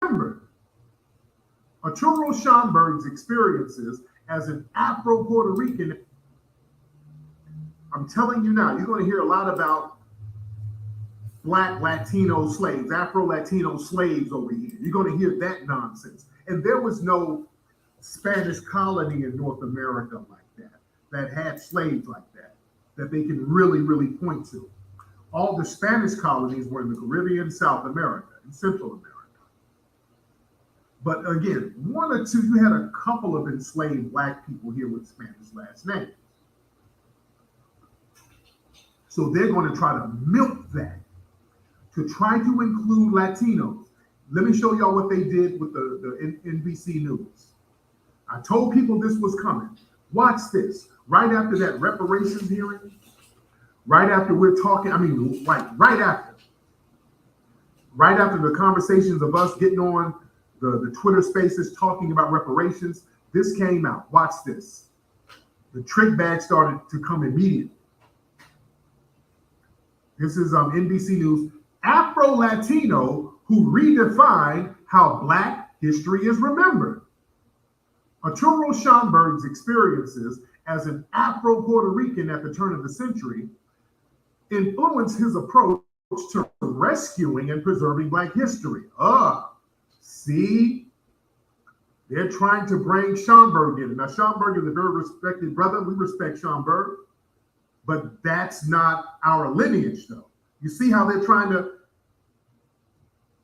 remembered. Arturo Schomburg's experiences as an Afro Puerto Rican. I'm telling you now, you're going to hear a lot about Black Latino slaves, Afro Latino slaves over here. You're going to hear that nonsense. And there was no Spanish colony in North America like that had slaves like that they can really, really point to. All the Spanish colonies were in the Caribbean, South America, and Central America. But again, one or two, you had a couple of enslaved Black people here with Spanish last names. So they're going to try to milk that to try to include Latinos. Let me show y'all what they did with the NBC News. I told people this was coming. Watch this. Right after that reparations hearing, right after we're talking, right after the conversations of us getting on the Twitter spaces talking about reparations, this came out. Watch this. The trick bag started to come immediately. This is NBC News. Afro-Latino who redefined how Black history is remembered. Arturo Schomburg's experiences as an Afro-Puerto Rican at the turn of the century influenced his approach to rescuing and preserving Black history. See? They're trying to bring Schomburg in. Now, Schomburg is a very respected brother. We respect Schomburg. But that's not our lineage, though. You see how they're trying to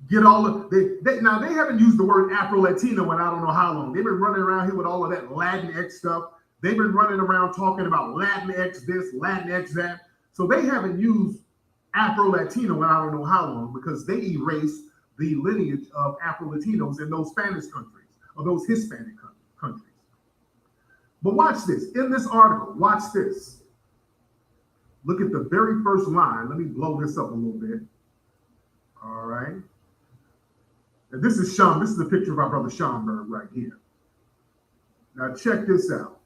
get all of now they haven't used the word Afro-Latino in I don't know how long. They've been running around here with all of that Latinx stuff. They've been running around talking about Latinx this, Latinx that. So they haven't used Afro-Latino in I don't know how long because they erased the lineage of Afro-Latinos in those Spanish countries or those Hispanic countries. But watch this. In this article, watch this. Look at the very first line. Let me blow this up a little bit. All right. And this is a picture of our brother Schomburg right here. Now check this out.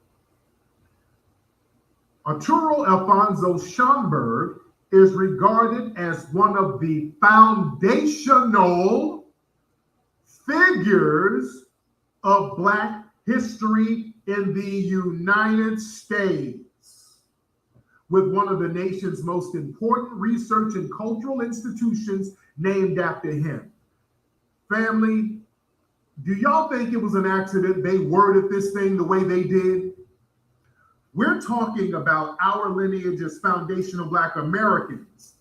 Arturo Alfonso Schomburg is regarded as one of the foundational figures of Black history in the United States, with one of the nation's most important research and cultural institutions named after him. Family, do y'all think it was an accident they worded this thing the way they did? We're talking about our lineage as foundational Black Americans.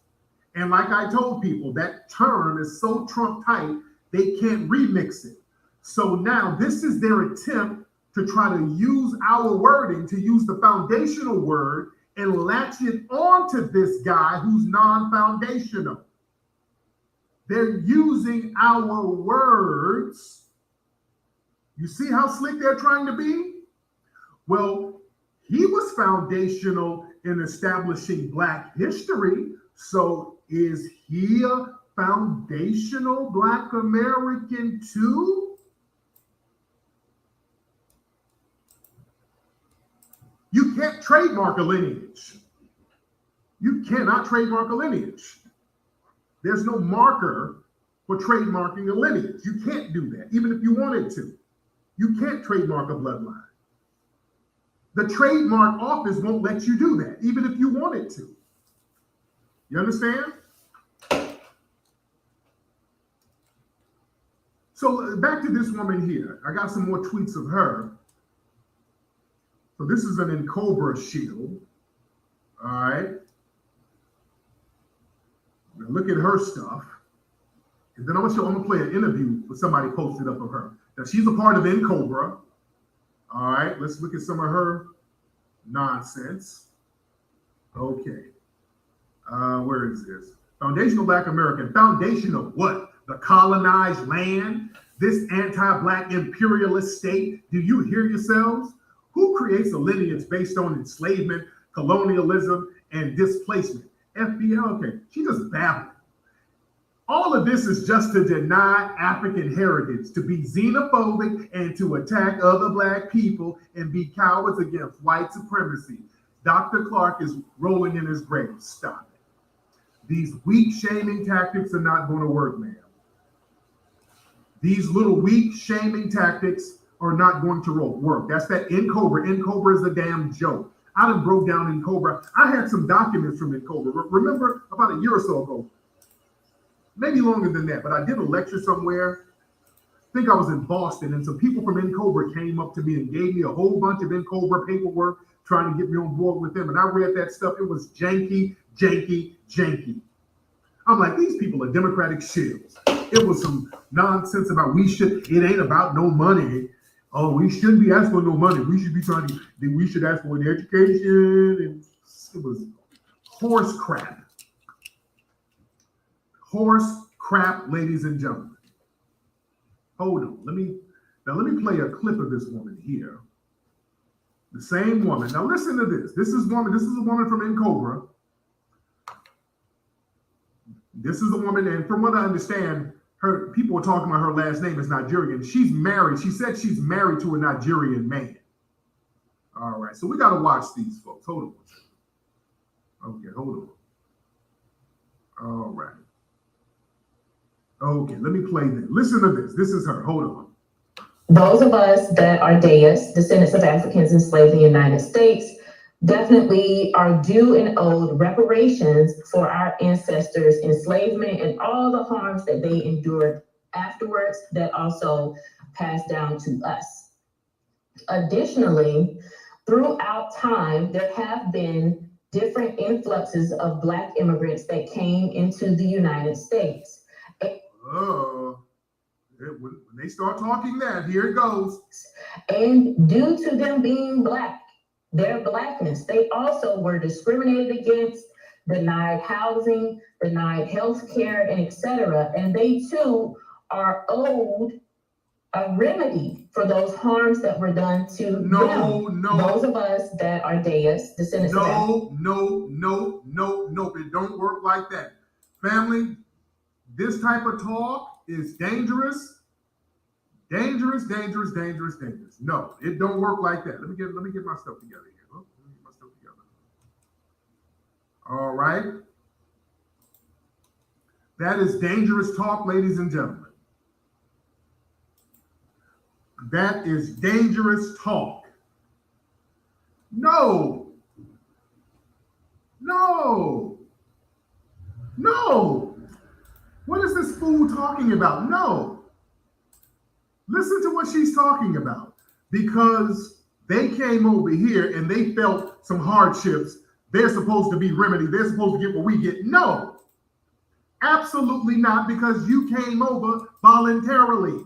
And like I told people, that term is so Trump tight, they can't remix it. So now this is their attempt to try to use our wording, to use the foundational word and latch it onto this guy who's non-foundational. They're using our words. You see how slick they're trying to be? Well, he was foundational in establishing Black history. So is he a foundational Black American too? You can't trademark a lineage. You cannot trademark a lineage. There's no marker for trademarking a lineage. You can't do that, even if you wanted to. You can't trademark a bloodline. The trademark office won't let you do that, even if you wanted to. You understand? So back to this woman here. I got some more tweets of her. So this is an cobra shield. All right. Now look at her stuff. And then I'm gonna play an interview with somebody posted up of her. Now she's a part of cobra. All right, let's look at some of her nonsense. Okay. Where is this? Foundational Black American. Foundation of what? The colonized land? This anti-Black imperialist state? Do you hear yourselves? Who creates a lineage based on enslavement, colonialism, and displacement? FBI, okay, she just babbled. All of this is just to deny African heritage, to be xenophobic, and to attack other Black people and be cowards against white supremacy. Dr. Clark is rolling in his grave. Stop it. These weak shaming tactics are not going to work, ma'am. These little weak shaming tactics are not going to work. That's that in cobra. In cobra is a damn joke. I done broke down in cobra. I had some documents from in cobra. Remember about a year or so ago, maybe longer than that, but I did a lecture somewhere. I think I was in Boston, and some people from N-Cobra came up to me and gave me a whole bunch of N-Cobra paperwork trying to get me on board with them. And I read that stuff. It was janky, janky, janky. I'm like, these people are Democratic shills. It was some nonsense about it ain't about no money. Oh, we shouldn't be asking for no money. We should ask for an education. And it was horse crap. Horse crap, ladies and gentlemen. Hold on. Let me play a clip of this woman here. The same woman. Now listen to this. This is a woman from N-Cobra. This is a woman, and from what I understand, people were talking about her last name is Nigerian. She's married. She said she's married to a Nigerian man. All right, so we got to watch these folks. Hold on. Okay, hold on. All right. Okay, let me play this. Listen to this. This is her. Hold on. Those of us that are Deas, descendants of Africans enslaved in the United States, definitely are due and owed reparations for our ancestors' enslavement and all the harms that they endured afterwards that also passed down to us. Additionally, throughout time, there have been different influxes of Black immigrants that came into the United States. When they start talking that, here it goes. And due to them being Black, their Blackness, they also were discriminated against, denied housing, denied health care, and etc. And they too are owed a remedy for those harms that were done to them. Those of us that are Deas, descendants of Africa. No. It don't work like that. Family, this type of talk is dangerous. Dangerous. No, it don't work like that. Let me get my stuff together here. Let me get my stuff together. All right. That is dangerous talk, ladies and gentlemen. That is dangerous talk. No. What is this fool talking about? No. Listen to what she's talking about. Because they came over here and they felt some hardships. They're supposed to be remedied. They're supposed to get what we get. No, absolutely not, because you came over voluntarily.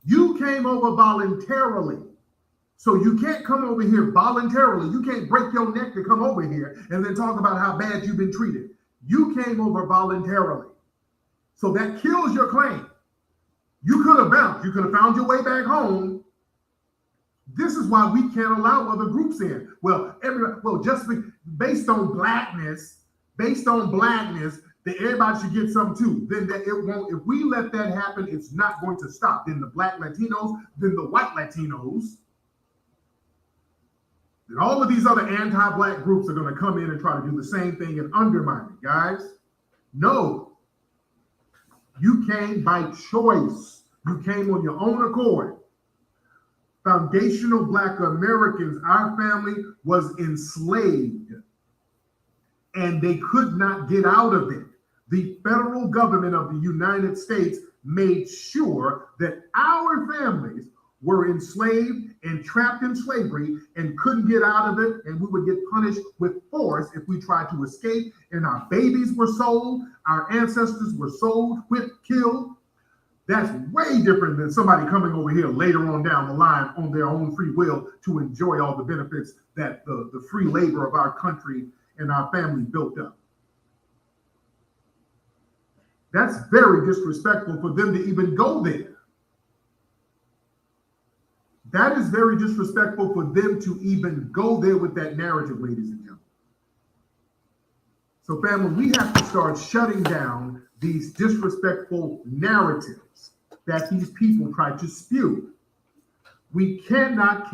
You came over voluntarily. So you can't come over here voluntarily. You can't break your neck to come over here and then talk about how bad you've been treated. You came over voluntarily. So that kills your claim. You could have bounced. You could have found your way back home. This is why we can't allow other groups in. Just based on blackness, that everybody should get something too. Then that it won't. If we let that happen, it's not going to stop. Then the Black Latinos, then the white Latinos, then all of these other anti-Black groups are going to come in and try to do the same thing and undermine it, guys. No. You came by choice. You came on your own accord. Foundational Black Americans, our family was enslaved and they could not get out of it. The federal government of the United States made sure that our families were enslaved and trapped in slavery and couldn't get out of it, and we would get punished with force if we tried to escape, and our babies were sold, our ancestors were sold, whipped, killed. That's way different than somebody coming over here later on down the line on their own free will to enjoy all the benefits that the free labor of our country and our family built up. That's very disrespectful for them to even go there. That is very disrespectful for them to even go there with that narrative, ladies and gentlemen. So, family, we have to start shutting down these disrespectful narratives that these people try to spew. We cannot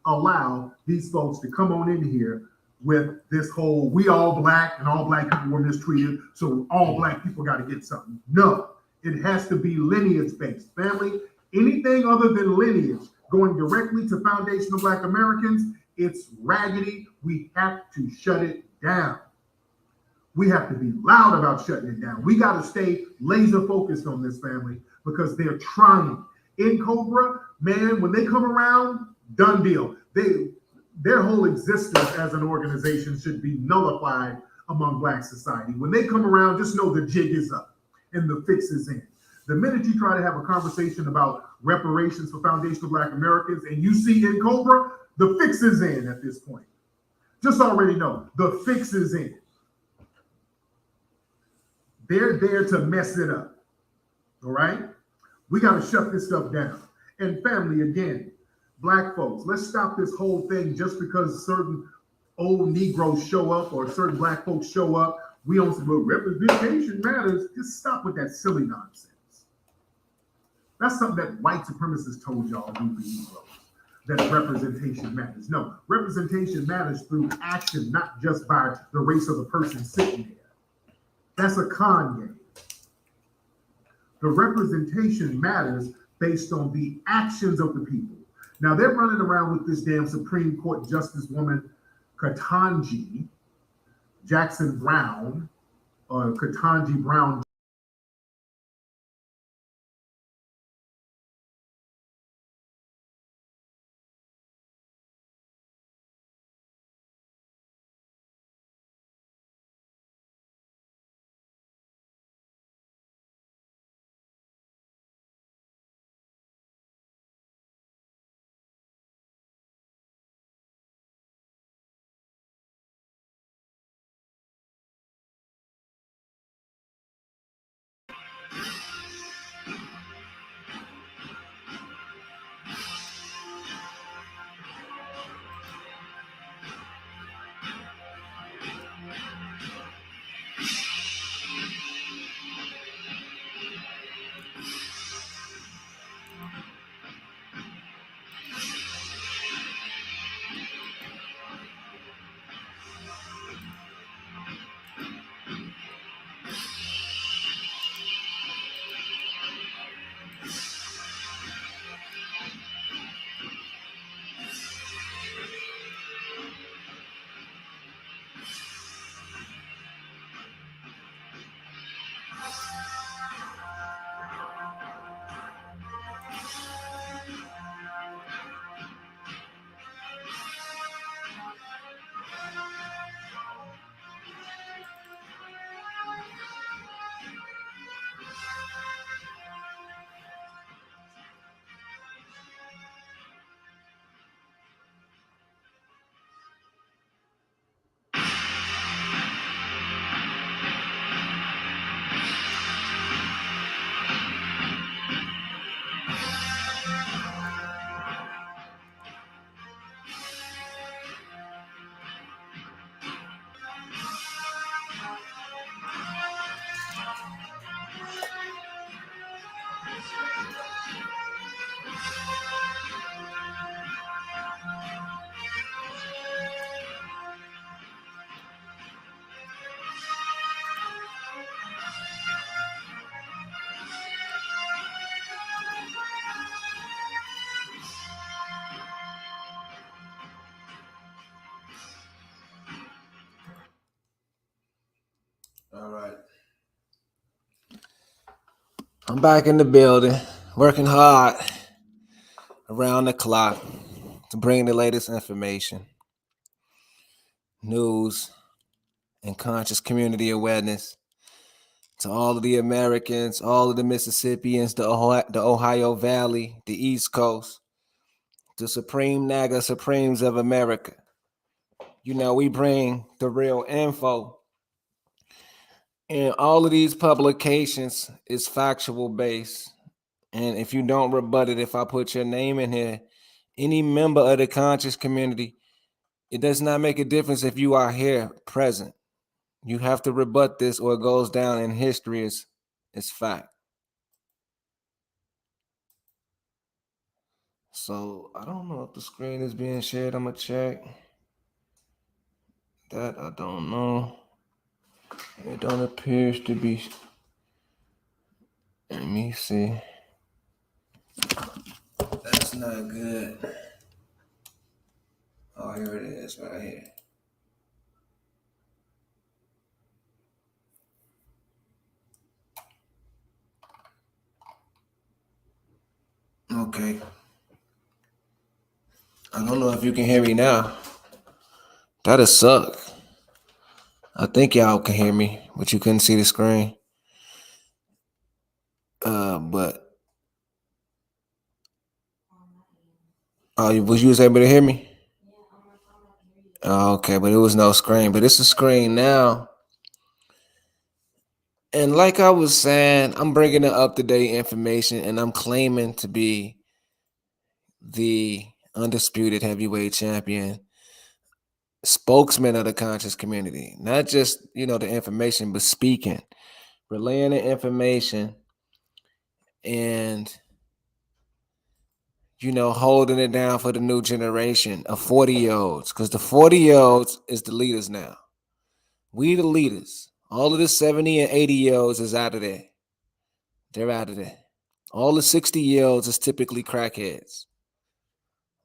allow these folks to come on in here with this whole we all black and all black people were mistreated, so all black people got to get something. No, it has to be lineage based. Family, anything other than lineage going directly to foundational black Americans, it's raggedy. We have to shut it down. We have to be loud about shutting it down. We got to stay laser focused on this, family, because they're trying. In Cobra, man, when they come around, done deal. Their whole existence as an organization should be nullified among black society. When they come around, just know the jig is up and the fix is in. The minute you try to have a conversation about reparations for foundational black Americans and you see in Cobra, the fix is in at this point. Just already know the fix is in. They're there to mess it up. All right? We got to shut this stuff down. And family, again, black folks, let's stop this whole thing just because certain old Negroes show up or certain black folks show up. We don't say, well, representation matters. Just stop with that silly nonsense. That's something that white supremacists told y'all do for Negroes, that representation matters. No, representation matters through action, not just by the race of the person sitting there. That's a con game. The representation matters based on the actions of the people. Now they're running around with this damn Supreme Court Justice woman, Ketanji Jackson Brown, or Ketanji Brown. All right. I'm back in the building, working hard around the clock to bring the latest information, news, and conscious community awareness to all of the Americans, all of the Mississippians, the Ohio Valley, the East Coast, the Supreme NAGA Supremes of America. You know, we bring the real info. And all of these publications is factual based. And if you don't rebut it, if I put your name in here, any member of the conscious community, it does not make a difference if you are here present. You have to rebut this or it goes down in history as fact. So I don't know if the screen is being shared. I'm going to check. That I don't know. It don't appear to be. Let me see. That's not good. Oh, here it is, right here. Okay. I don't know if you can hear me now. That'll suck. I think y'all can hear me, but you couldn't see the screen. But was you able to hear me? Oh, okay, but it was no screen. But it's a screen now. And like I was saying, I'm bringing the up-to-date information, and I'm claiming to be the undisputed heavyweight champion, spokesman of the conscious community. Not just, the information, but speaking, relaying the information, and holding it down for the new generation of 40-year-olds, because the 40-year-olds is the leaders now. We the leaders. All of the 70 and 80-year-olds is out of there. They're out of there. All the 60-year-olds is typically crackheads.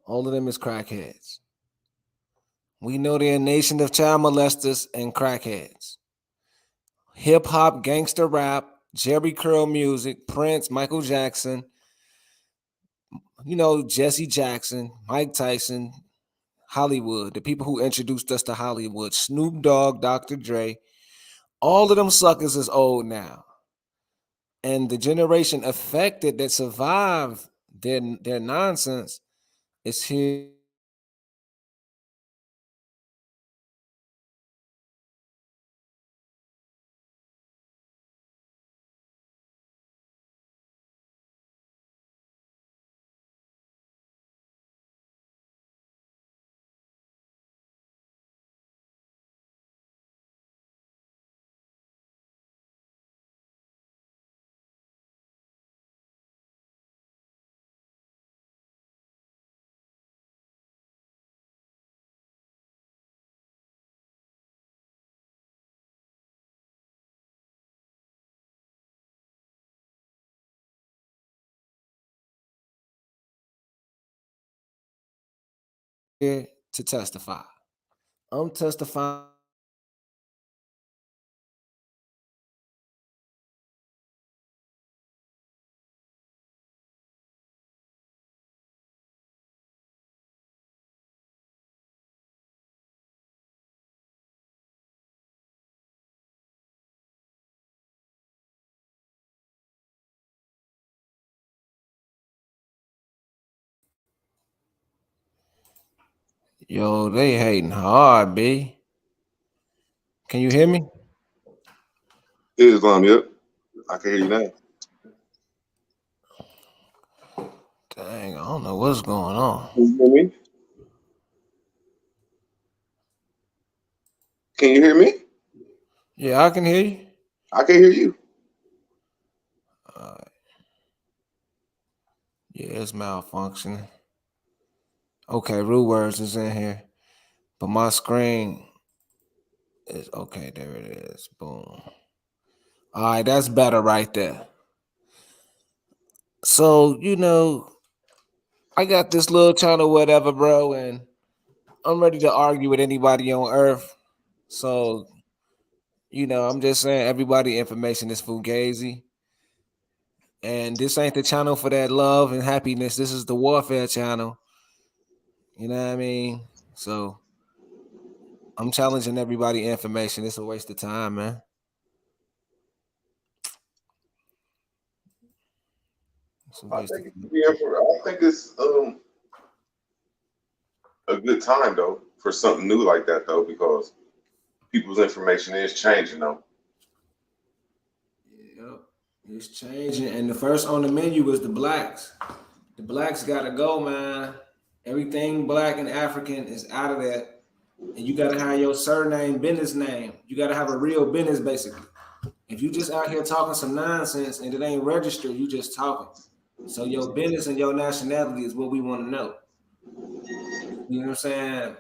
All of them is crackheads. We know they're a nation of child molesters and crackheads. Hip-hop, gangster rap, Jerry Curl music, Prince, Michael Jackson, Jesse Jackson, Mike Tyson, Hollywood, the people who introduced us to Hollywood, Snoop Dogg, Dr. Dre, all of them suckers is old now. And the generation affected that survived their nonsense is here. To testify. I'm testifying. Yo, they hating hard, B. Can you hear me? Islam, yep. I can hear you now. Dang, I don't know what's going on. Can you hear me? Can you hear me? Yeah, I can hear you. I can hear you. Yeah, it's malfunctioning. Okay, Rude Words is in here. But my screen is okay. There it is. Boom. All right, that's better right there. So, I got this little channel, whatever, bro, and I'm ready to argue with anybody on earth. So, I'm just saying everybody information is fugazi. And this ain't the channel for that love and happiness. This is the warfare channel. You know what I mean? So I'm challenging everybody information. It's a waste of time, man. I think it's a good time though for something new like that though, because people's information is changing though. Yep. It's changing. And the first on the menu is the blacks. The blacks gotta go, man. Everything black and African is out of that. And you gotta have your surname, business name. You gotta have a real business, basically. If you just out here talking some nonsense and it ain't registered, you just talking. So your business and your nationality is what we want to know. You know what I'm saying?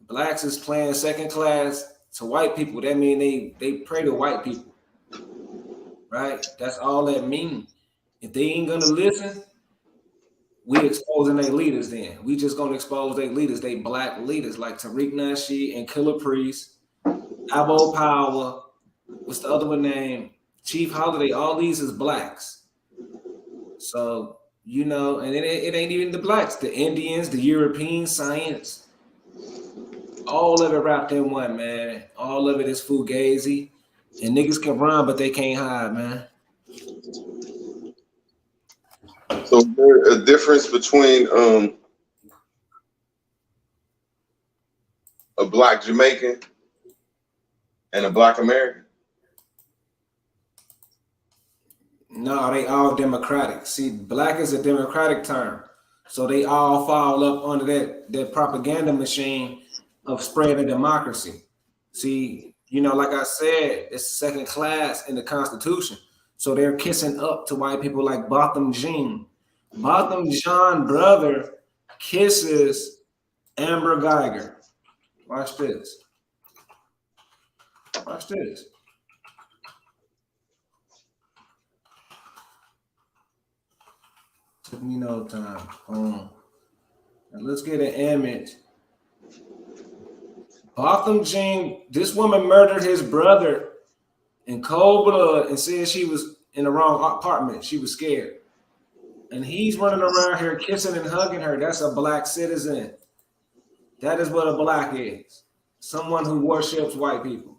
blacks is playing second class to white people. That mean they pray to white people, right? That's all that mean. If they ain't gonna listen, we exposing their leaders. Then we just gonna expose their leaders. They black leaders like Tariq Nasheed and Killer Priest, Abo Power. What's the other one name? Chief Holiday. All these is blacks. So you know, and it ain't even the blacks. The Indians, the European science. All of it wrapped in one, man. All of it is fugazi. And niggas can run, but they can't hide, man. So is there a difference between a black Jamaican and a black American? No, they all democratic. See, black is a democratic term. So they all fall up under that propaganda machine of spreading democracy. See, you know, like I said, it's second class in the Constitution. So they're kissing up to white people like Botham Jean. Botham Jean brother kisses Amber Geiger. Watch this. Watch this. Took me no time. Now let's get an image. Botham Jean, this woman murdered his brother in cold blood and said she was in the wrong apartment. She was scared. And he's running around here kissing and hugging her. That's a black citizen. That is what a black is. Someone who worships white people.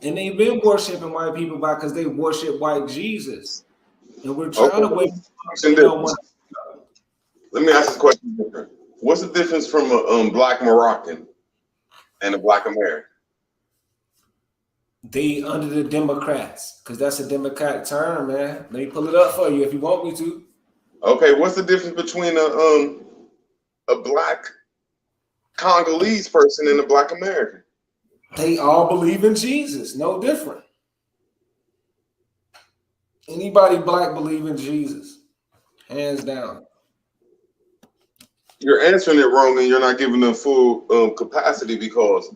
And they've been worshiping white people because they worship white Jesus. And we're trying to wait. Let me ask this question different. What's the difference from a black Moroccan and a black American? They under the Democrats, because that's a democratic term, man. Let me pull it up for you if you want me to. Okay, what's the difference between a black Congolese person and a black American? They all believe in Jesus, no different. Anybody black believe in Jesus, hands down. You're answering it wrong, and you're not giving them full capacity, because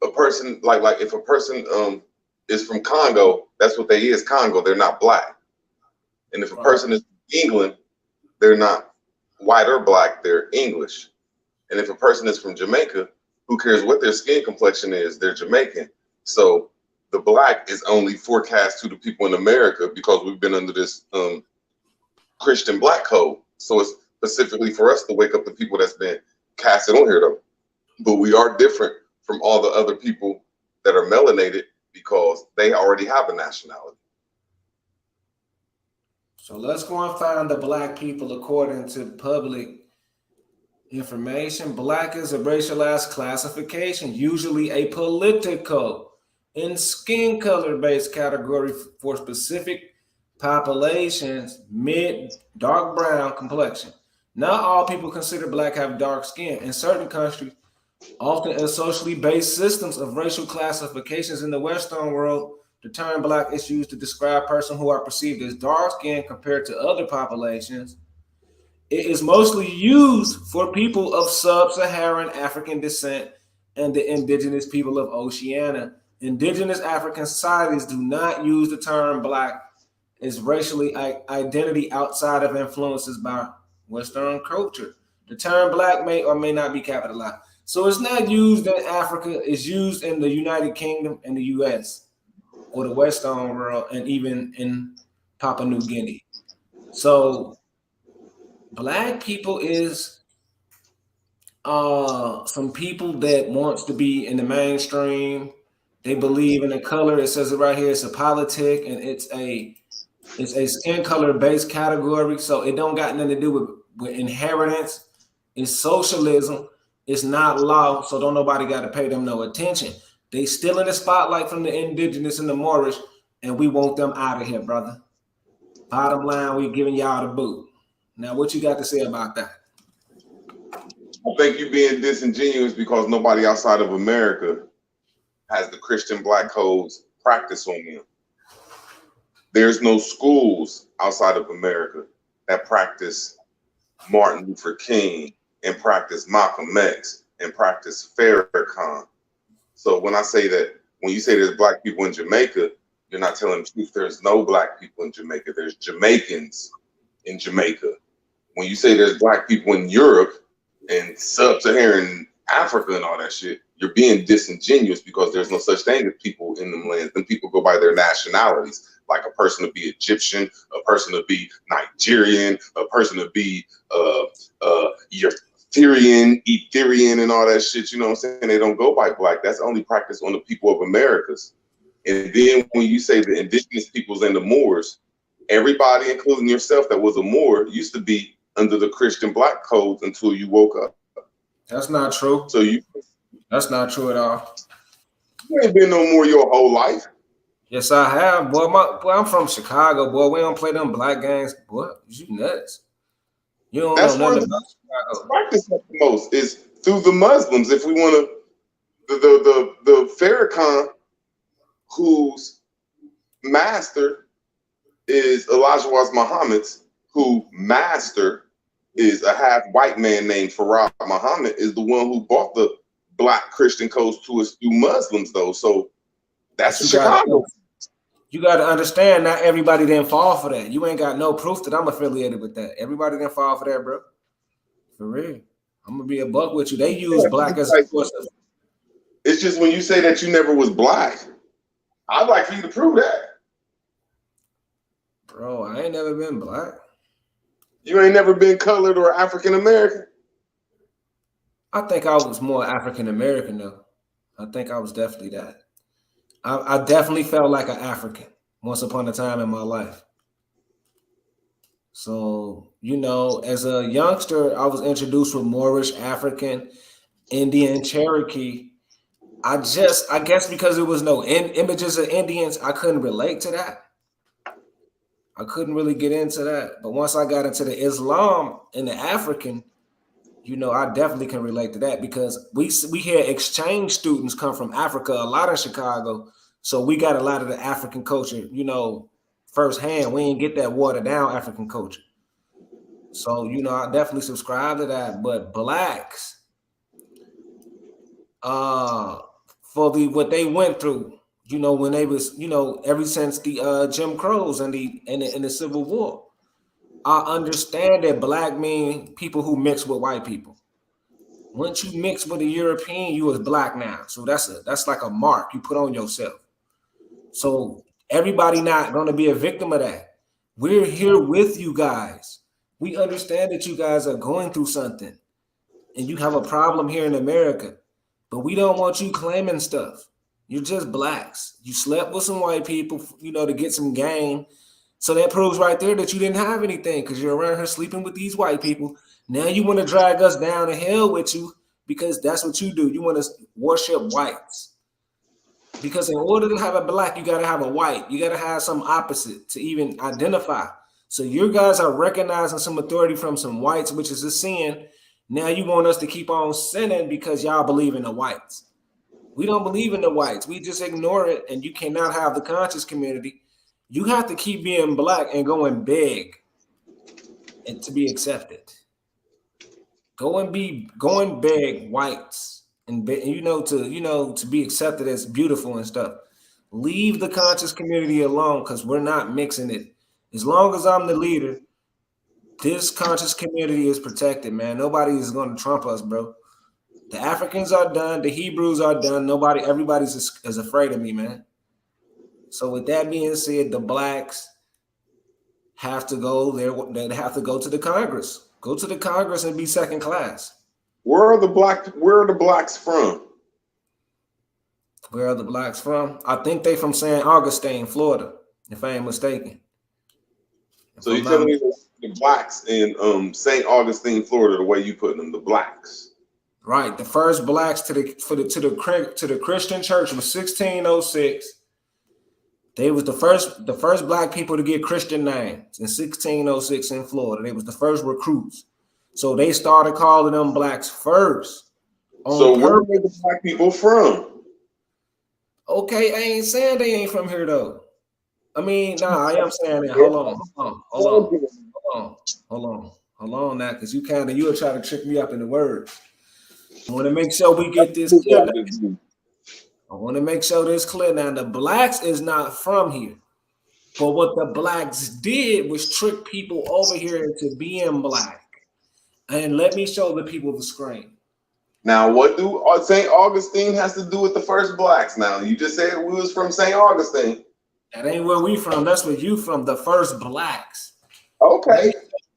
a person like if a person is from Congo, that's what they is, Congo. They're not black. And if a person is from England, they're not white or black. They're English. And if a person is from Jamaica, who cares what their skin complexion is? They're Jamaican. So the black is only forecast to the people in America because we've been under this Christian black code. So it's specifically for us to wake up the people that's been casted on here, though. But we are different from all the other people that are melanated because they already have a nationality. So let's go and find the black people according to public information. Black is a racialized classification, usually a political and skin color based category for specific populations, dark brown complexion. Not all people considered black have dark skin. In certain countries, often in socially based systems of racial classifications in the Western world, the term black is used to describe persons who are perceived as dark skinned compared to other populations. It is mostly used for people of sub-Saharan African descent and the indigenous people of Oceania. Indigenous African societies do not use the term black as racially identity outside of influences by Western culture. The term black may or may not be capitalized. So it's not used in Africa, it's used in the United Kingdom and the US or the Western world and even in Papua New Guinea. So black people is some people that wants to be in the mainstream. They believe in the color. It says it right here. It's a politic and it's a skin color based category. So it don't got nothing to do with inheritance. It's socialism. It's not law. So don't nobody got to pay them no attention. They still in the spotlight from the indigenous and the Moorish, and we want them out of here, brother. Bottom line, we giving y'all the boot. Now, what you got to say about that? I think you're being disingenuous because nobody outside of America has the Christian black codes practice on them. There's no schools outside of America that practice Martin Luther King and practice Malcolm X and practice Farrakhan. So when I say that, when you say there's black people in Jamaica, you're not telling the truth. There's no black people in Jamaica. There's Jamaicans in Jamaica. When you say there's black people in Europe and sub-Saharan Africa and all that shit, you're being disingenuous because there's no such thing as people in them lands. Then people go by their nationalities. Like a person to be Egyptian, a person to be Nigerian, a person to be Ethiopian, and all that shit. You know what I'm saying? They don't go by black. That's only practice on the people of Americas. And then when you say the indigenous peoples and the Moors, everybody, including yourself, that was a Moor, used to be under the Christian black codes until you woke up. That's not true. So that's not true at all. You ain't been no Moor your whole life. Yes, I have, boy. Boy, I'm from Chicago, boy. We don't play them black games, boy. You nuts. You don't That's know where nothing the about Chicago. practice the most is through the Muslims. If we want to, the Farrakhan, whose master is Elijah Muhammad's, whose master is a half white man named Farah Muhammad, is the one who bought the black Christian codes to us through Muslims, though. So that's Chicago. You got to understand, not everybody didn't fall for that. You ain't got no proof that I'm affiliated with that. Everybody didn't fall for that, bro. For real. I'm going to be a buck with you. They use black as a source of. It's just when you say that you never was black, I'd like for you to prove that. Bro, I ain't never been black. You ain't never been colored or African American? I think I was more African American, though. I think I was definitely that. I definitely felt like an African once upon a time in my life. So, you know, as a youngster, I was introduced with Moorish, African, Indian, Cherokee. I guess because there was no images of Indians, I couldn't relate to that. I couldn't really get into that. But once I got into the Islam and the African, you know, I definitely can relate to that because we hear exchange students come from Africa a lot in Chicago. So we got a lot of the African culture, you know, firsthand. We ain't get that watered down African culture. So, you know, I definitely subscribe to that. But blacks, for what they went through, you know, when they was, you know, ever since the Jim Crows and the Civil War. I understand that black mean people who mix with white people. Once you mix with a European, you is black now. So that's like a mark you put on yourself. So everybody not going to be a victim of that. We're here with you guys. We understand that you guys are going through something and you have a problem here in America, but we don't want you claiming stuff. You're just blacks. You slept with some white people, you know, to get some gain. So that proves right there that you didn't have anything because you're around here sleeping with these white people. Now you want to drag us down to hell with you because that's what you do. You want to worship whites. Because in order to have a black, you got to have a white. You got to have some opposite to even identify. So you guys are recognizing some authority from some whites, which is a sin. Now you want us to keep on sinning because y'all believe in the whites. We don't believe in the whites. We just ignore it, and you cannot have the conscious community. You have to keep being black and going big and to be accepted. Going big whites and to be accepted as beautiful and stuff. Leave the conscious community alone because we're not mixing it. As long as I'm the leader, this conscious community is protected, man. Nobody is going to trump us, bro. The Africans are done. The Hebrews are done. Everybody's is afraid of me, man. So with that being said, the blacks have to go there. They have to go to the Congress. Go to the Congress and be second class. Where are the blacks from? Where are the blacks from? I think they from Saint Augustine, Florida, if I ain't mistaken. So you're telling me the blacks in Saint Augustine, Florida, the way you put them, the blacks. Right. The first blacks to the Christian church was 1606. They was the first black people to get Christian names in 1606 in Florida. They was the first recruits. So they started calling them blacks first. So where are the black people from? Okay, I ain't saying they ain't from here though. I mean, nah, I am saying that. Hold on now, because you will try to trick me up in the words. I want to make sure we get this clear. I want to make sure this clear now. The blacks is not from here. But what the blacks did was trick people over here into being black. And let me show the people the screen. Now, what do Saint Augustine has to do with the first blacks? Now, you just said we was from Saint Augustine. That ain't where we from. That's where you from, the first blacks. Okay.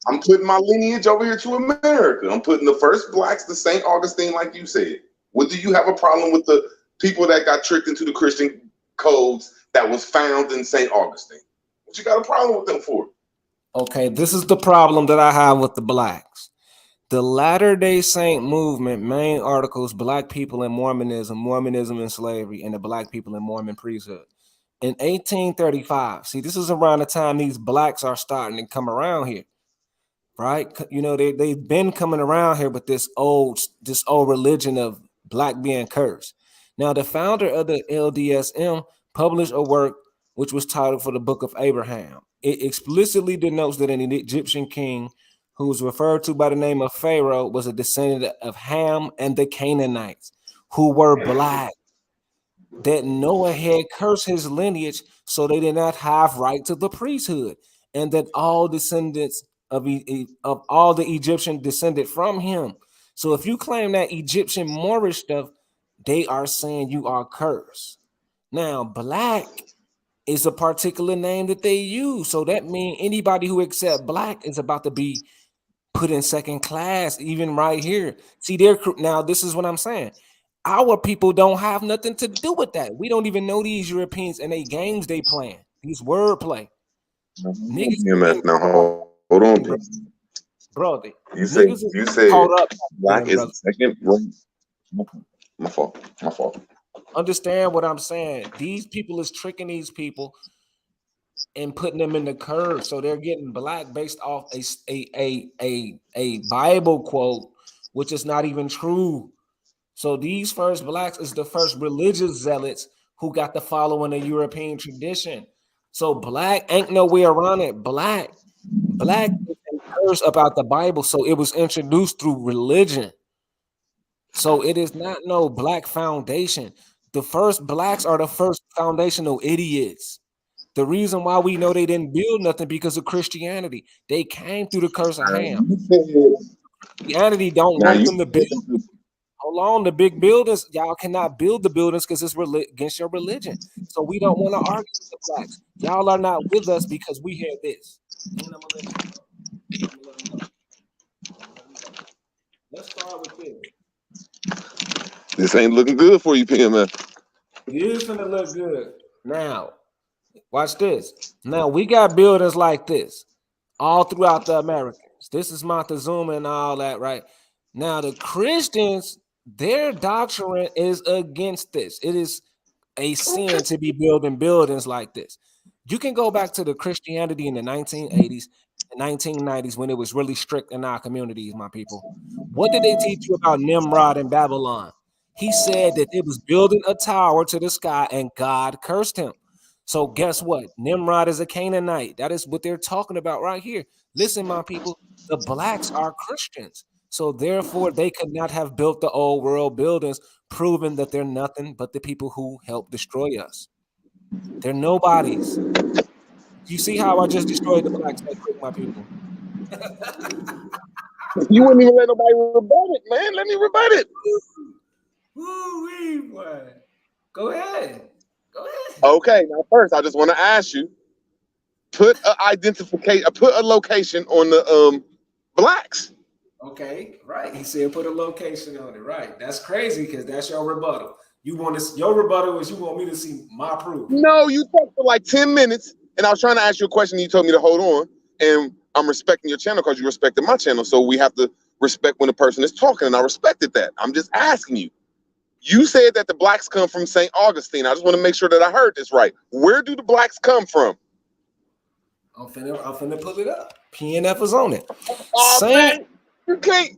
I'm putting my lineage over here to America. I'm putting the first blacks to Saint Augustine, like you said. What do you have a problem with the people that got tricked into the Christian codes that was found in Saint Augustine? What you got a problem with them for? Okay, this is the problem that I have with the blacks. The Latter-day Saint movement, main articles, black people in Mormonism, Mormonism and slavery, and the black people in Mormon priesthood. In 1835, see, this is around the time these blacks are starting to come around here, right? You know, they've been coming around here with this old religion of black being cursed. Now, the founder of the LDSM published a work which was titled For the Book of Abraham. It explicitly denotes that an Egyptian king who was referred to by the name of Pharaoh was a descendant of Ham and the Canaanites, who were black. That Noah had cursed his lineage so they did not have right to the priesthood, and that all descendants of all the Egyptian descended from him. So if you claim that Egyptian Moorish stuff, they are saying you are cursed. Now, black is a particular name that they use. So that means anybody who accepts black is about to be put in second class, even right here. See, now this is what I'm saying. Our people don't have nothing to do with that. We don't even know these Europeans and they games they playing. These wordplay. Niggas now hold on, brother. You said black is second. My fault. Understand what I'm saying? These people is tricking these people and putting them in the curve, so they're getting black based off a Bible quote, which is not even true. So these first blacks is the first religious zealots who got to follow in the European tradition. So black ain't no way around it. Black is a curse about the Bible, so it was introduced through religion. So it is not no black foundation. The first blacks are the first foundational idiots. The reason why we know they didn't build nothing because of Christianity. They came through the curse of Ham. Christianity don't want them to build. Hold on, the big buildings, y'all cannot build the buildings because it's against your religion. So we don't want to argue with the blacks. Y'all are not with us because we hear this. And I'm gonna let you know. Let's start with this. This ain't looking good for you, PMF. It is gonna look good. Now, watch this. Now we got buildings like this all throughout the Americas. This is Montezuma and all that, right? Now the Christians, their doctrine is against this. It is a sin to be building buildings like this. You can go back to the Christianity in the 1980s and 1990s when it was really strict in our communities, my people. What did they teach you about Nimrod in Babylon? He said that it was building a tower to the sky and God cursed him. So guess what? Nimrod is a Canaanite. That is what they're talking about right here. Listen, my people, the blacks are Christians. So therefore, they could not have built the old world buildings, proving that they're nothing but the people who helped destroy us. They're nobodies. You see how I just destroyed the blacks that quick, my people? You wouldn't even let nobody rebut it, man. Let me rebut it. Woo-wee, boy. Go ahead. Okay, now first, I just want to ask you, put a location on the blacks. Okay, right. He said put a location on it. Right. That's crazy because that's your rebuttal. Your rebuttal is you want me to see my proof. No, you talked for like 10 minutes, and I was trying to ask you a question. And you told me to hold on, and I'm respecting your channel because you respected my channel. So we have to respect when the person is talking, and I respected that. I'm just asking you. You said that the blacks come from Saint Augustine. I just want to make sure that I heard this right. Where do the blacks come from? I'm finna pull it up. PNF is on it. Man, you can't.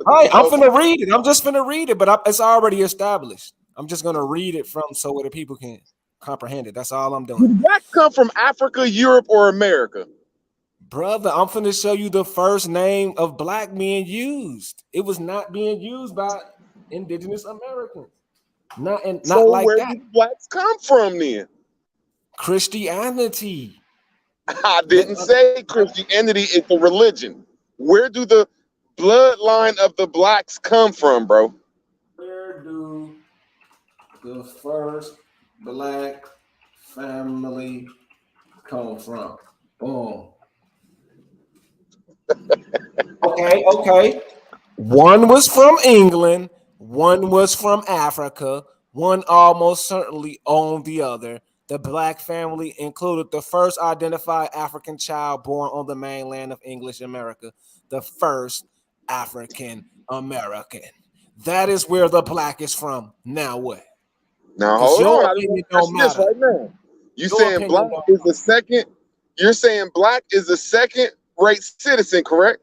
All right, I'm finna read it. I'm just finna read it, but it's already established. I'm just gonna read it so the people can comprehend it. That's all I'm doing. Do blacks come from Africa, Europe, or America? Brother, I'm finna show you the first name of black being used. It was not being used by indigenous Americans. Not So like where that. did blacks come from then? Christianity. I didn't say Christianity is a religion. Where do the bloodline of the blacks come from, bro? Where do the first black family come from? Boom. Okay. One was from England, one was from Africa, one almost certainly owned the other. The black family included the first identified African child born on the mainland of English America, the first African American. That is where the black is from. Now what? Now Because hold your on. I just opinion want to ask don't you this matter. right now. You Your saying opinion black don't is the second? You're saying black is the second rate citizen, correct?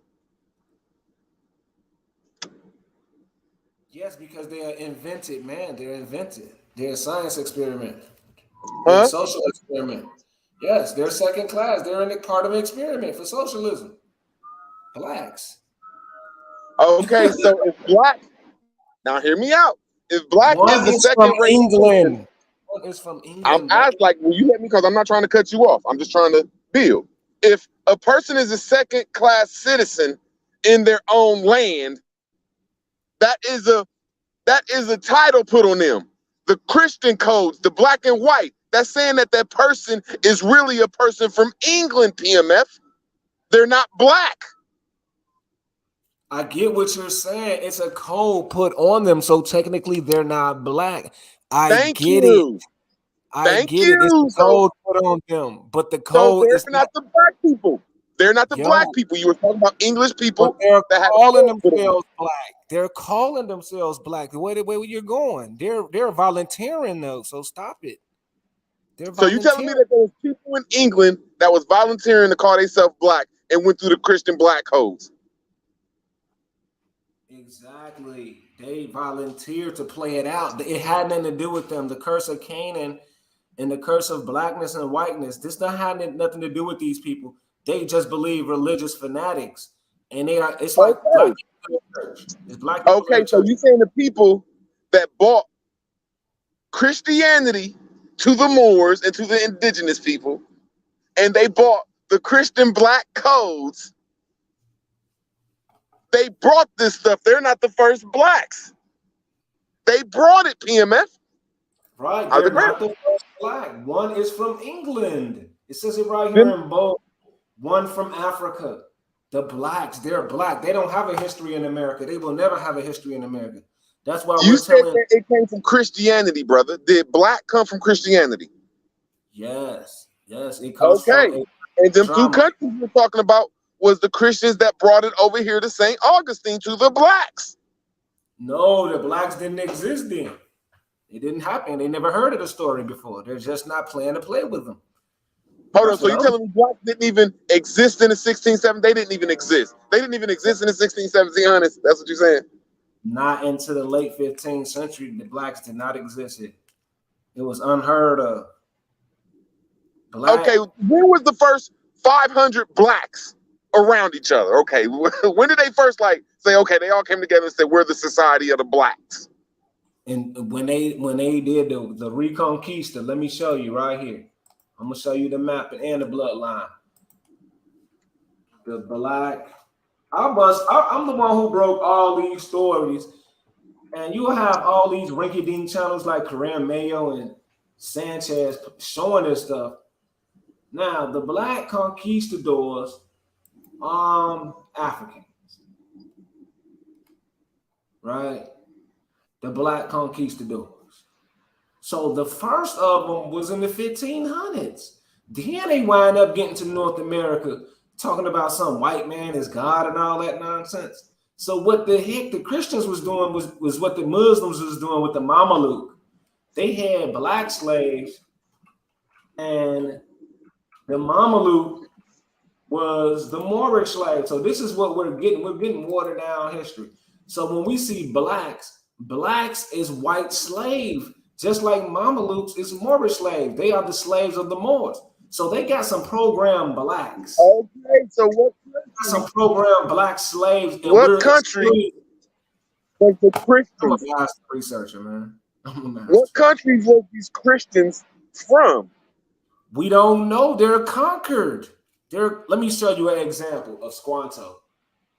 Yes, because they are invented, man. They're invented. They're a science experiment. They're a Huh? social experiment. Yes, they're second class. They're in a part of an experiment for socialism. Blacks. Okay, so if black, now hear me out. If black is One the is from second rate citizen, England. One is from I'm England, brother. asked like, will you let me? Because I'm not trying to cut you off. I'm just trying to build. If a person is a second class citizen in their own land, that is a title put on them. The Christian codes, the black and white, that's saying that that person is really a person from England, PMF. They're not black. I get what you're saying. It's a code put on them, so technically they're not black. I Thank get it. you. I Thank get it. It's you. a code put on them, but the So code they're is not. not the black people. They're not the black Yo, people. You were talking about English but people they're that had a calling code put on them. themselves black. They're calling themselves black. The way you're going, they're volunteering though. So stop it. They're So you telling me volunteering. that there was people in England that was volunteering to call themselves black and went through the Christian black codes? Exactly. They volunteered to play it out. It had nothing to do with them. The curse of Canaan and the curse of blackness and whiteness. This not had nothing to do with these people. They just believe religious fanatics, and they are. It's like black Okay. people in the church. It's black people in Okay, the so church. you saying the people that bought Christianity to the Moors and to the indigenous people, and they bought the Christian black codes, they brought this stuff. They're not the first blacks. They brought it, PMF. Right, I they're agree. not the first black. One is from England. It says it right here Then in bold. One from Africa. The blacks, they're black. They don't have a history in America. They will never have a history in America. That's why you we're said telling. that it came from Christianity, brother. Did black come from Christianity? Yes, it comes from Okay. a And them two drama. countries we're talking about was the Christians that brought it over here to Saint Augustine to the blacks. No, the blacks didn't exist then. It didn't happen. They never heard of the story before. They're just not playing to play with them. Hold on, That's so what you I'm. telling me blacks didn't even exist in the 1670s? They didn't even exist. They didn't even exist in the 1700s. That's what you're saying? Not into the late 15th century. The blacks did not exist here. It was unheard of. Black. Okay, when was the first 500 blacks around each other? Okay, when did they first like say, okay, they all came together and said, we're the society of the blacks? And when they did the Reconquista, let me show you right here. I'm gonna show you the map and the bloodline. The black. I'm the one who broke all these stories, and you have all these rinky-dink channels like Corinne Mayo and Sanchez showing this stuff. Now, the black conquistadors, African, right? The black conquistadors. So the first of them was in the 1500s. Then they wind up getting to North America, talking about some white man is God and all that nonsense. So what the heck the Christians was doing was what the Muslims was doing with the Mameluke. They had black slaves, and the Mameluke was the Moorish slave. So this is what we're getting. We're getting watered down history. So when we see blacks is white slave, just like Mamelukes is Moorish slave. They are the slaves of the Moors. So they got some programmed blacks. Okay, so what Some programmed black slaves. And what country was the I'm a Christians? master researcher, man. I'm a master. What countries was these Christians from? We don't know. They're conquered. Let me show you an example of Squanto.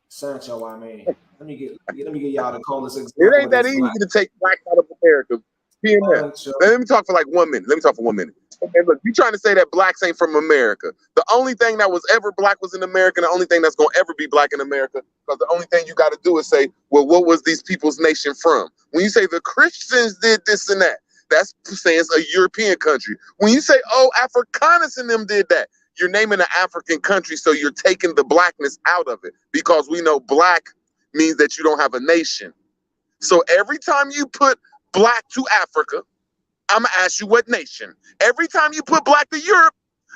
Sancho, I mean. Let me get y'all to call this example. It ain't that easy to take blacks out of America. PMS. Let me talk for like 1 minute. Okay, look, you trying to say that blacks ain't from America. The only thing that was ever black was in America, and the only thing that's going to ever be black in America, because the only thing you got to do is say, well, what was these people's nation from? When you say the Christians did this and that, that's saying it's a European country. When you say, oh, Afrikaners and them did that, you're naming an African country, so you're taking the blackness out of it, because we know black means that you don't have a nation. So every time you put black to Africa, I'm gonna ask you what nation. Every time you put black to Europe,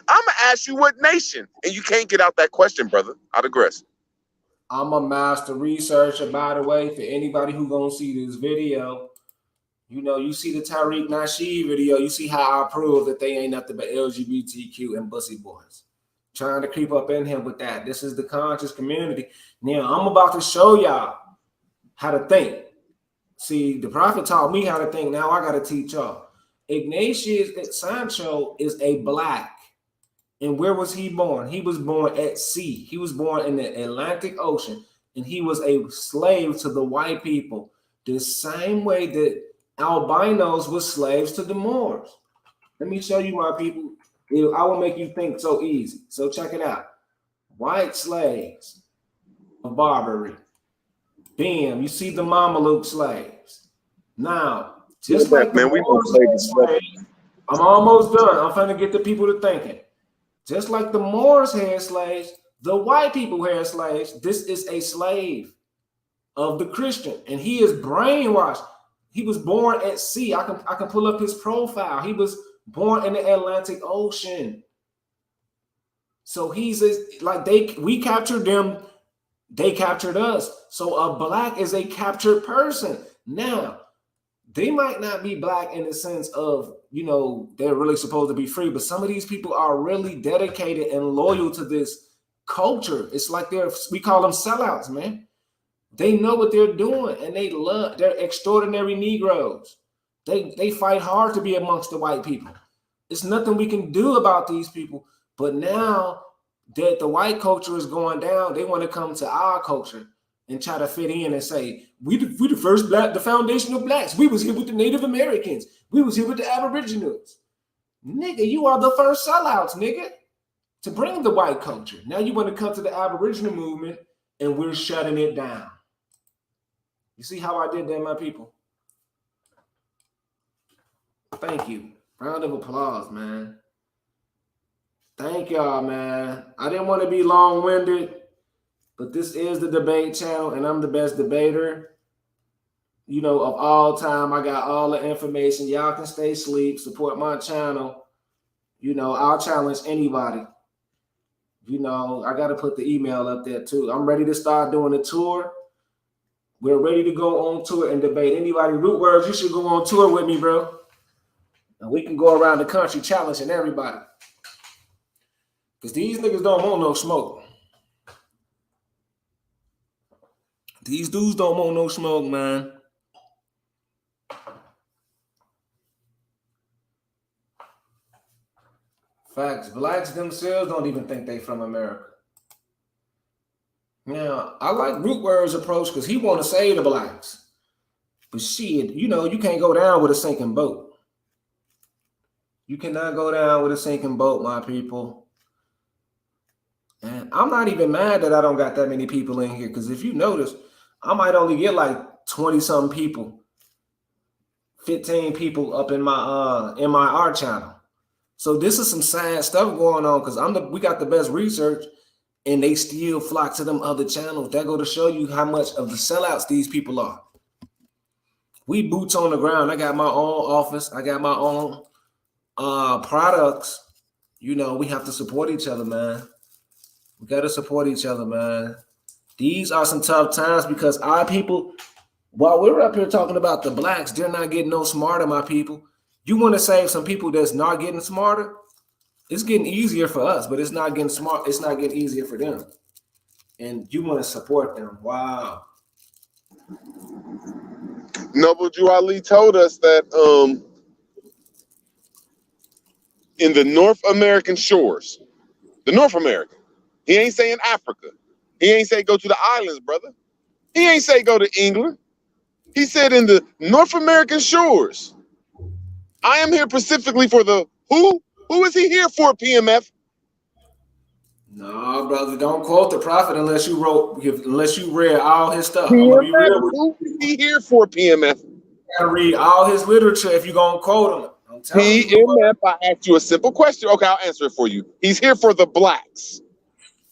I'm gonna ask you what nation. And you can't get out that question, brother. I digress. I'm a master researcher, by the way, for anybody who gonna see this video. You know, you see the Tariq Nasheed video, you see how I prove that they ain't nothing but LGBTQ and bussy boys. Trying to creep up in him with that. This is the conscious community. Now, I'm about to show y'all how to think. See, the prophet taught me how to think. Now I got to teach y'all. Ignatius Sancho is a black. And where was he born? He was born at sea. He was born in the Atlantic Ocean. And he was a slave to the white people. The same way that albinos were slaves to the Moors. Let me show you, my people. I will make you think so easy. So check it out. White slaves of Barbary. Bam, you see the Mameluke slaves. Now, just like the Moors had slaves, I'm almost done. I'm trying to get the people to thinking. Just like the Moors had slaves, the white people had slaves. This is a slave of the Christian, and he is brainwashed. He was born at sea. I can pull up his profile. He was born in the Atlantic Ocean. So we captured them, they captured us. So a black is a captured person. Now, they might not be black in the sense of, you know, they're really supposed to be free, but some of these people are really dedicated and loyal to this culture. It's like we call them sellouts, man. They know what they're doing, and they're extraordinary Negroes. They fight hard to be amongst the white people. It's nothing we can do about these people. But now that the white culture is going down, they want to come to our culture and try to fit in and say, we the first black, the foundation of blacks. We was here with the Native Americans. We was here with the Aboriginals. Nigga, you are the first sellouts, nigga, to bring the white culture. Now you want to come to the Aboriginal movement, and we're shutting it down. You see how I did that, my people? Thank you. Round of applause, man. Thank y'all, man. I didn't want to be long-winded, but this is the debate channel, and I'm the best debater, you know, of all time. I got all the information. Y'all can stay asleep, support my channel. You know, I'll challenge anybody. You know, I got to put the email up there, too. I'm ready to start doing a tour. We're ready to go on tour and debate. Anybody, root words, you should go on tour with me, bro. And we can go around the country challenging everybody. Because these niggas don't want no smoke. These dudes don't want no smoke, man. Facts. Blacks themselves don't even think they from America. Now, I like Root Word's approach because he want to save the blacks. But shit, you know, you can't go down with a sinking boat. You cannot go down with a sinking boat, my people. And I'm not even mad that I don't got that many people in here, because if you notice, I might only get like 20-something people, 15 people up in my art channel. So this is some sad stuff going on, because we got the best research, and they still flock to them other channels. That go to show you how much of the sellouts these people are. We boots on the ground. I got my own office. I got my own products. You know, we have to support each other, man. We got to support each other, man. These are some tough times because our people, while we're up here talking about the blacks, they're not getting no smarter, my people. You want to save some people that's not getting smarter? It's getting easier for us, but it's not getting smart. It's not getting easier for them. And you want to support them. Wow. Noble Drew Ali told us that in the North American shores, the North American, he ain't saying Africa. He ain't say go to the islands, brother. He ain't say go to England. He said in the North American shores. I am here specifically for the who? Who is he here for, PMF? No, brother, don't quote the prophet unless you read all his stuff. I'm PMF, gonna be real with who is he here for, PMF? you. Gotta read all his literature if you're gonna quote him. I'm telling you. PMF, I asked you a simple question. Okay, I'll answer it for you. He's here for the blacks.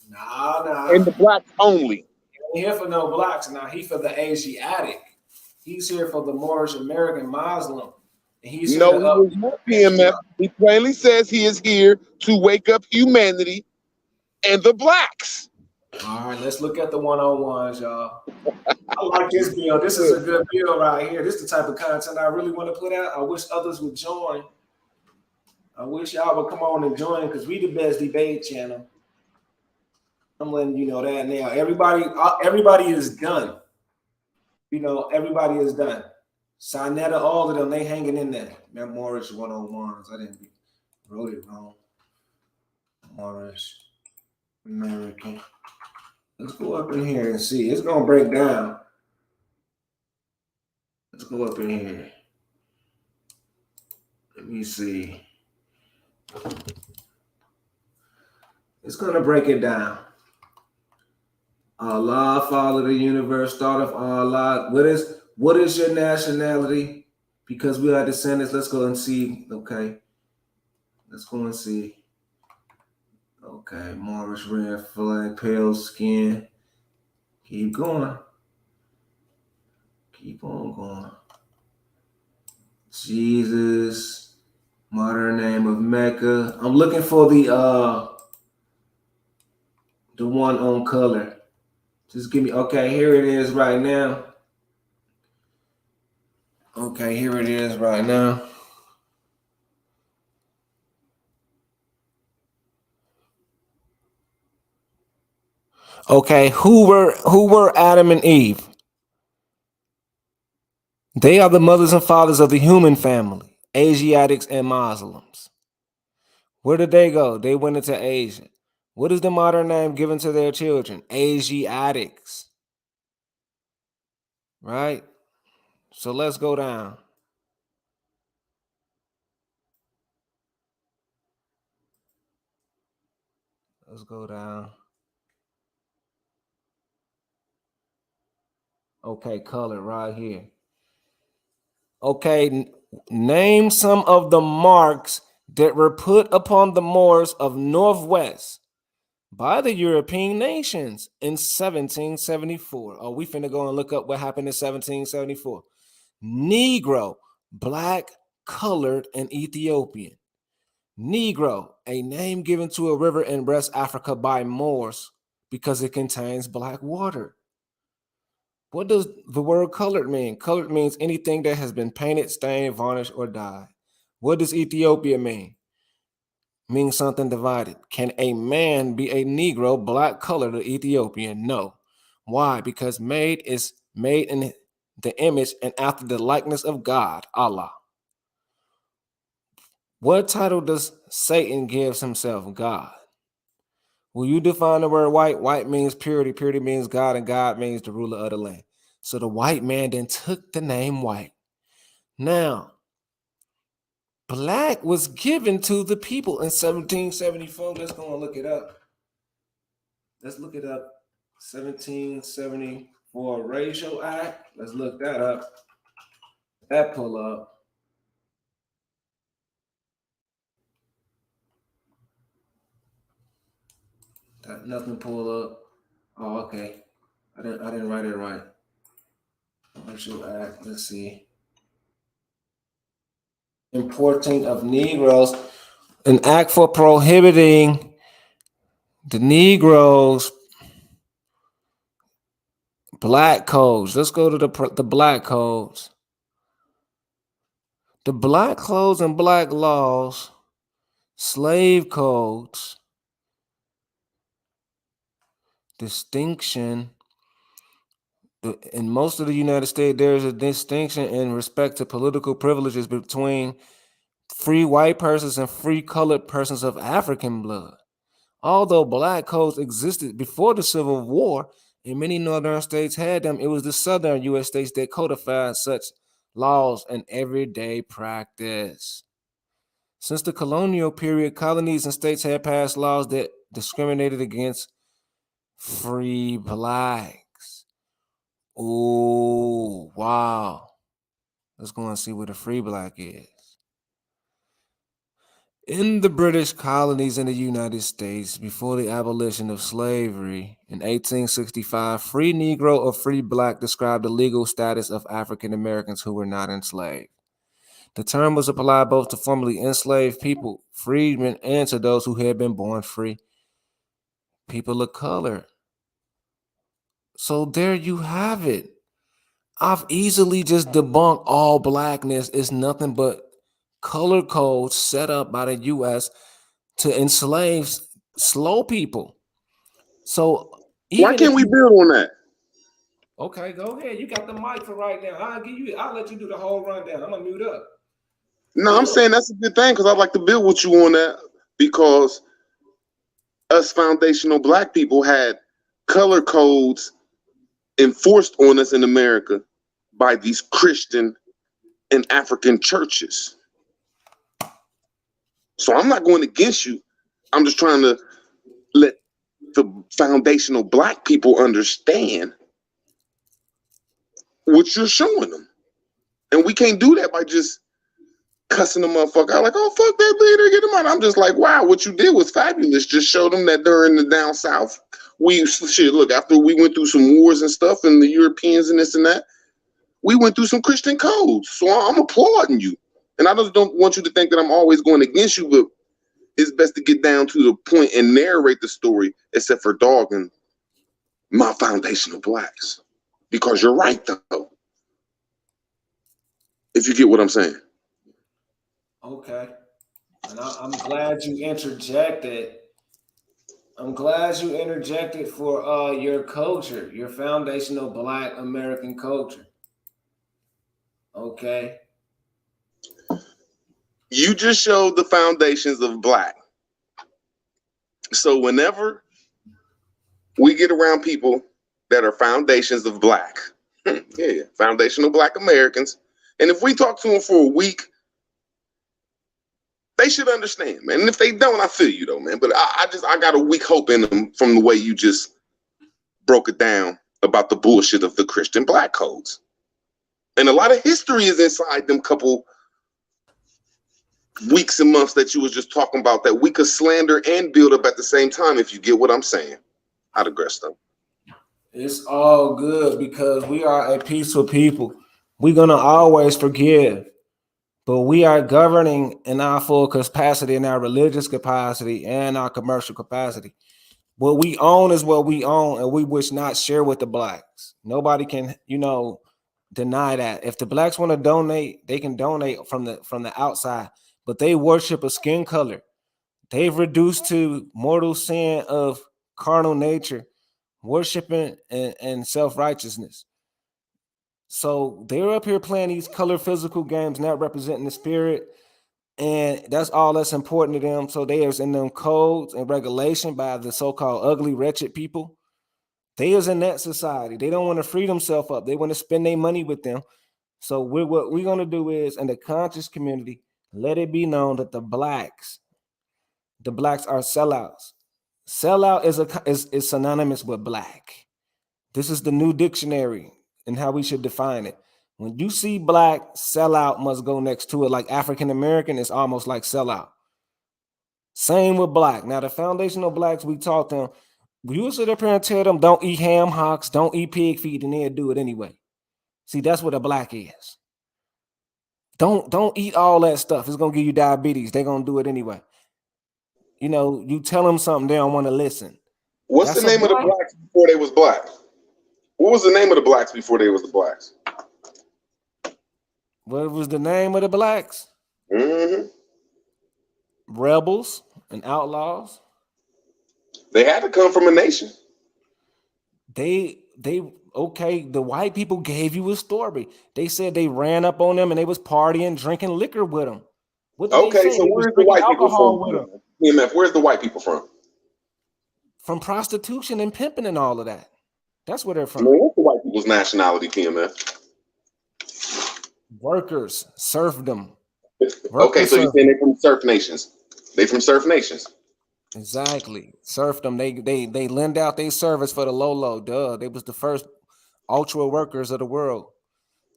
Nah. And the blacks only. He ain't here for no blacks. Now he for the Asiatic. He's here for the Moorish American Muslim. And he's here No, to he is not PMF. He plainly says he is here to wake up humanity and the blacks. All right, let's look at the one-on-ones, y'all. I like this bill. This is a good bill right here. This is the type of content I really want to put out. I wish others would join. I wish y'all would come on and join because we the best debate channel. I'm letting you know that now. Everybody is done. You know, everybody is done. Sinetta, all of them, they hanging in there. Man, Morris one-on-ones. I wrote it wrong. Morris American. Let's go up in here and see. It's gonna break down. Let's go up in here. Let me see. It's gonna break it down. Allah, Father of the universe, start of Allah. What is your nationality? Because we are descendants. Let's go and see. Okay. Let's go and see. Okay, Moorish red flag, pale skin. Keep going. Keep on going. Jesus, modern name of Mecca. I'm looking for the one on color. Just give me, okay, here it is right now. Okay, here it is right now. Okay, who were Adam and Eve? They are the mothers and fathers of the human family, Asiatics and Muslims. Where did they go? They went into Asia. What is the modern name given to their children? Asiatics. Right? So let's go down. Let's go down. Okay, color right here. Okay, name some of the marks that were put upon the Moors of Northwest by the European nations in 1774. Oh, we finna go and look up what happened in 1774. Negro, black, colored, and Ethiopian. Negro, a name given to a river in West Africa by Moors because it contains black water. What does the word colored mean? Colored means anything that has been painted, stained, varnished, or dyed. What does Ethiopia mean? Means something divided. Can a man be a Negro, black, colored, or Ethiopian? No. Why? Because made is made in the image and after the likeness of God, Allah. What title does Satan give himself? God. Will you define the word white? White means purity. Purity means God, and God means the ruler of the land. So the white man then took the name white. Now, black was given to the people in 1774. Let's go and look it up. Let's look it up. 1774 Racial Act. Let's look that up. That pull up. That nothing pull up. Oh, okay. I didn't write it right. Racial Act. Let's see. Importing of Negroes. An act for prohibiting the Negroes. Black codes. Let's go to the black codes. The black codes and black laws slave codes, distinction. In most of the United States, there is a distinction in respect to political privileges between free white persons and free colored persons of African blood. Although black codes existed before the Civil War, and many northern states had them, it was the southern U.S. states that codified such laws in everyday practice. Since the colonial period, colonies and states had passed laws that discriminated against free blacks. Oh, wow. Let's go and see what a free black is. In the British colonies in the United States, before the abolition of slavery in 1865, free Negro or free black described the legal status of African Americans who were not enslaved. The term was applied both to formerly enslaved people, freedmen, and to those who had been born free, people of color. So there you have it. I've easily just debunked all blackness is nothing but color codes set up by the U.S. to enslave slow people. So why can't we build on that? Okay, go ahead. You got the mic for right now. I'll let you do the whole rundown. I'm gonna mute up. No, I'm saying that's a good thing because I'd like to build with you on that because us foundational black people had color codes enforced on us in America by these Christian and African churches. So I'm not going against you. I'm just trying to let the foundational black people understand what you're showing them. And we can't do that by just cussing the motherfucker out like, oh, fuck that leader, get him out. I'm just like, wow, what you did was fabulous. Just show them that during the down south, look, after we went through some wars and stuff and the Europeans and this and that, we went through some Christian codes. So I'm applauding you. And I just don't want you to think that I'm always going against you, but it's best to get down to the point and narrate the story, except for dogging my foundational blacks. Because you're right, though. If you get what I'm saying. Okay. And I'm glad you interjected. I'm glad you interjected for your culture, your foundational Black American culture. Okay. You just showed the foundations of Black. So whenever we get around people that are foundations of Black, yeah, foundational Black Americans, and if we talk to them for a week, they should understand, man. And if they don't, I feel you though, man. But I got a weak hope in them from the way you just broke it down about the bullshit of the Christian Black codes. And a lot of history is inside them couple weeks and months that you was just talking about that we could slander and build up at the same time, if you get what I'm saying. I digress though. It's all good because we are a peaceful people. We're going to always forgive, but we are governing in our full capacity, in our religious capacity and our commercial capacity. What we own is what we own, and we wish not share with the Blacks. Nobody can, deny that. If the Blacks want to donate, they can donate from the outside, but they worship a skin color. They've reduced to mortal sin of carnal nature, worshiping and self-righteousness. So they're up here playing these color physical games, not representing the spirit. And that's all that's important to them. So they is in them codes and regulation by the so-called ugly, wretched people. They is in that society. They don't want to free themselves up. They want to spend their money with them. So what we're going to do is, in the conscious community, let it be known that the blacks are sellouts. Sellout is synonymous with Black. This is the new dictionary and how we should define it. When you see Black, sellout must go next to it. Like African American is almost like sellout. Same with Black. Now, the foundational Blacks, we taught them, we would sit up here and tell them, don't eat ham hocks, don't eat pig feet, and they'll do it anyway. See, that's what a Black is. Don't eat all that stuff. It's going to give you diabetes. They're going to do it anyway. You tell them something, they don't want to listen. What's the name of the Blacks before they was Black? What was the name of the Blacks before they was the Blacks? What was the name of the Blacks? Mm-hmm. rebels and outlaws. They had to come from a nation. They okay, the white people gave you a story. They said they ran up on them and they was partying, drinking liquor with them. What did they Okay, say? so They was where's the drinking white people alcohol from? with them. EMF, where's the white people from? From prostitution and pimping and all of that. That's where they're from. Man, what's the white people's nationality, PMF? Workers, serfdom. Okay, so you're saying they're from surf nations. They from surf nations. Exactly. Serfdom. They lend out their service for the low. Duh. They was the first ultra workers of the world.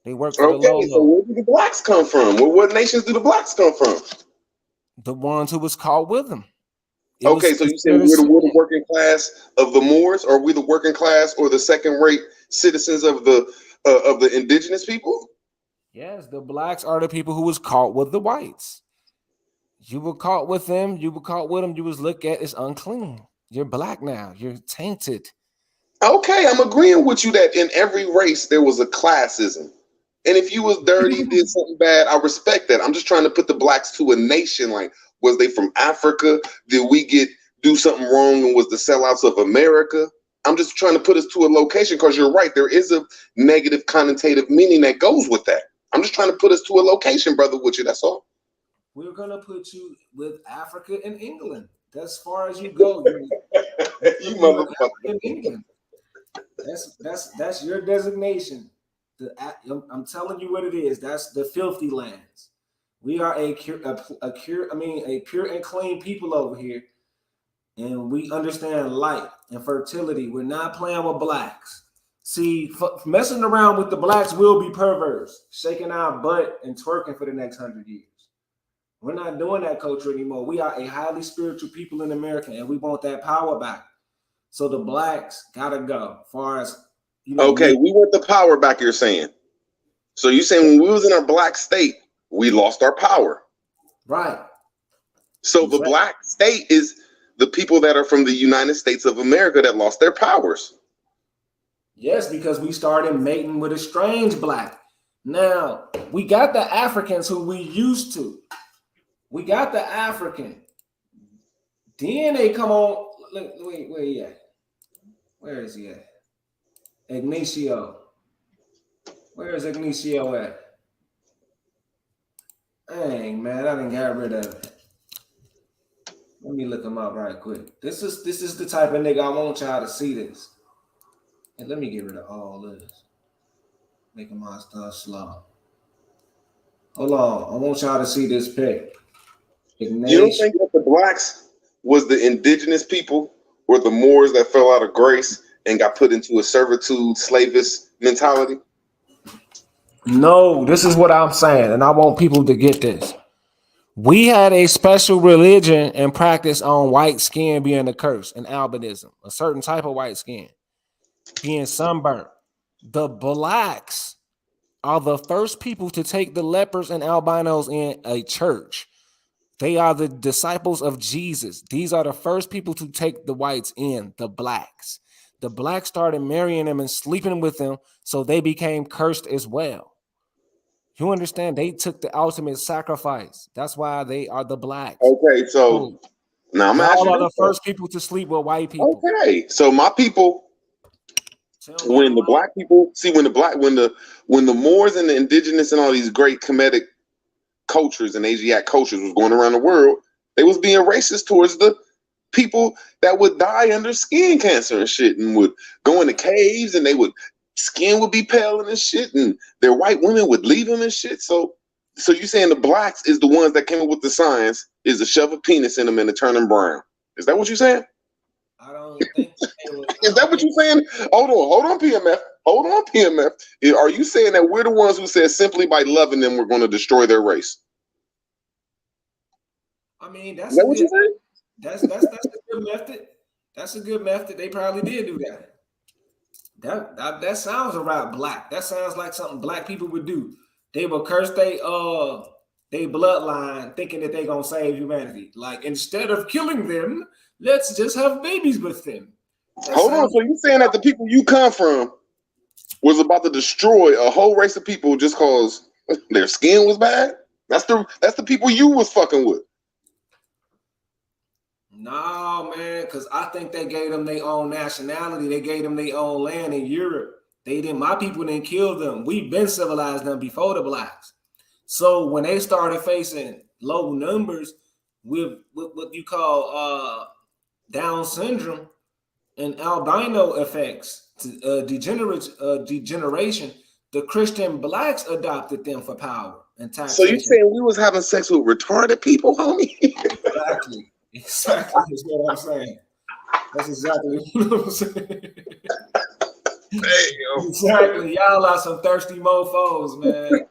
They work for the low. So where do the blacks come from? What nations do the blacks come from? The ones who was caught with them. So you saying we're the working class of the Moors, or we the working class or the second-rate citizens of the indigenous people? Yes, the blacks are the people who was caught with the whites. You were caught with them. You were caught with them. You was looked at as unclean. You're black now. You're tainted. Okay, I'm agreeing with you that in every race there was a classism. And if you was dirty, did something bad, I respect that. I'm just trying to put the blacks to a nation. Like, was they from Africa? Did we do something wrong and was the sellouts of America? I'm just trying to put us to a location because you're right. There is a negative connotative meaning that goes with that. I'm just trying to put us to a location, brother, with you. That's all. We're gonna put you with Africa and England. That's as far as you go. You motherfucker. In England. That's your designation. I'm telling you what it is. That's the filthy lands. We are a pure and clean people over here, and we understand light and fertility. We're not playing with blacks. See, messing around with the blacks will be perverse, shaking our butt and twerking for the next 100 years. We're not doing that culture anymore. We are a highly spiritual people in America, and we want that power back. So the blacks gotta go. As far as okay, we want the power back. You're saying. So you're saying when we was in our black state, we lost our power. Right. So exactly. The black state is the people that are from the United States of America that lost their powers. Yes, because we started mating with a strange black. Now, we got the Africans who we used to. We got the African. Then they come on. Wait, where he at? Where is he at? Ignacio. Where is Ignacio at? Dang, man, I done got rid of it. Let me look him up right quick. This is the type of nigga I want y'all to see this. And let me get rid of all this. Making my stuff slow. Hold on. I want y'all to see this pic. You don't think that the blacks was the indigenous people or the Moors that fell out of grace and got put into a servitude, slavist mentality? No, this is what I'm saying, and I want people to get this. We had a special religion and practice on white skin being a curse and albinism, a certain type of white skin being sunburnt. The blacks are the first people to take the lepers and albinos in a church. They are the disciples of Jesus. These are the first people to take the whites in, the blacks. The blacks started marrying them and sleeping with them, so they became cursed as well. You understand? They took the ultimate sacrifice. That's why they are the blacks. Okay, so now I'm asking you. Y'all are the first people to sleep with white people. Okay, so my people, when the black people see when the Moors and the indigenous and all these great Kemetic cultures and Asiatic cultures was going around the world, they was being racist towards the people that would die under skin cancer and shit, and would go into caves and skin would be pale and shit, and their white women would leave them and shit. So you saying the blacks is the ones that came up with the science is to shove a penis in them and to turn them brown? Is that what you're saying? I don't think. Is that what you're saying? Hold on, PMF. Hold on, PMF. Are you saying that we're the ones who said simply by loving them we're going to destroy their race? I mean, that's what you're saying? That's a good method. That's a good method. They probably did do that. That sounds about black. That sounds like something black people would do. They will curse they bloodline thinking that they're gonna save humanity. Like, instead of killing them, let's just have babies with them. Hold on. So you saying that the people you come from was about to destroy a whole race of people just cause their skin was bad? That's the people you was fucking with. No, man, because I think they gave them their own nationality. They gave them their own land in Europe. They didn't. My people didn't kill them. We've been civilized them before the blacks. So when they started facing low numbers with what you call Down syndrome and albino effects, degeneration, the Christian blacks adopted them for power and taxation. So you saying we was having sex with retarded people, homie? Exactly. Exactly is what I'm saying. That's exactly what I'm saying. Damn. Exactly. Y'all are some thirsty mofos, man.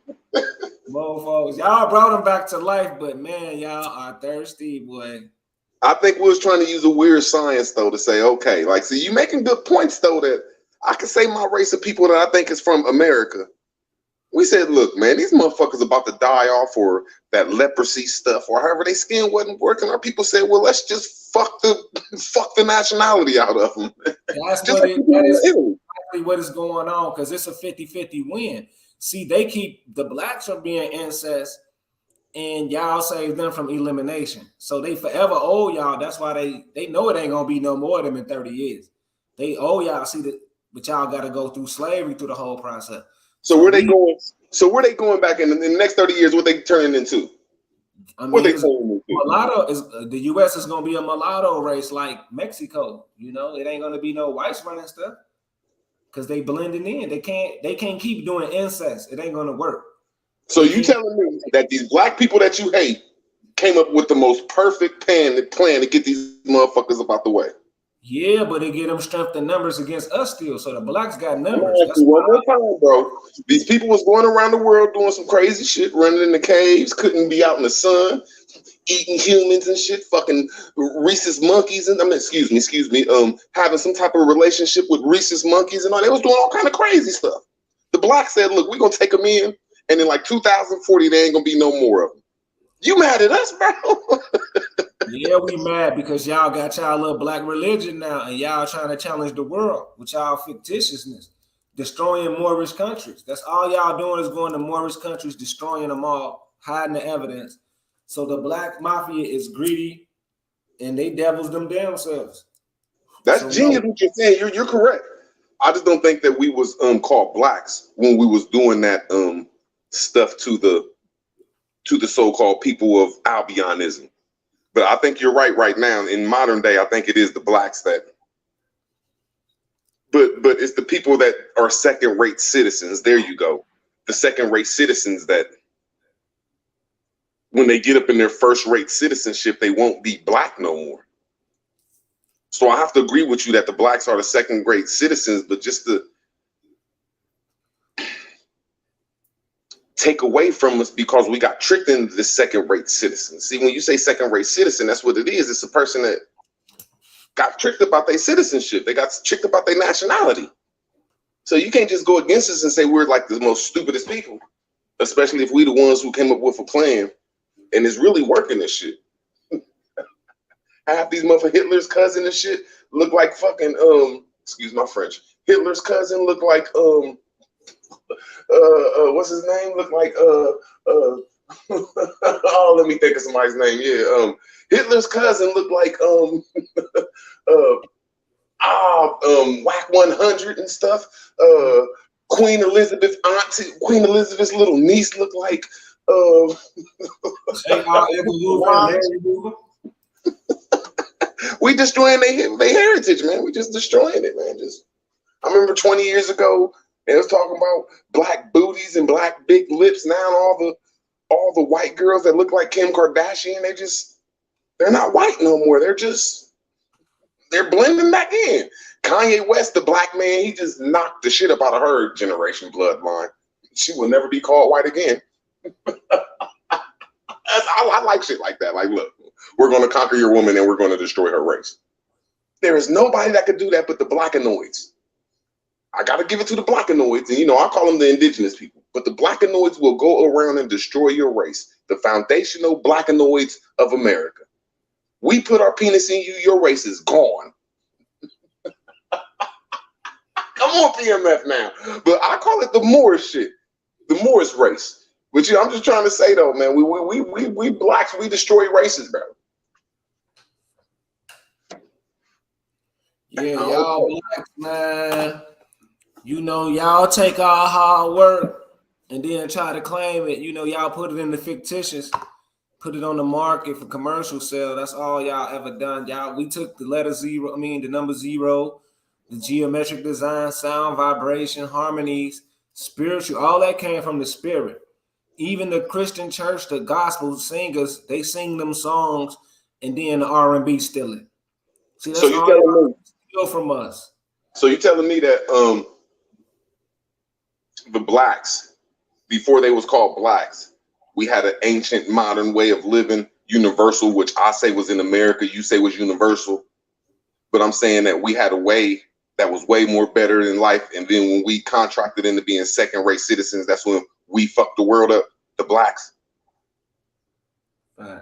Mofos. Y'all brought them back to life, but man, y'all are thirsty, boy. I think we was trying to use a weird science though to say, okay, like, see, you making good points though that I can say my race of people that I think is from America. We said, look, man, these motherfuckers about to die off or that leprosy stuff or however their skin wasn't working. Our people said, well, let's just fuck the nationality out of them. That's what that is exactly what is going on, because it's a 50-50 win. See, they keep the blacks from being incest, and y'all save them from elimination. So they forever owe y'all. That's why they know it ain't gonna be no more of them in 30 years. They owe y'all. See that, but y'all got to go through slavery through the whole process. So where they going? So where they going back in the next 30 years? What they turning into? I mean, what they turning into? Mulatto is the U.S. is gonna be a mulatto race like Mexico. You know, it ain't gonna be no whites running stuff because they blending in. They can't keep doing incest. It ain't gonna work. So you telling me that these black people that you hate came up with the most perfect plan to get these motherfuckers about the way? Yeah, but it get them strength in numbers against us still. So the blacks got numbers. One more time, bro. These people was going around the world doing some crazy shit, running in the caves, couldn't be out in the sun, eating humans and shit, fucking rhesus monkeys, and excuse me, having some type of relationship with rhesus monkeys and all. They was doing all kind of crazy stuff. The blacks said, look, we're gonna take them in, and in like 2040, there ain't gonna be no more of them. You mad at us, bro? Yeah, we mad because y'all got y'all little black religion now, and y'all trying to challenge the world with y'all fictitiousness, destroying more rich countries. That's all y'all doing is going to more rich countries, destroying them all, hiding the evidence. So the black mafia is greedy, and they devils them damn selves. That's genius what you're saying. You're correct. I just don't think that we was called blacks when we was doing that stuff to the so-called people of albinoism. But I think you're right now. In modern day, I think it is the blacks that, but it's the people that are second-rate citizens. There you go. The second-rate citizens that when they get up in their first-rate citizenship, they won't be black no more. So I have to agree with you that the blacks are the second-rate citizens, but just to take away from us because we got tricked into the second-rate citizen. See, when you say second-rate citizen, that's what it is. It's a person that got tricked about their citizenship. They got tricked about their nationality. So you can't just go against us and say we're like the most stupidest people, especially if we the ones who came up with a plan and it's really working this shit. Half these motherfuckers, Hitler's cousin and shit look like fucking excuse my French. Hitler's cousin look like what's his name? Look like oh, let me think of somebody's name. Yeah, Hitler's cousin looked like Whack 100 and stuff. Queen Elizabeth's auntie, Queen Elizabeth's little niece looked like we destroying their heritage, man. We just destroying it, man. I remember 20 years ago, they was talking about black booties and black big lips. Now all the white girls that look like Kim Kardashian, they're not white no more. They're blending back in. Kanye West, the black man, he just knocked the shit up out of her generation bloodline. She will never be called white again. I like shit like that. Like, look, we're going to conquer your woman and we're going to destroy her race. There is nobody that could do that but the blackanoids. I got to give it to the blackanoids. And, I call them the indigenous people. But the blackanoids will go around and destroy your race. The foundational blackanoids of America. We put our penis in you, your race is gone. Come on, PMF now. But I call it the Moorish shit. The Moorish race. But I'm just trying to say though, man, we blacks, we destroy races, bro. Yeah, y'all blacks, man. You know, y'all take our hard work and then try to claim it. You know, y'all put it in the fictitious, put it on the market for commercial sale. That's all y'all ever done. Y'all, we took the letter zero, the number zero, the geometric design, sound, vibration, harmonies, spiritual, all that came from the spirit. Even the Christian church, the gospel singers, they sing them songs and then the R&B steal it. See, that's So you all telling y'all me? steal from us. So you telling me that the blacks, before they was called blacks, we had an ancient modern way of living, universal, which I say was in America, you say was universal. But I'm saying that we had a way that was way more better in life. And then when we contracted into being second-rate citizens, that's when we fucked the world up, the blacks. Right.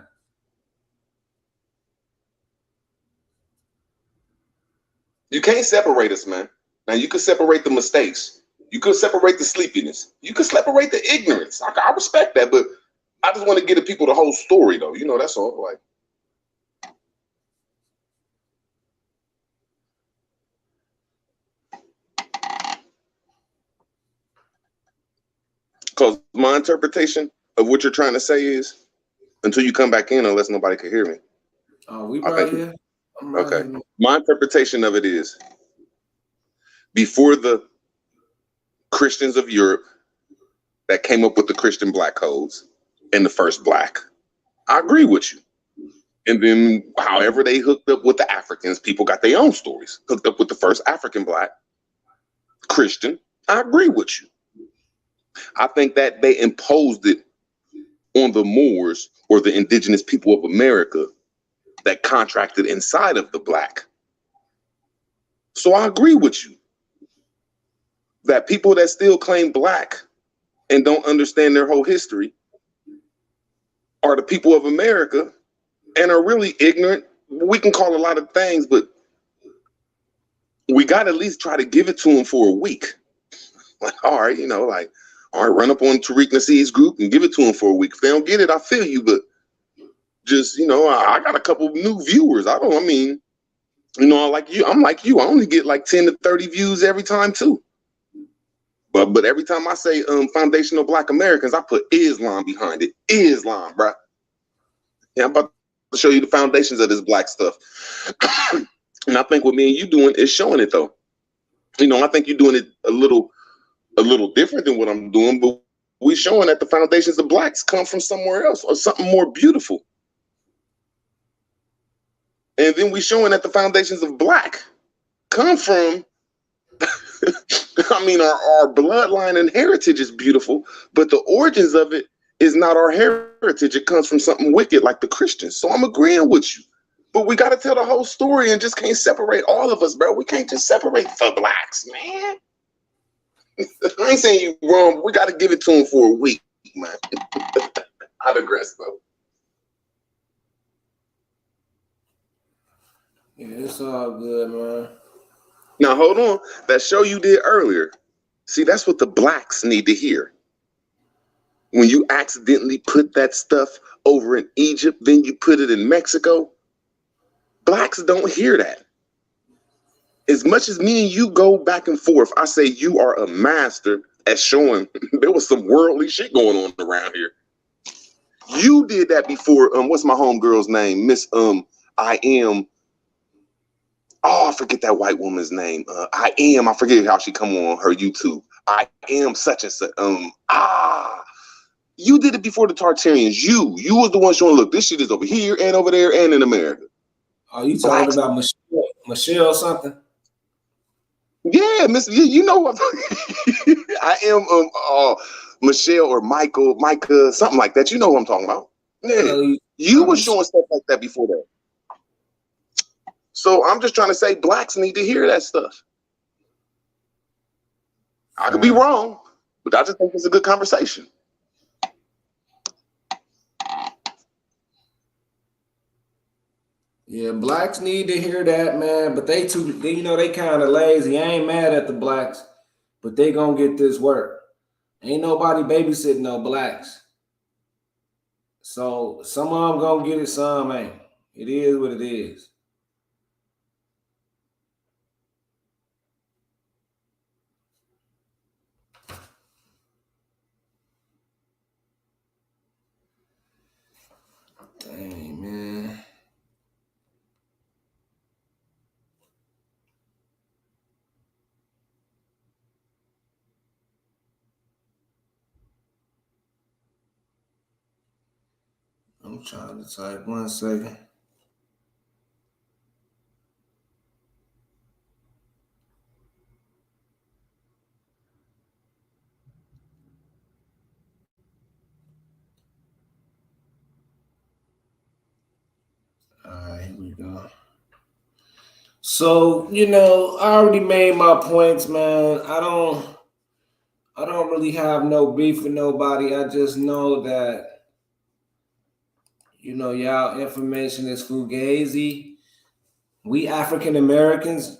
You can't separate us, man. Now, you could separate the mistakes. You could separate the sleepiness. You could separate the ignorance. I respect that, but I just want to give the people the whole story, though. You know, that's all. Like, because my interpretation of what you're trying to say is, until you come back in, unless nobody can hear me. Oh, we right here. I'm right Okay. here. My interpretation of it is, before the Christians of Europe that came up with the Christian black codes and the first black, I agree with you. And then however they hooked up with the Africans, people got their own stories. Hooked up with the first African black Christian, I agree with you. I think that they imposed it on the Moors or the indigenous people of America that contracted inside of the black. So I agree with you that people that still claim black and don't understand their whole history are the people of America and are really ignorant. We can call a lot of things, but we got to at least try to give it to them for a week. Like, all right, all right, run up on Tariq Nasir's group and give it to them for a week. If they don't get it, I feel you, but just, I got a couple of new viewers. I'm like you. I only get like 10 to 30 views every time too. But every time I say foundational black Americans, I put Islam behind it. Islam, bro. Yeah, I'm about to show you the foundations of this black stuff. And I think what me and you doing is showing it though. I think you're doing it a little different than what I'm doing, but we showing that the foundations of blacks come from somewhere else or something more beautiful. And then we showing that the foundations of black come from our bloodline and heritage is beautiful, but the origins of it is not our heritage. It comes from something wicked like the Christians. So I'm agreeing with you. But we got to tell the whole story and just can't separate all of us, bro. We can't just separate the blacks, man. I ain't saying you wrong, but we got to give it to them for a week, man. I digress, though. Yeah, it's all good, man. Now, hold on. That show you did earlier, see, that's what the blacks need to hear. When you accidentally put that stuff over in Egypt, then you put it in Mexico, blacks don't hear that. As much as me and you go back and forth, I say you are a master at showing there was some worldly shit going on around here. You did that before. What's my homegirl's name? Miss I forget that white woman's name. I forget how she come on her YouTube. I am such and such. You did it before the Tartarians. You was the one showing, look, this shit is over here and over there and in America. Are you talking about Michelle something? Yeah, Miss. You know what? I am Michelle or Micah, something like that. You know what I'm talking about. Yeah, you were showing stuff like that before that. So I'm just trying to say blacks need to hear that stuff. I could be wrong, but I just think it's a good conversation. Yeah, blacks need to hear that, man. But they kind of lazy. I ain't mad at the blacks, but they gonna get this work. Ain't nobody babysitting no blacks. So some of them gonna get it, some ain't. It is what it is. Dang, man. I'm trying to type 1 second. All right, here we go. So, I already made my points, man. I don't really have no beef with nobody. I just know that, y'all information is fugazi. We African Americans,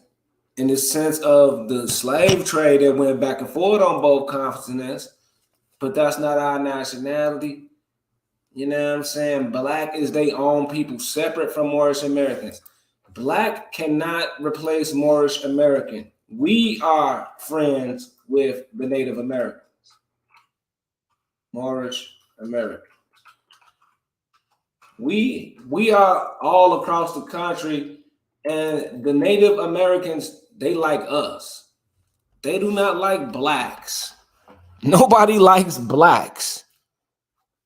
in the sense of the slave trade that went back and forth on both continents, but that's not our nationality. You know what I'm saying? Black is their own people, separate from Moorish Americans. Black cannot replace Moorish American. We are friends with the Native Americans. Moorish American. We are all across the country, and the Native Americans, they like us. They do not like blacks. Nobody likes blacks.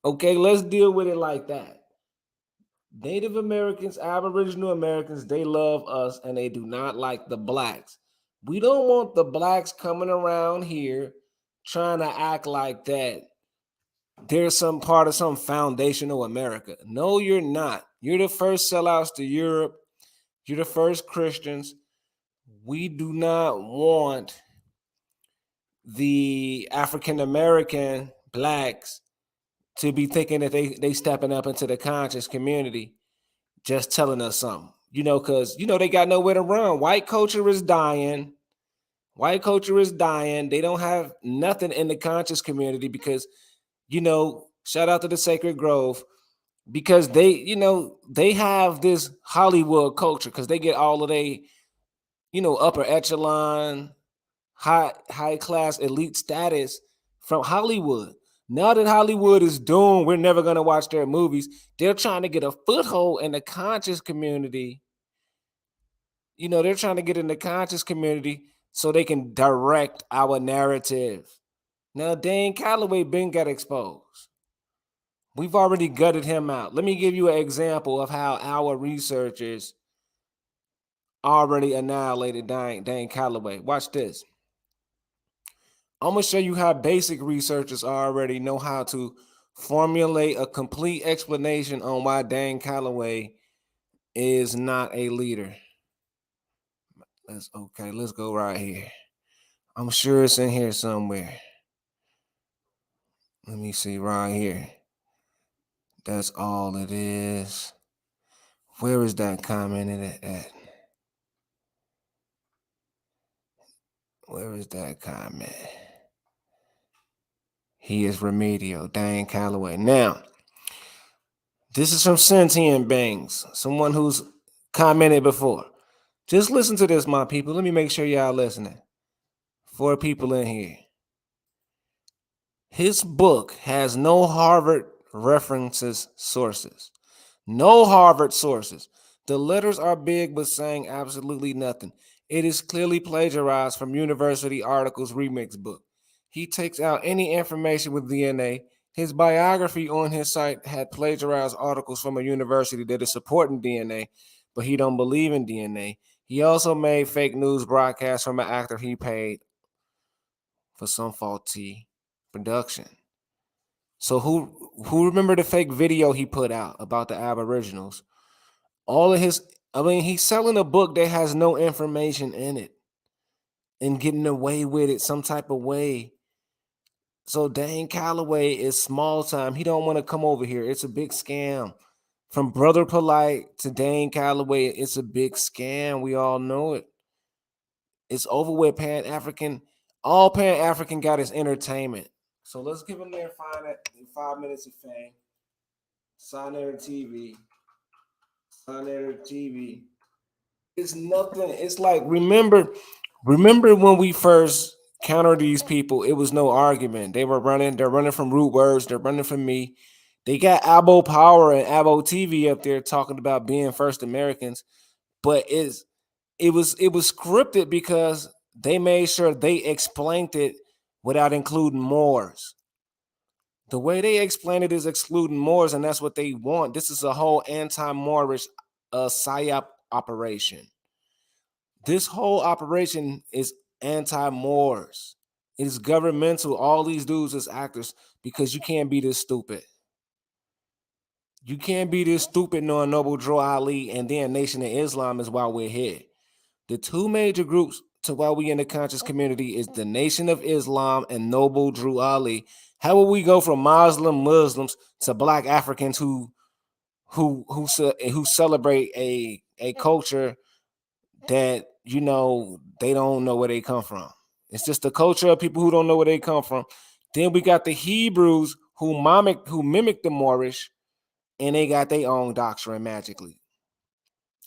Okay, let's deal with it like that. Native Americans, Aboriginal Americans, they love us and they do not like the blacks. We don't want the blacks coming around here trying to act like that they're some part of some foundational America. No, you're not. You're the first sellouts to Europe. You're the first Christians. We do not want the African American blacks to be thinking that they stepping up into the conscious community, just telling us something, because they got nowhere to run. White culture is dying. White culture is dying. They don't have nothing in the conscious community because, shout out to the Sacred Grove, because they have this Hollywood culture because they get all of they, upper echelon, high class elite status from Hollywood. Now that Hollywood is doomed, we're never going to watch their movies. They're trying to get a foothold in the conscious community. They're trying to get in the conscious community so they can direct our narrative. Now, Dane Calloway been got exposed. We've already gutted him out. Let me give you an example of how our researchers already annihilated Dane Calloway. Watch this. I'm going to show you how basic researchers already know how to formulate a complete explanation on why Dane Calloway is not a leader. Let's go right here. I'm sure it's in here somewhere. Let me see right here. That's all it is. Where is that comment at? Where is that comment? He is remedial, Dane Calloway. Now, this is from Sentient Bangs, someone who's commented before. Just listen to this, my people. Let me make sure y'all listening. 4 people in here. His book has no Harvard references sources. No Harvard sources. The letters are big but saying absolutely nothing. It is clearly plagiarized from University Articles Remix book. He takes out any information with DNA. His biography on his site had plagiarized articles from a university that is supporting DNA, but he don't believe in DNA. He also made fake news broadcasts from an actor he paid for some faulty production. So who remember the fake video he put out about the Aboriginals? He's selling a book that has no information in it and getting away with it some type of way. So Dane Calloway is small time. He don't want to come over here. It's a big scam. From Brother Polite to Dane Calloway, it's a big scam. We all know it. It's over with. Pan-African. All Pan-African got is entertainment. So let's give them their 5 minutes of fame. Sonator TV. Sonator TV. It's nothing. It's like, remember when we first countered these people, it was no argument. They're running from root words. They're running from me. They got Abo Power and Abo TV up there talking about being first Americans, but it was scripted because they made sure they explained it without including Moors. The way they explain it is excluding Moors, and that's what they want. This is a whole anti-Moorish psyop operation. This whole operation is anti-Moors. It is governmental. All these dudes is actors because you can't be this stupid. You can't be this stupid knowing Noble Drew Ali and then Nation of Islam is why we're here. The two major groups to why we in the conscious community is the Nation of Islam and Noble Drew Ali. How will we go from Muslims to Black Africans who celebrate a culture that they don't know where they come from? It's just the culture of people who don't know where they come from. Then we got the Hebrews who mimic the Moorish, and they got their own doctrine magically.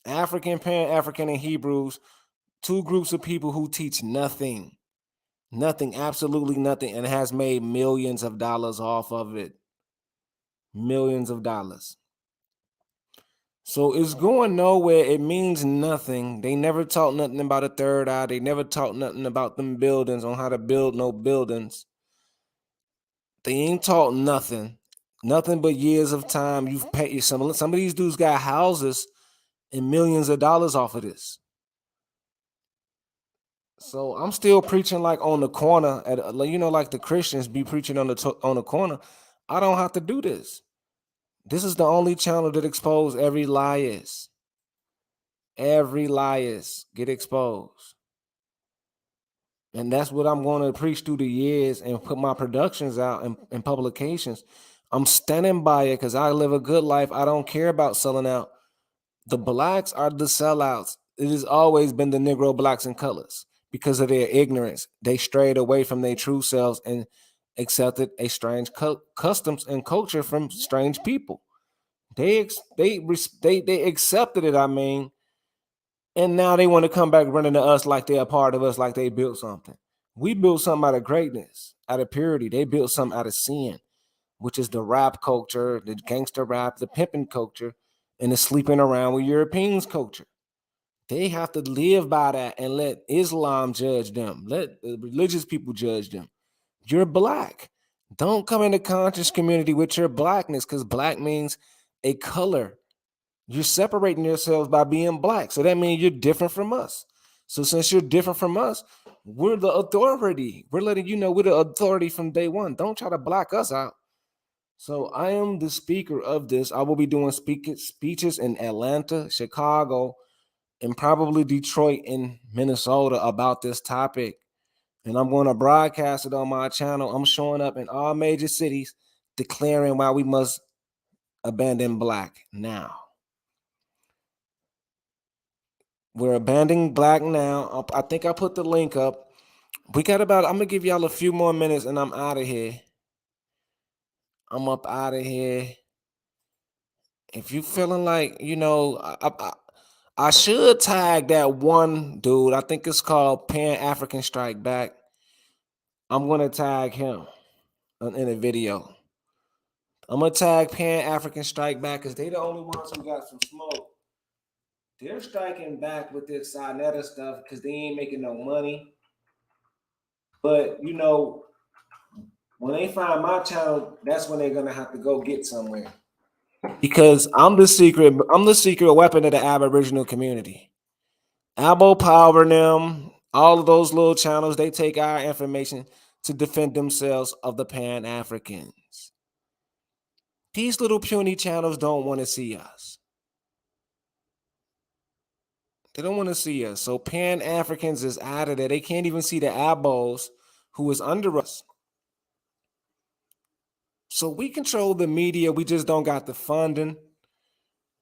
African, Pan-African, and Hebrews, two groups of people who teach nothing, absolutely nothing, and has made millions of dollars off of it. Millions of dollars. So it's going nowhere. It means nothing. They never taught nothing about a third eye. They never taught nothing about them buildings, on how to build no buildings. They ain't taught nothing but years of time. You've paid some of these dudes got houses and millions of dollars off of this. So I'm still preaching like on the corner like the Christians be preaching on the corner. I don't have to do this. This is the only channel that exposes every liars. Every liars get exposed. And that's what I'm going to preach through the years and put my productions out and publications. I'm standing by it because I live a good life. I don't care about selling out. The blacks are the sellouts. It has always been the Negro blacks and colors. Because of their ignorance, they strayed away from their true selves and accepted a strange customs and culture from strange people. They accepted it. I mean, and now they want to come back running to us like they're a part of us, like they built something. We built something out of greatness, out of purity. They built something out of sin, which is the rap culture, the gangster rap, the pimping culture, and the sleeping around with Europeans culture. They have to live by that and let Islam judge them. Let the religious people judge them. You're black. Don't come in the conscious community with your blackness, because black means a color. You're separating yourselves by being black. So that means you're different from us. So since you're different from us, we're the authority. We're letting you know we're the authority from day one. Don't try to block us out. So I am the speaker of this. I will be doing speeches in Atlanta, Chicago, and probably Detroit and Minnesota about this topic. And I'm going to broadcast it on my channel. I'm showing up in all major cities declaring why we must abandon black now. We're abandoning black now. I think I put the link up. I'm going to give y'all a few more minutes and I'm out of here. I'm up out of here. If you feeling like, I should tag that one dude. I think it's called Pan-African Strike Back. I'm going to tag him in a video. I'm going to tag Pan-African Strike Back because they the only ones who got some smoke. They're striking back with this Sinetta stuff because they ain't making no money. But, when they find my channel, that's when they're going to have to go get somewhere. Because I'm the secret weapon of the Aboriginal community. Abo Power and them, all of those little channels, they take our information to defend themselves of the Pan-Africans. These little puny channels don't want to see us. They don't want to see us. So Pan-Africans is out of there. They can't even see the Abos who is under us. So we control the media. We just don't got the funding.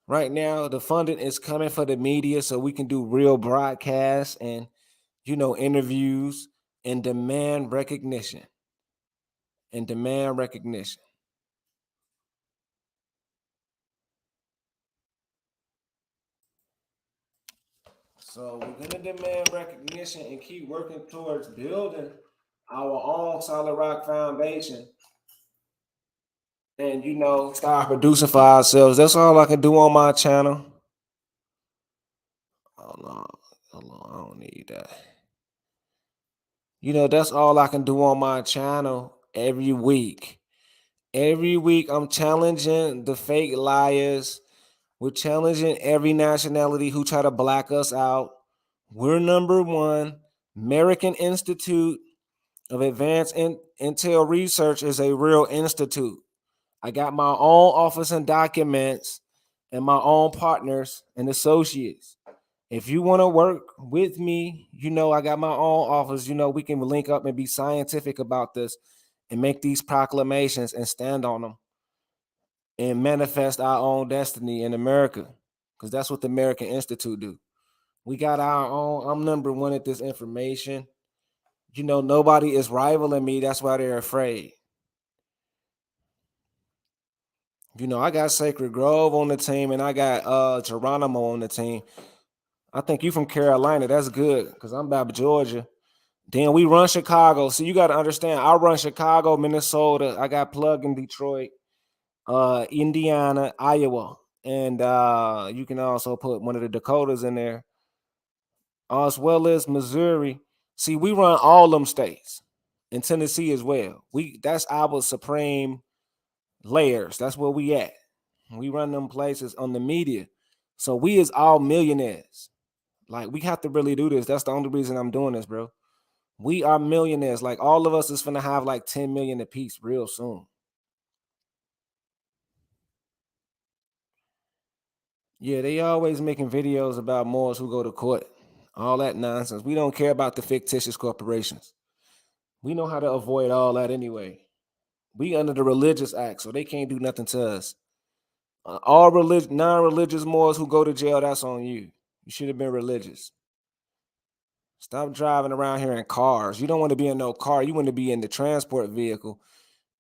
Right now, the funding is coming for the media so we can do real broadcasts and, interviews and demand recognition. So we're going to demand recognition and keep working towards building our own solid rock foundation. and start producing for ourselves. That's all I can do on my channel. Hold on, I don't need that. That's all I can do on my channel every week. Every week, I'm challenging the fake liars. We're challenging every nationality who try to black us out. We're number one. American Institute of Advanced Intel Research is a real institute. I got my own office and documents and my own partners and associates. If you want to work with me, I got my own office. We can link up and be scientific about this and make these proclamations and stand on them and manifest our own destiny in America, because that's what the American Institute do. We got our own. I'm number one at this information. Nobody is rivaling me. That's why they're afraid. I got Sacred Grove on the team, and I got Geronimo on the team. I think you from Carolina. That's good, because I'm about Georgia. Then we run Chicago. So you got to understand, I run Chicago, Minnesota. I got plug in Detroit, Indiana, Iowa. And you can also put one of the Dakotas in there, as well as Missouri. See, we run all them states, and Tennessee as well. That's our supreme layers. That's where we at. We run them places on the media. So we is all millionaires. Like, we have to really do this. That's the only reason I'm doing this, bro. We are millionaires. Like, all of us is finna have like 10 million apiece real soon. Yeah, they always making videos about Moors who go to court. All that nonsense. We don't care about the fictitious corporations. We know how to avoid all that anyway. We under the Religious Act, so they can't do nothing to us. All non-religious Moors who go to jail, that's on you. You should have been religious. Stop driving around here in cars. You don't want to be in no car. You want to be in the transport vehicle,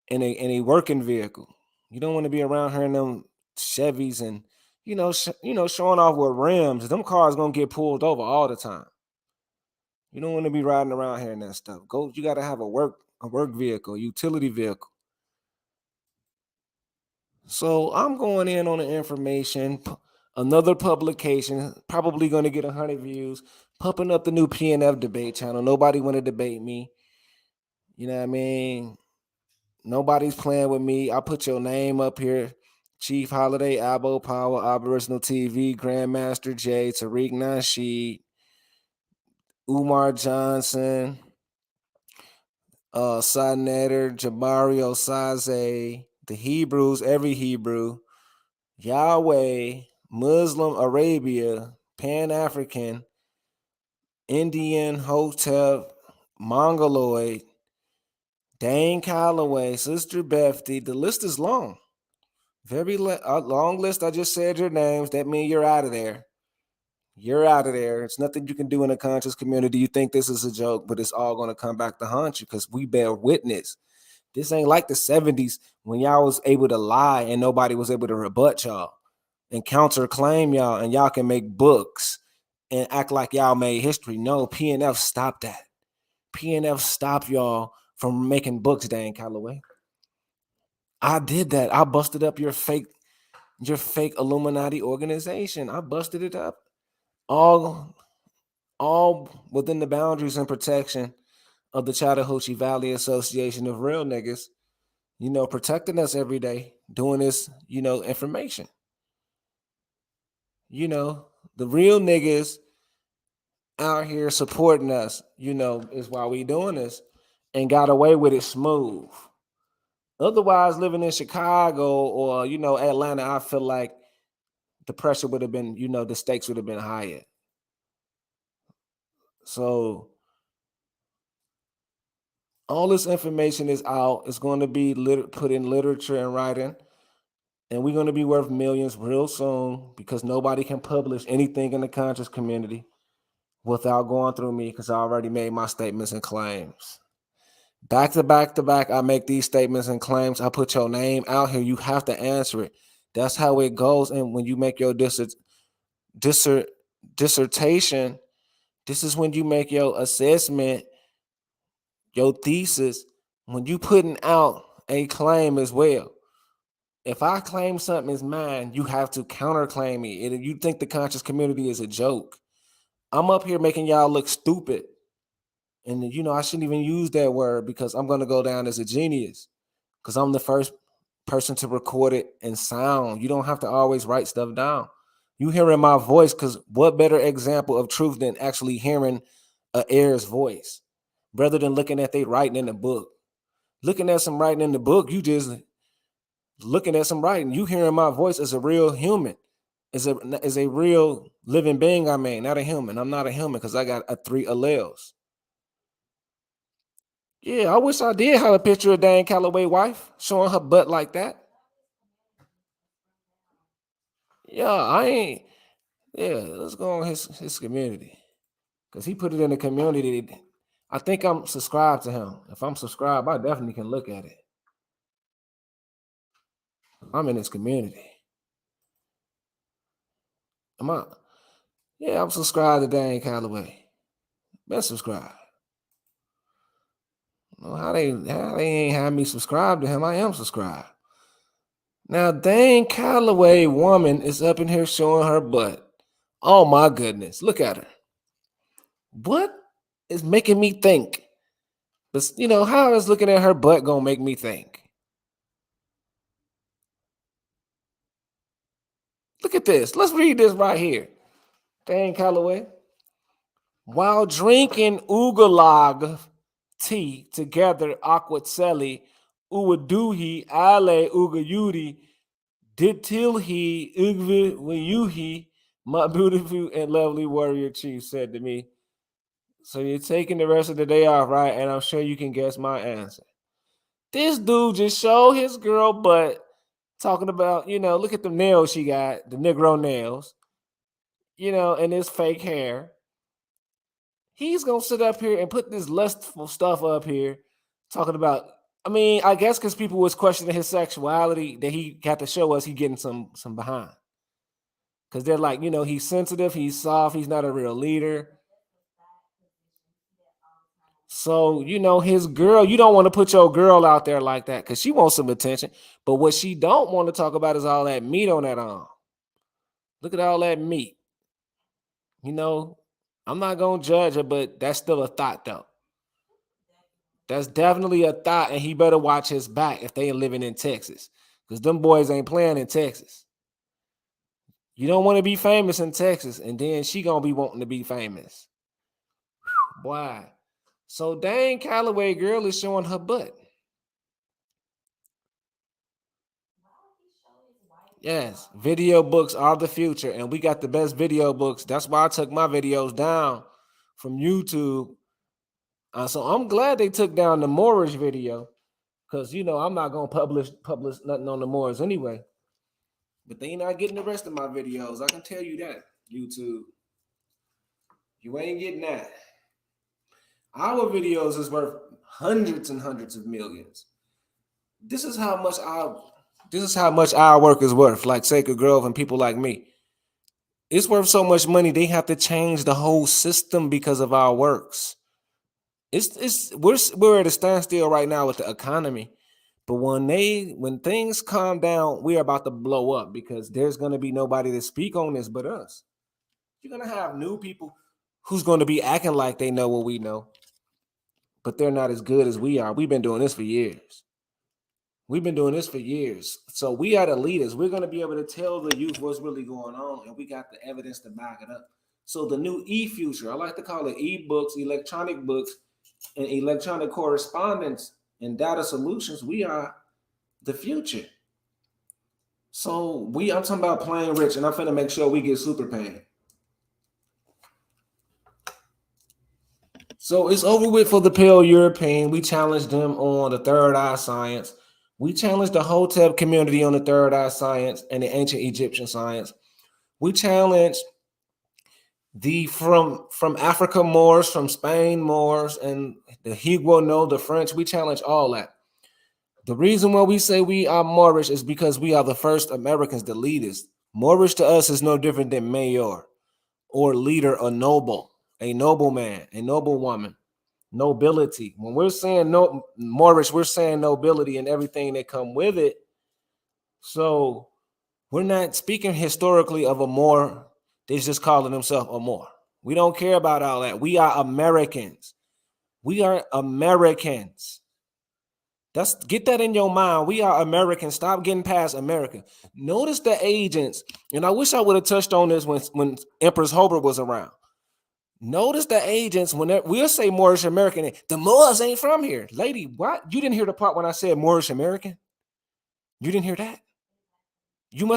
in a working vehicle. You don't want to be around here in them Chevys and showing off with rims. Them cars gonna get pulled over all the time. You don't want to be riding around here in that stuff. You got to have a work vehicle, utility vehicle. So I'm going in on the information. Another publication, probably going to get 100 views, pumping up the new PNF debate channel. Nobody want to debate me. You know what I mean? Nobody's playing with me. I put your name up here. Chief Holiday, Abo Power, Aboriginal TV, Grandmaster J, Tariq Nasheed, Umar Johnson, Sanetter, Jabari Osaze, the Hebrews, every Hebrew, Yahweh, Muslim Arabia, Pan-African, Indian, Hotep, Mongoloid, Dane Calloway, Sister Befty. The list is long. Very long list. I just said your names. That means you're out of there. You're out of there. It's nothing you can do in a conscious community. You think this is a joke, but it's all going to come back to haunt you, because we bear witness. This ain't like the 70s when y'all was able to lie and nobody was able to rebut y'all and counterclaim y'all, and y'all can make books and act like y'all made history. No, PNF stopped that. PNF stopped y'all from making books, Dan Calloway. I did that. I busted up your fake Illuminati organization. I busted it up. All within the boundaries and protection of the Chattahoochee Valley Association of Real Niggas, protecting us every day, doing this, information. The real niggas out here supporting us, is why we doing this, and got away with it smooth. Otherwise, living in Chicago or, Atlanta, I feel like the pressure would have been, the stakes would have been higher. So all this information is out. It's going to be put in literature and writing, and we're going to be worth millions real soon, because nobody can publish anything in the conscious community without going through me, because I already made my statements and claims. Back to back, I make these statements and claims. I put your name out here. You have to answer it. That's how it goes. And when you make your dissertation, this is when you make your assessment, your thesis, when you putting out a claim as well. If I claim something is mine, you have to counterclaim me. And if you think the conscious community is a joke, I'm up here making y'all look stupid. And I shouldn't even use that word because I'm gonna go down as a genius. Because I'm the first person to record it in sound. You don't have to always write stuff down. You hearing my voice, because what better example of truth than actually hearing a heir's voice, rather than looking at they writing in the book. Looking at some writing in the book, you just looking at some writing. You hearing my voice as a real human, is a real living being. I mean, not a human. I'm not a human because I got 3 alleles. Yeah, I wish I did have a picture of Dan Calloway's wife showing her butt like that. Yeah, I ain't. Yeah, let's go on his community. Because he put it in the community. I think I'm subscribed to him. If I'm subscribed, I definitely can look at it. I'm in his community. Am I? Yeah, I'm subscribed to Dan Calloway. Been subscribed. Well, how they ain't have me subscribe to him? I am subscribed. Now, Dan Calloway woman is up in here showing her butt. Oh my goodness, look at her. What is making me think? But how is looking at her butt gonna make me think? Look at this. Let's read this right here. Dan Calloway. While drinking Ugalag tea together, Aquacelli, Uwaduhi, Ale Ugayudi, Ditilhi, Ugvi Wayuhi, my beautiful and lovely warrior chief said to me. So you're taking the rest of the day off, right? And I'm sure you can guess my answer. This dude just showed his girl butt, talking about, look at the nails she got, the Negro nails, and his fake hair. He's going to sit up here and put this lustful stuff up here, talking about, I guess because people was questioning his sexuality, that he got to show us he getting some behind. Because they're like, he's sensitive, he's soft, he's not a real leader. So, his girl, you don't want to put your girl out there like that because she wants some attention. But what she don't want to talk about is all that meat on that arm. Look at all that meat. I'm not going to judge her, but that's still a thought, though. That's definitely a thought, and he better watch his back if they ain't living in Texas, because them boys ain't playing in Texas. You don't want to be famous in Texas, and then she going to be wanting to be famous. Boy. So Dan Calloway girl is showing her butt. Yes, video books are the future, and we got the best video books. That's why I took my videos down from YouTube. So I'm glad they took down the Moorish video, because I'm not gonna publish nothing on the Moors anyway. But they not getting the rest of my videos. I can tell you that, YouTube. You ain't getting that. Our videos is worth hundreds and hundreds of millions. This is how much our work is worth, like Sacred Grove and people like me. It's worth so much money, they have to change the whole system because of our works. We're at a standstill right now with the economy. But when things calm down, we're about to blow up because there's going to be nobody to speak on this but us. You're going to have new people who's going to be acting like they know what we know, but they're not as good as we are. We've been doing this for years. So we are the leaders. We're going to be able to tell the youth what's really going on, and we got the evidence to back it up. So the new e-future, I like to call it e-books, electronic books, and electronic correspondence and data solutions. We are the future. So I'm talking about playing rich, and I'm finna make sure we get super paid. So it's over with for the Pale European. We challenged them on the third eye science. We challenged the Hotep community on the third eye science and the ancient Egyptian science. We challenged the from Africa Moors, from Spain Moors, and the Huguenot, the French. We challenge all that. The reason why we say we are Moorish is because we are the first Americans to lead us. Moorish to us is no different than mayor or leader or noble, a nobleman, a noblewoman, nobility. When we're saying Moorish, we're saying nobility and everything that come with it. So we're not speaking historically of a Moor. They're just calling themselves a Moor. We don't care about all that. We are Americans. We are Americans. Get that in your mind. We are Americans. Stop getting past America. Notice the agents, and I wish I would have touched on this when Empress Hobart was around. Notice the agents when we'll say Moorish American. The Moors ain't from here, lady. What? You didn't hear the part when I said Moorish American? You didn't hear that?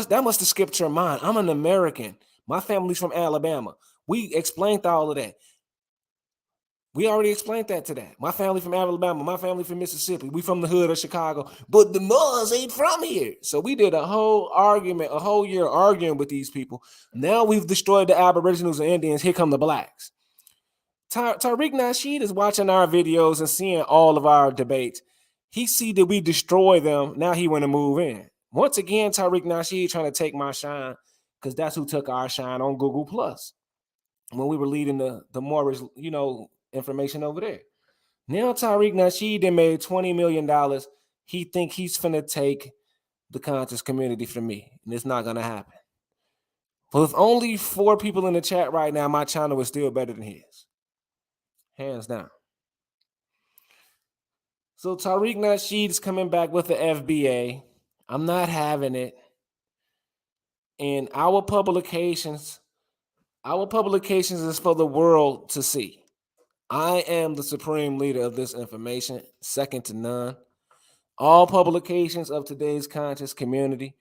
That must have skipped your mind. I'm an American. My family's from Alabama. We explained all of that. We already explained that to that. My family from Alabama, my family from Mississippi. We from the hood of Chicago, but the Moors ain't from here. So we did a whole argument, a whole year arguing with these people. Now we've destroyed the Aboriginals and Indians. Here come the blacks. Tariq Nasheed is watching our videos and seeing all of our debates. He see that we destroy them. Now he want to move in. Once again, Tariq Nasheed trying to take my shine because that's who took our shine on Google Plus when we were leading the Moorish, information over there. Now Tariq Nasheed then made $20 million. He think he's finna take the conscious community from me, and it's not gonna happen. With only 4 people in the chat right now, my channel is still better than his, hands down. So Tariq Nasheed is coming back with the FBA. I'm not having it. And our publications is for the world to see. I am the supreme leader of this information, second to none. All publications of today's conscious community,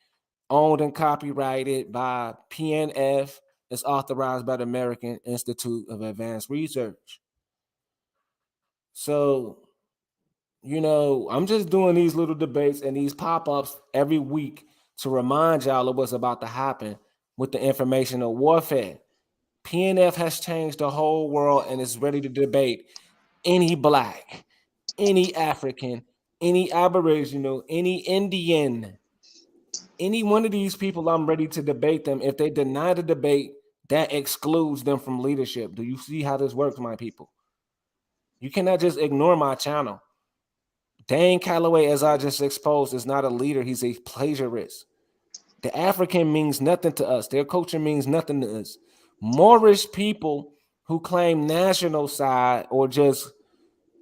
owned and copyrighted by PNF, is authorized by the American Institute of Advanced Research. So, I'm just doing these little debates and these pop-ups every week to remind y'all of what's about to happen with the informational warfare. PNF has changed the whole world and is ready to debate any black, any African, any Aboriginal, any Indian, any one of these people. I'm ready to debate them. If they deny the debate, that excludes them from leadership. Do you see how this works, my people? You cannot just ignore my channel. Dane Calloway, as I just exposed, is not a leader. He's a plagiarist. The African means nothing to us. Their culture means nothing to us. Moorish people who claim national side or just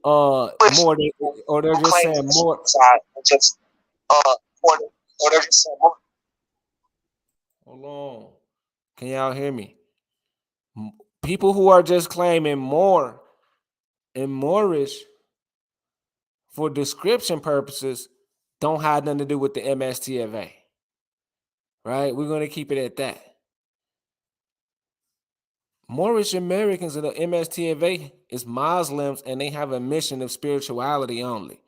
more than, or they're just saying more side or just more than, or they're just saying more. Hold on. Can y'all hear me? People who are just claiming more and Moorish for description purposes don't have nothing to do with the MSTFA. Right? We're going to keep it at that. Moorish Americans in the MSTFA is Muslims, and they have a mission of spirituality only.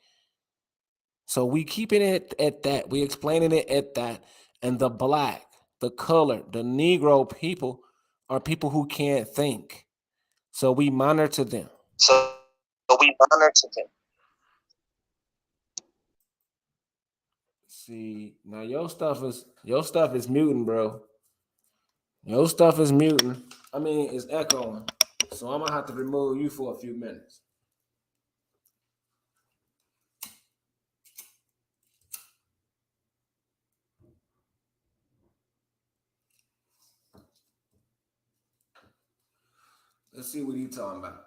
So we keeping it at that. We explaining it at that. And the black, the color, the Negro people are people who can't think. So we monitor them. See, now your stuff is muting, bro. Your stuff is muting. I mean, it's echoing. So I'm gonna have to remove you for a few minutes. Let's see what he's talking about.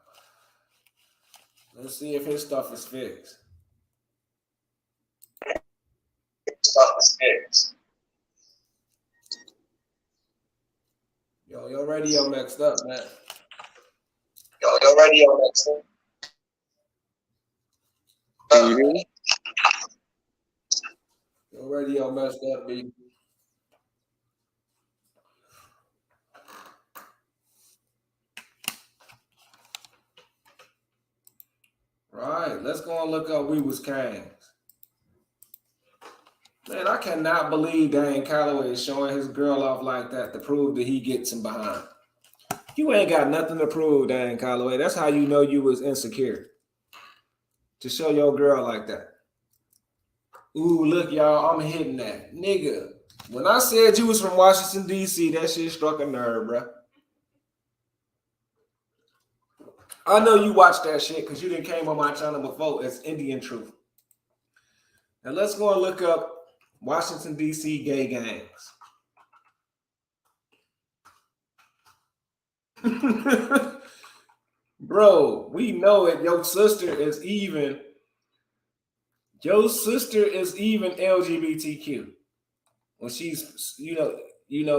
Let's see if his stuff is fixed. Yo, your radio mixed up, man. Your radio mixed up. Can you hear me? Your radio messed up, B. Right, let's go and look up We Was Kings. Man, I cannot believe Dane Calloway is showing his girl off like that to prove that he gets him behind. You ain't got nothing to prove, Dane Calloway. That's how you know you was insecure. To show your girl like that. Ooh, look, y'all, I'm hitting that. Nigga, when I said you was from Washington, D.C., that shit struck a nerve, bro. I know you watched that shit because you didn't came on my channel before. It's Indian Truth. Now let's go and look up Washington, D.C. gay gangs. Bro, we know it. Your sister is even LGBTQ. When she's,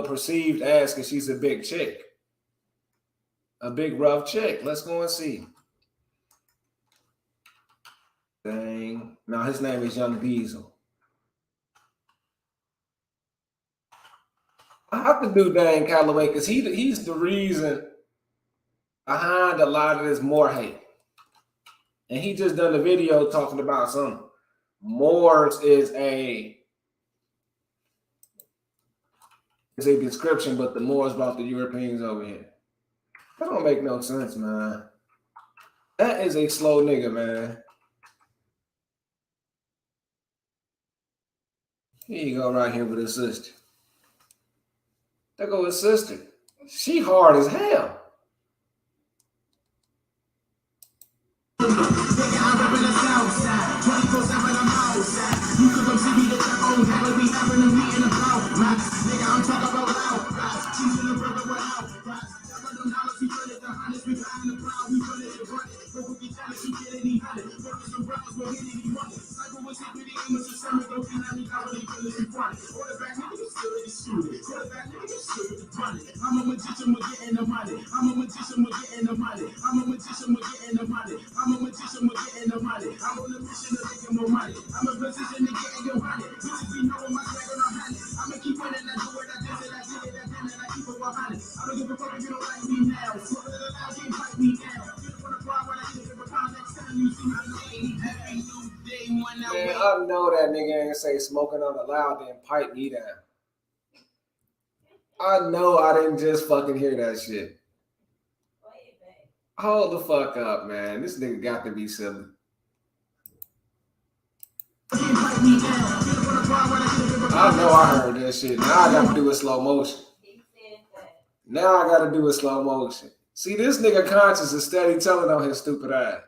perceived as, because she's a big chick. A big rough chick. Let's go and see. Dang. Now his name is Young Diesel. I have to do Dang Calloway because he's the reason behind a lot of this Moor hate. And he just done a video talking about some Moors is a description, but the Moors brought the Europeans over here. That don't make no sense, man. That is a slow nigga, man. Here you go, right here with his sister. There go his sister. She hard as hell. I'm a magician, we're getting the money. I'm a magician, we're getting the money. I'm a magician, we're getting the money. I'm a magician, we're getting the money. I'm on a mission to making more money. I'm a position to getting your money. Bitches be knowing my swag on a honey. I'ma keep winning, I do it, I did it, I did it, I did it, I keep it 100. I don't give a fuck if you don't like me now. Smoke it loud, can't fight me down. You don't wanna cry when I hit it, but next time you see my name. Every new day when I know that nigga ain't say smoking on the loud, then pipe me down. I know I didn't just fucking hear that shit. Hold the fuck up, man. This nigga got to be silly. I know I heard that shit. Now I got to do it slow motion. Now I got to do it slow motion. See, this nigga conscious is steady telling on his stupid ass.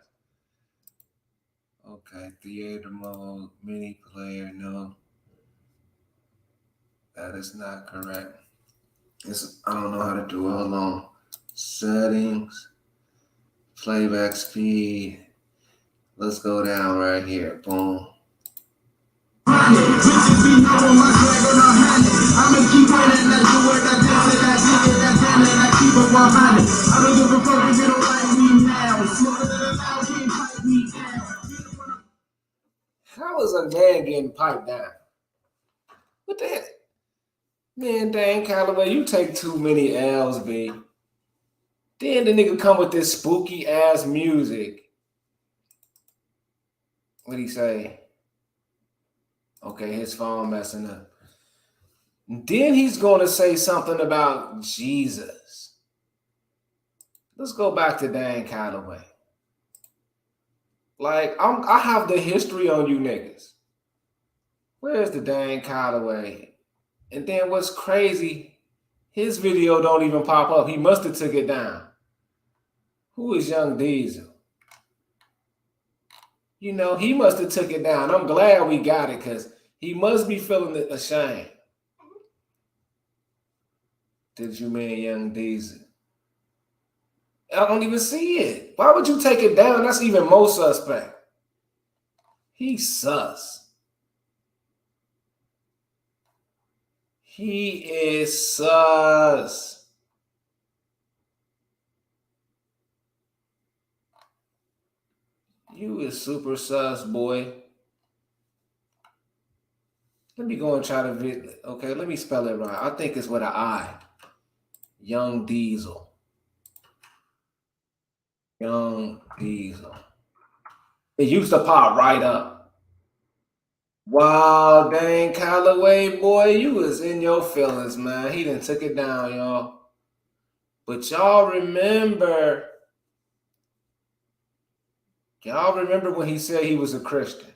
Okay, theater mode, mini player, no. That is not correct. I don't know how to do it. Hold on. Settings. Playback speed. Let's go down right here. Boom. How is a man getting piped down? What the heck? Man, dang, Calloway, you take too many L's, B. Then the nigga come with this spooky ass music. What'd he say? Okay, his phone messing up. Then he's going to say something about Jesus. Let's go back to Dan Calloway. Like, I have the history on you niggas. Where's the Dan Calloway? And then what's crazy, his video don't even pop up. He must have took it down. Who is Young Diesel? You know, he must have took it down. I'm glad we got it because he must be feeling ashamed. Did you mean Young Diesel? I don't even see it. Why would you take it down? That's even more suspect. He's sus. He is sus. You is super sus, boy. Let me go and try to okay, let me spell it right. I think it's with an I. Young Diesel. Young Diesel. It used to pop right up. Wow, dang, Calloway, boy, you was in your feelings, man. He done took it down, y'all. But y'all remember when he said he was a Christian?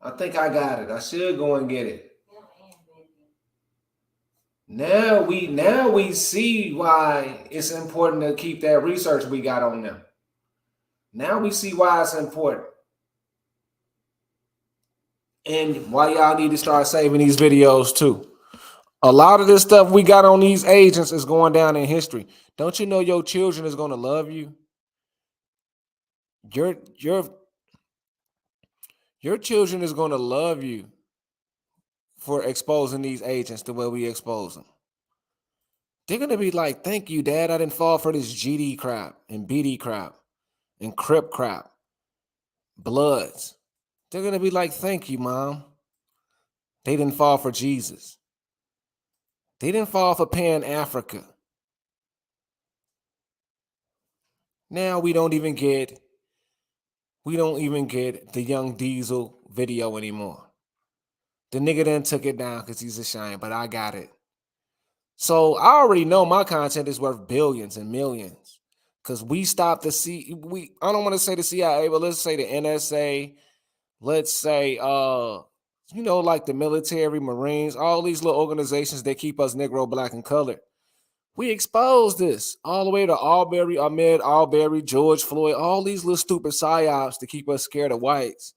I think I got it. I should go and get it. Now we see why it's important to keep that research we got on them. Now we see why it's important. And why y'all need to start saving these videos too. A lot of this stuff we got on these agents is going down in history. Don't you know your children is going to love you? Your children is going to love you for exposing these agents the way we expose them. They're going to be like, thank you, Dad. I didn't fall for this GD crap and BD crap and Crip crap. Bloods. They're going to be like, thank you, Mom. They didn't fall for Jesus. They didn't fall for Pan Africa. Now we don't even get the Young Diesel video anymore. The nigga then took it down because he's ashamed, but I got it. So I already know my content is worth billions and millions. Because we stopped I don't want to say the CIA, but let's say the NSA, let's say like the military, Marines, all these little organizations that keep us Negro, Black, and colored. We exposed this all the way to Ahmed Arbery, George Floyd, all these little stupid psyops to keep us scared of whites.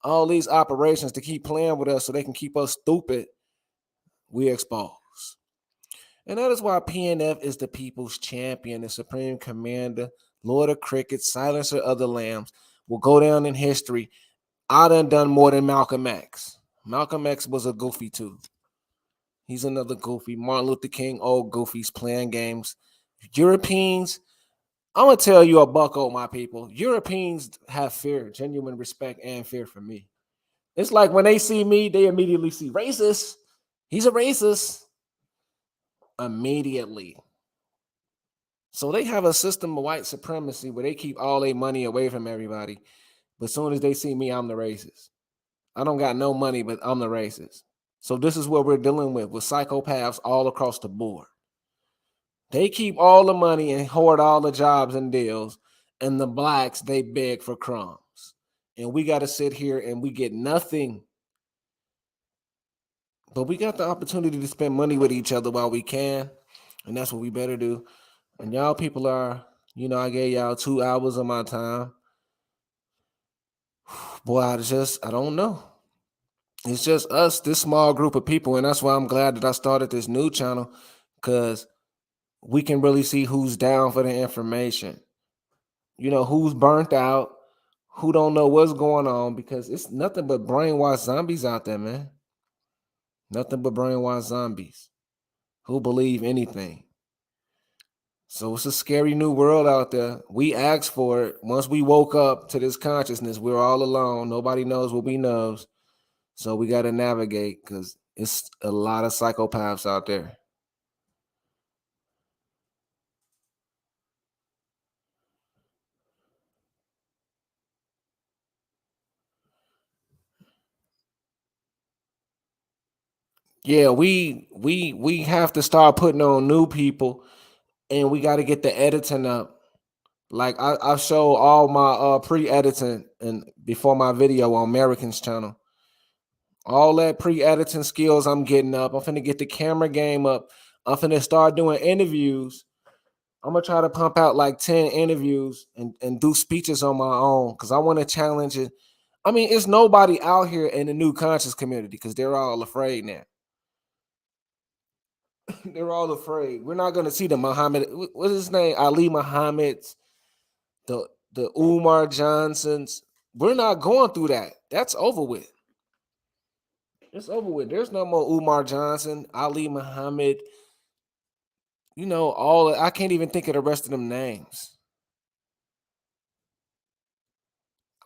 All these operations to keep playing with us so they can keep us stupid. We expose. And that is why PNF is the people's champion, the supreme commander, Lord of Crickets, silencer of the lambs, will go down in history. I done more than Malcolm X. Malcolm X was a goofy too. He's another goofy. Martin Luther King, old goofies playing games. Europeans, I'm going to tell you a bucko, my people. Europeans have fear, genuine respect and fear for me. It's like when they see me, they immediately see racist. He's a racist. Immediately. So they have a system of white supremacy where they keep all their money away from everybody. But as soon as they see me, I'm the racist. I don't got no money, but I'm the racist. So this is what we're dealing with psychopaths all across the board. They keep all the money and hoard all the jobs and deals, and the blacks, they beg for crumbs. And we got to sit here and we get nothing. But we got the opportunity to spend money with each other while we can, and that's what we better do. And y'all people are, I gave y'all 2 hours of my time. Boy, I don't know. It's just us, this small group of people, and that's why I'm glad that I started this new channel, because we can really see who's down for the information. Who's burnt out, who don't know what's going on, because it's nothing but brainwashed zombies out there, man. Nothing but brainwashed zombies who believe anything. So it's a scary new world out there. We asked for it. Once we woke up to this consciousness, we're all alone. Nobody knows what we knows. So we got to navigate because it's a lot of psychopaths out there. Yeah, we have to start putting on new people, and we got to get the editing up. Like I show all my pre-editing and before my video on American's channel. All that pre-editing skills I'm getting up. I'm finna get the camera game up. I'm finna start doing interviews. I'm gonna try to pump out like 10 interviews and do speeches on my own because I want to challenge it. I mean, it's nobody out here in the new conscious community because they're all afraid now. They're all afraid. We're not gonna see the Muhammad. What's his name? Ali Muhammad's, the Umar Johnsons. We're not going through that. That's over with. It's over with. There's no more Umar Johnson, Ali Muhammad. I can't even think of the rest of them names.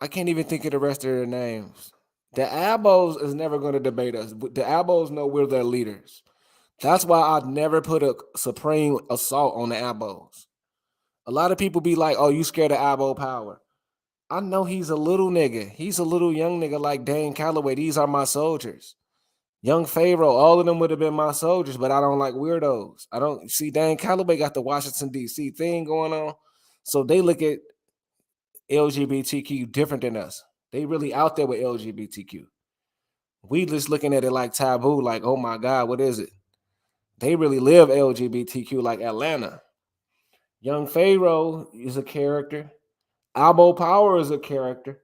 I can't even think of the rest of their names. The Abos is never going to debate us. The Abos know we're their leaders. That's why I'd never put a supreme assault on the Abos. A lot of people be like, oh, you scared of Abo power. I know he's a little nigga. He's a little young nigga like Dane Calloway. These are my soldiers. Young Pharaoh, all of them would have been my soldiers, but I don't like weirdos. I don't see Dan Calloway got the Washington, D.C. thing going on. So they look at LGBTQ different than us. They really out there with LGBTQ. We just looking at it like taboo, like, oh my God, what is it? They really live LGBTQ like Atlanta. Young Pharaoh is a character. Albo Power is a character.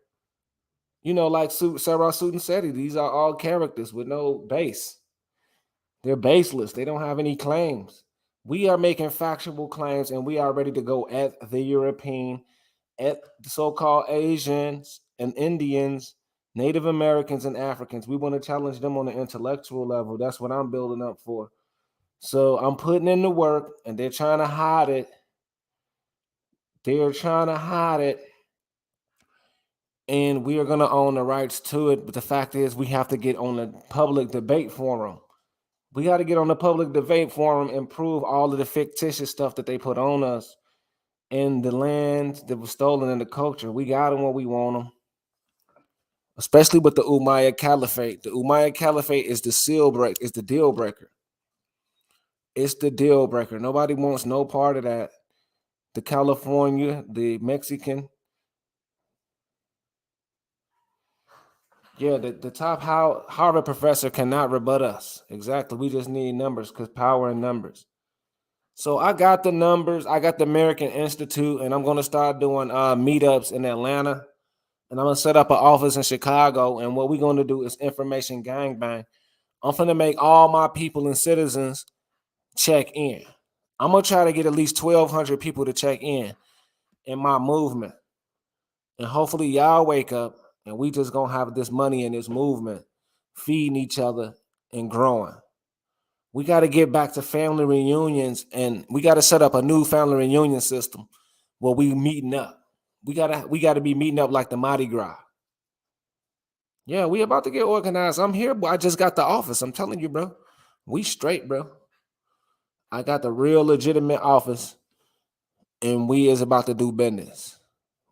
You know, like Sarah Sutton said, these are all characters with no base. They're baseless. They don't have any claims. We are making factual claims, and we are ready to go at the European, at the so-called Asians and Indians, Native Americans and Africans. We want to challenge them on the intellectual level. That's what I'm building up for. So I'm putting in the work, and they're trying to hide it. They're trying to hide it. And we are going to own the rights to it. But the fact is, we have to get on the public debate forum. We got to get on the public debate forum and prove all of the fictitious stuff that they put on us and the land that was stolen in the culture. We got them where we want them. Especially with the Umayyad Caliphate. The Umayyad Caliphate is the seal break, is the deal breaker. It's the deal breaker. Nobody wants no part of that. The California, the Mexican. Yeah, the top Harvard professor cannot rebut us. Exactly. We just need numbers because power in numbers. So I got the numbers. I got the American Institute, and I'm going to start doing meetups in Atlanta. And I'm going to set up an office in Chicago. And what we're going to do is information gangbang. I'm going to make all my people and citizens check in. I'm going to try to get at least 1,200 people to check in my movement. And hopefully y'all wake up and we just going to have this money in this movement, feeding each other and growing. We got to get back to family reunions, and we got to set up a new family reunion system where we meeting up. We got to be meeting up like the Mardi Gras. Yeah, we about to get organized. I'm here, but I just got the office. I'm telling you, bro. We straight, bro. I got the real legitimate office, and we is about to do business.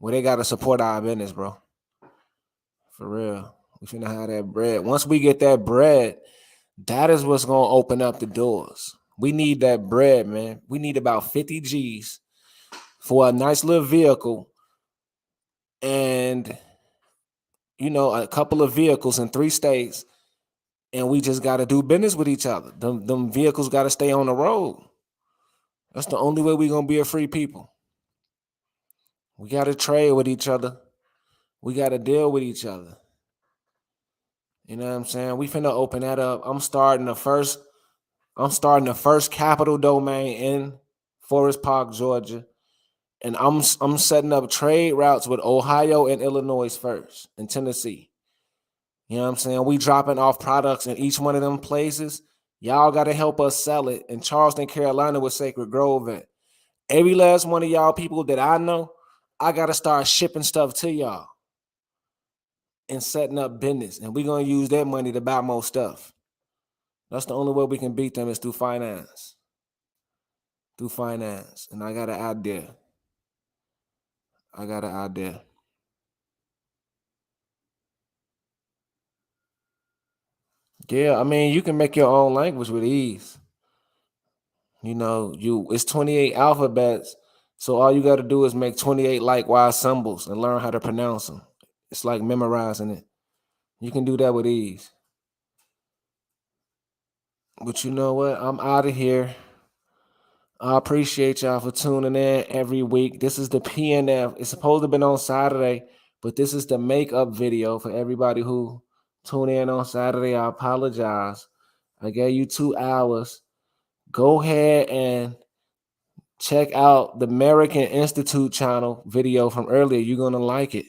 Well, they got to support our business, bro. For real. We finna have that bread. Once we get that bread, that is what's going to open up the doors. We need that bread, man. We need about 50 G's for a nice little vehicle and, you know, a couple of vehicles in 3 states. And we just got to do business with each other. Them vehicles got to stay on the road. That's the only way we're going to be a free people. We got to trade with each other. We got to deal with each other. You know what I'm saying? We finna open that up. I'm starting the first capital domain in Forest Park, Georgia. And I'm setting up trade routes with Ohio and Illinois first, and Tennessee. You know what I'm saying? We dropping off products in each one of them places. Y'all got to help us sell it. In Charleston, Carolina with Sacred Grove at. Every last one of y'all people that I know, I got to start shipping stuff to y'all and setting up business. And we're going to use that money to buy more stuff. That's the only way we can beat them is through finance. Through finance. And I got an idea. Yeah, I mean, you can make your own language with ease. You know, it's 28 alphabets. So all you got to do is make 28 likewise symbols and learn how to pronounce them. It's like memorizing it. You can do that with ease. But you know what? I'm out of here. I appreciate y'all for tuning in every week. This is the PNF. It's supposed to have been on Saturday, but this is the makeup video for everybody who tuned in on Saturday. I apologize. I gave you 2 hours. Go ahead and check out the American Institute channel video from earlier. You're gonna like it.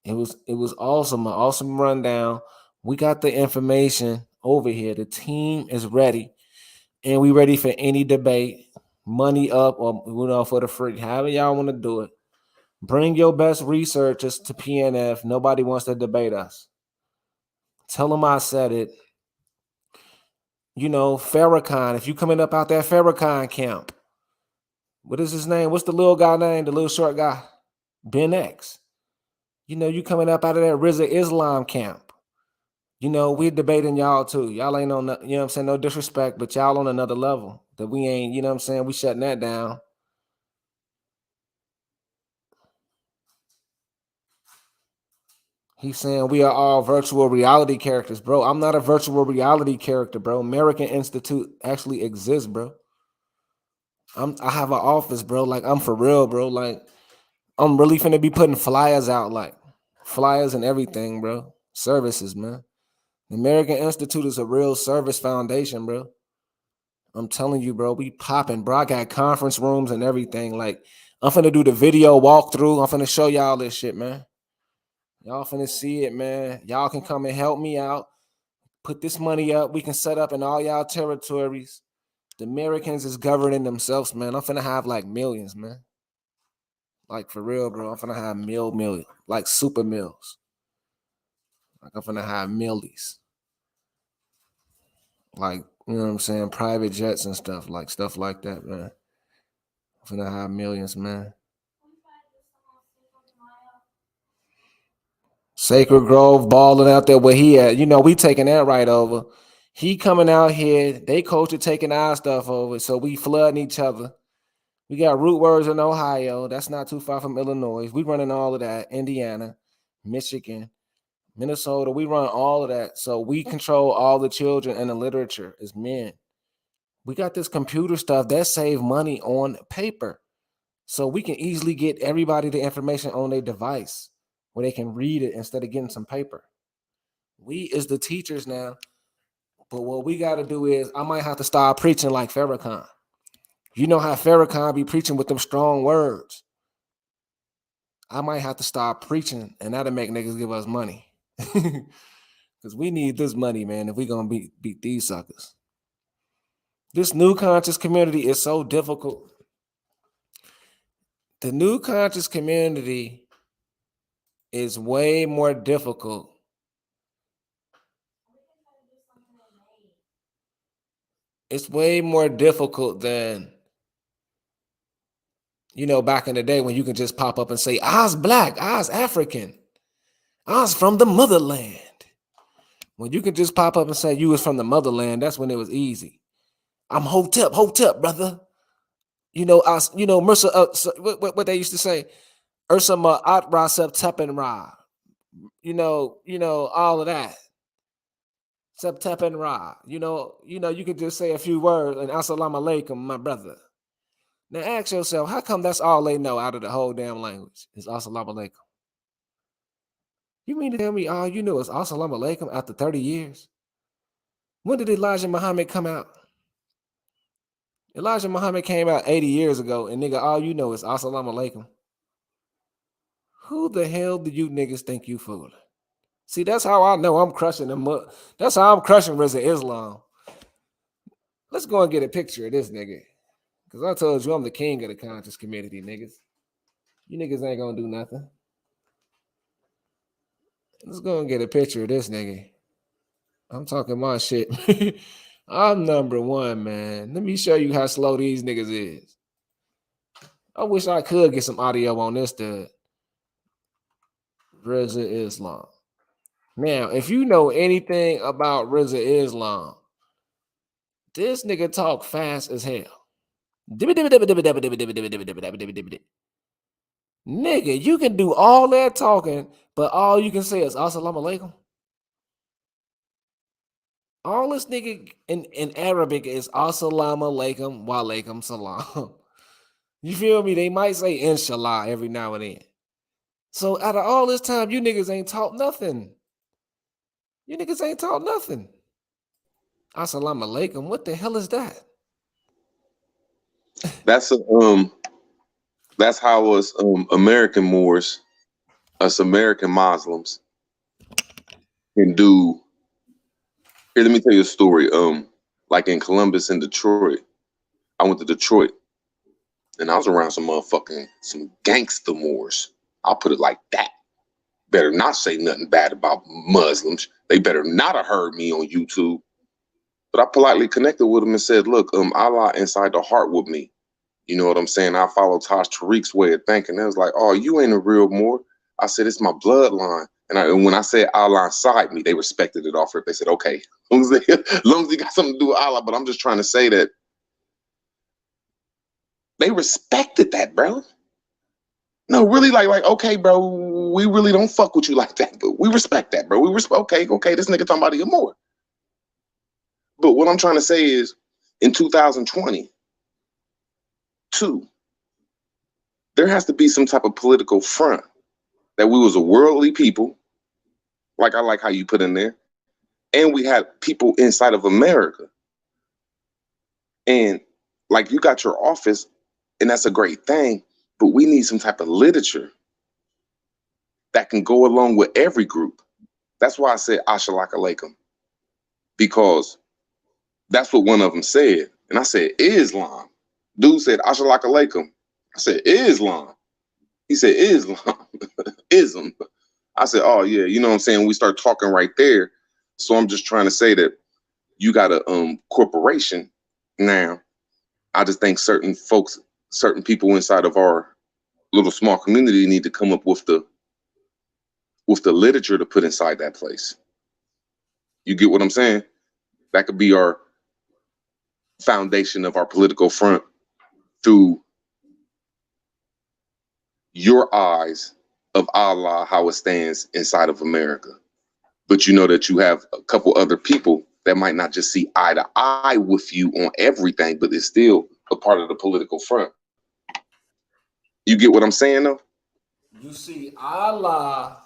It was awesome, an awesome rundown. We got the information over here. The team is ready, and we ready for any debate, money up or for the free. However y'all want to do it. Bring your best researchers to PNF. Nobody wants to debate us. Tell them I said it. You know, Farrakhan. If you coming up out that Farrakhan camp, what is his name? What's the little guy name? The little short guy? Ben X. You know, you coming up out of that Rizza Islam camp. You know, we're debating y'all too. Y'all ain't on, you know what I'm saying? No disrespect, but y'all on another level that we ain't, you know what I'm saying? We shutting that down. He's saying we are all virtual reality characters, bro. I'm not a virtual reality character, bro. American Institute actually exists, bro. I have an office, bro. Like, I'm for real, bro. Like, I'm really finna be putting flyers out, like, flyers and everything, bro. Services, man. The American Institute is a real service foundation, bro. I'm telling you, bro, we popping, bro. I got conference rooms and everything. Like, I'm finna do the video walkthrough. I'm finna show y'all this shit, man. Y'all finna see it, man. Y'all can come and help me out. Put this money up. We can set up in all y'all territories. The Americans is governing themselves, man. I'm finna have like millions, man. Like, for real, bro. I'm finna have million, like super mills. Like, I'm finna have millies. Like, you know what I'm saying? Private jets and stuff like that, man. I'm finna have millions, man. Sacred Grove balling out there where he at. You know, we taking that right over. He coming out here. They coach are taking our stuff over. So we flooding each other. We got root words in Ohio. That's not too far from Illinois. We running all of that. Indiana, Michigan, Minnesota. We run all of that. So we control all the children and the literature as men. We got this computer stuff that save money on paper. So we can easily get everybody the information on their device where they can read it instead of getting some paper. We is the teachers now. But what we got to do is I might have to start preaching like Farrakhan. You know how Farrakhan be preaching with them strong words. I might have to start preaching, and that'll make niggas give us money. Because we need this money, man, if we going to beat these suckers. This new conscious community is so difficult. The new conscious community is way more difficult. It's way more difficult than, you know, back in the day when you can just pop up and say, I's black, I's African, I's from the motherland. When you can just pop up and say you was from the motherland, that's when it was easy. I'm hotep, brother. You know, Mercer, what they used to say, Ursa Ma'at Ra Septepen Ra. You know, all of that. Septepen Ra. You know, you can just say a few words and Assalamu alaikum, my brother. Now ask yourself, how come that's all they know out of the whole damn language is Assalamu alaikum? You mean to tell me all you know is Assalamu alaikum after 30 years? When did Elijah Muhammad come out? Elijah Muhammad came out 80 years ago, and nigga, all you know is Assalamu alaikum. Who the hell do you niggas think you fooling? See, that's how I know I'm crushing them. That's how I'm crushing Rizza Islam. Let's go and get a picture of this nigga. Because I told you I'm the king of the conscious community, niggas. You niggas ain't gonna do nothing. Let's go and get a picture of this nigga. I'm talking my shit. I'm number one, man. Let me show you how slow these niggas is. I wish I could get some audio on this dude. Rizza Islam. Now, if you know anything about Rizza Islam, this nigga talk fast as hell. Nigga, you can do all that talking, but all you can say is Assalamu alaikum. All this nigga in Arabic is Assalamu alaikum wa alaikum salam. You feel me? They might say inshallah every now and then. So out of all this time, you niggas ain't taught nothing. You niggas ain't taught nothing. Assalamu alaikum. What the hell is that? That's how us American Moors, us American Muslims can do. Here, let me tell you a story. Like in Columbus and Detroit, I went to Detroit, and I was around some gangster Moors. I'll put it like that. Better not say nothing bad about Muslims. They better not have heard me on YouTube. But I politely connected with them and said, look, Allah inside the heart with me. You know what I'm saying? I follow Taj Tariq's way of thinking. They was like, oh, you ain't a real Moor. I said, it's my bloodline. And when I said Allah inside me, they respected it off it. They said, okay, as long as he got something to do with Allah. But I'm just trying to say that they respected that, bro. No, really, like, okay, bro, we really don't fuck with you like that, but we respect that, bro. We respect, okay, this nigga talking about you more. But what I'm trying to say is, in 2022, there has to be some type of political front that we was a worldly people, like I like how you put in there, and we had people inside of America. And like you got your office, and that's a great thing, but we need some type of literature that can go along with every group. That's why I said Ashalaka Lakum, because that's what one of them said. And I said, Islam. Dude said, Ashalaka Lakum. I said, Islam. He said, Islam. Ism. I said, oh, yeah, you know what I'm saying? We start talking right there. So I'm just trying to say that you got a corporation now. I just think certain folks, certain people inside of our little small community need to come up with the literature to put inside that place. You get what I'm saying? That could be our foundation of our political front through your eyes of Allah, how it stands inside of America. But you know that you have a couple other people that might not just see eye to eye with you on everything, but it's still a part of the political front. You get what I'm saying, though? You see, Allah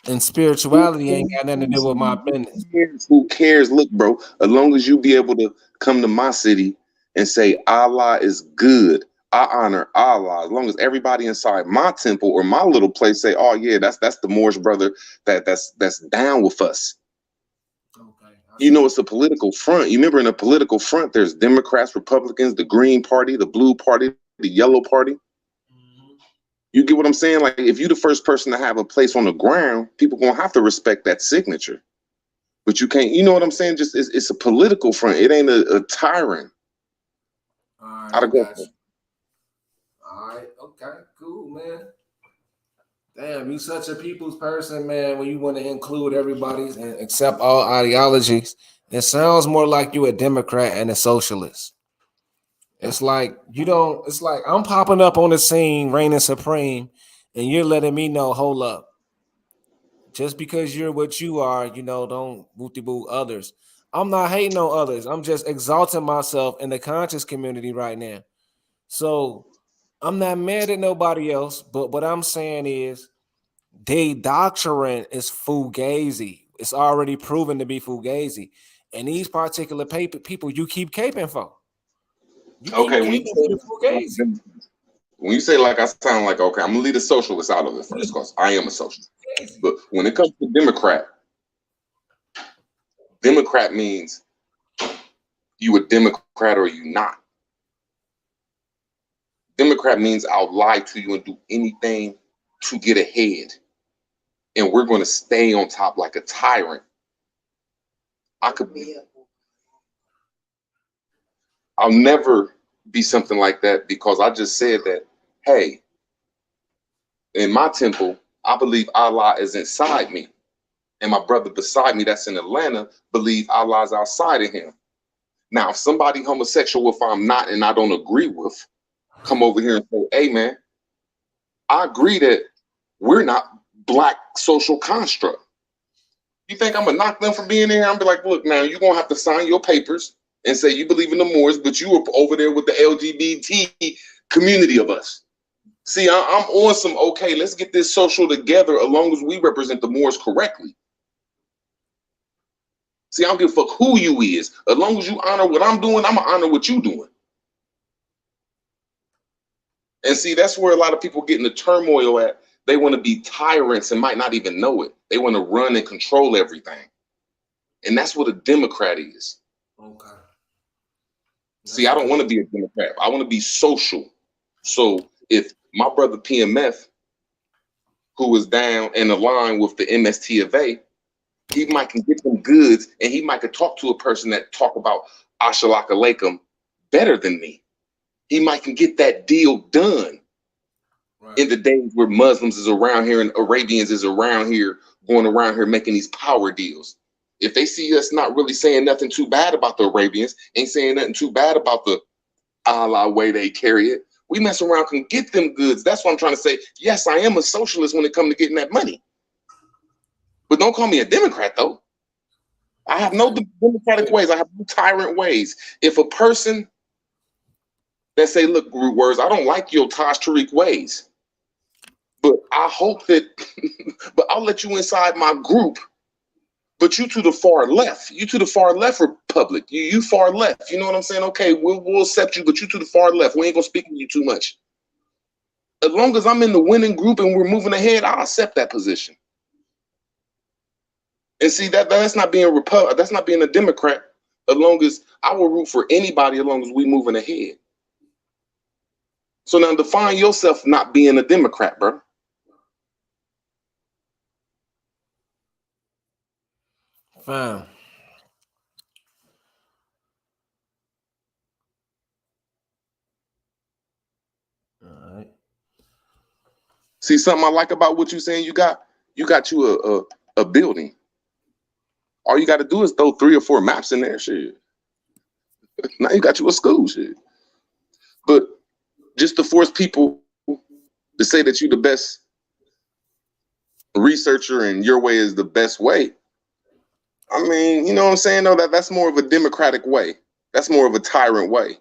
and spirituality ain't got nothing to do with my business. Who cares? Look, bro, as long as you be able to come to my city and say Allah is good, I honor Allah. As long as everybody inside my temple or my little place say, "Oh yeah, that's the Moorish brother that's down with us." Okay. You know, it's a political front. You remember, in a political front, there's Democrats, Republicans, the Green Party, the Blue Party, the Yellow Party. You get what I'm saying? Like, if you're the first person to have a place on the ground, people gonna have to respect that signature. But you can't, you know what I'm saying? Just it's a political front. It ain't a tyrant. All right, I'd go. All right, okay, cool, man. Damn, you such a people's person, man, when you want to include everybody's and accept all ideologies. It sounds more like you a Democrat and a socialist. It's like you don't, it's like I'm popping up on the scene, reigning supreme, and you're letting me know, hold up. Just because you're what you are, you know, don't booty-boo others. I'm not hating on others. I'm just exalting myself in the conscious community right now. So I'm not mad at nobody else, but what I'm saying is their doctrine is fugazi. It's already proven to be fugazi. And these particular people you keep caping for. You keep Okay, caping for the fugazi. when you say like I sound like, okay, I'm gonna leave the socialist out of it first, because I am a socialist. But when it comes to Democrat means you a Democrat or you not. Democrat means I'll lie to you and do anything to get ahead. And we're going to stay on top like a tyrant. I'll never be something like that, because I just said that, hey, in my temple, I believe Allah is inside me. And my brother beside me that's in Atlanta believe Allah is outside of him. Now, if somebody homosexual, if I'm not and I don't agree with, come over here and say, hey, man, I agree that we're not Black social construct. You think I'm going to knock them from being there? I'm be like, look, now you're going to have to sign your papers and say you believe in the Moors, but you were over there with the LGBT community of us. See, I'm on some, okay, let's get this social together as long as we represent the Moors correctly. See, I don't give a fuck who you is. As long as you honor what I'm doing, I'm going to honor what you doing. And see, that's where a lot of people get in the turmoil at. They want to be tyrants and might not even know it. They want to run and control everything. And that's what a Democrat is. Okay. See, I don't want to be a Democrat. I want to be social. So if my brother PMF, who was down in the line with the MST of A, he might can get them goods, and he might could talk to a person that talk about Ashalaka Lakum better than me. He might can get that deal done. Right. In the days where Muslims is around here and Arabians is around here, going around here making these power deals. If they see us not really saying nothing too bad about the Arabians, ain't saying nothing too bad about the Allah way they carry it, we mess around can get them goods. That's what I'm trying to say. Yes, I am a socialist when it comes to getting that money. But don't call me a Democrat, though. I have no democratic ways. I have no tyrant ways. If a person that say, look, Root Words, I don't like your Taj Tariq ways, but I I hope that, but I'll let you inside my group. But you to the far left, Republic, you far left. You know what I'm saying? Okay, we'll accept you, but you to the far left. We ain't gonna speak to you too much. As long as I'm in the winning group and we're moving ahead, I'll accept that position. And see that's not being that's not being a Democrat. As long as I will root for anybody, as long as we moving ahead. So now define yourself not being a Democrat, bro. Fine. All right. See, something I like about what you're saying, you got you a building. All you got to do is throw 3 or 4 maps in there, shit. Now you got you a school, shit. But just to force people to say that you're the best researcher and your way is the best way, I mean, you know what I'm saying? No, that's more of a democratic way. That's more of a tyrant way.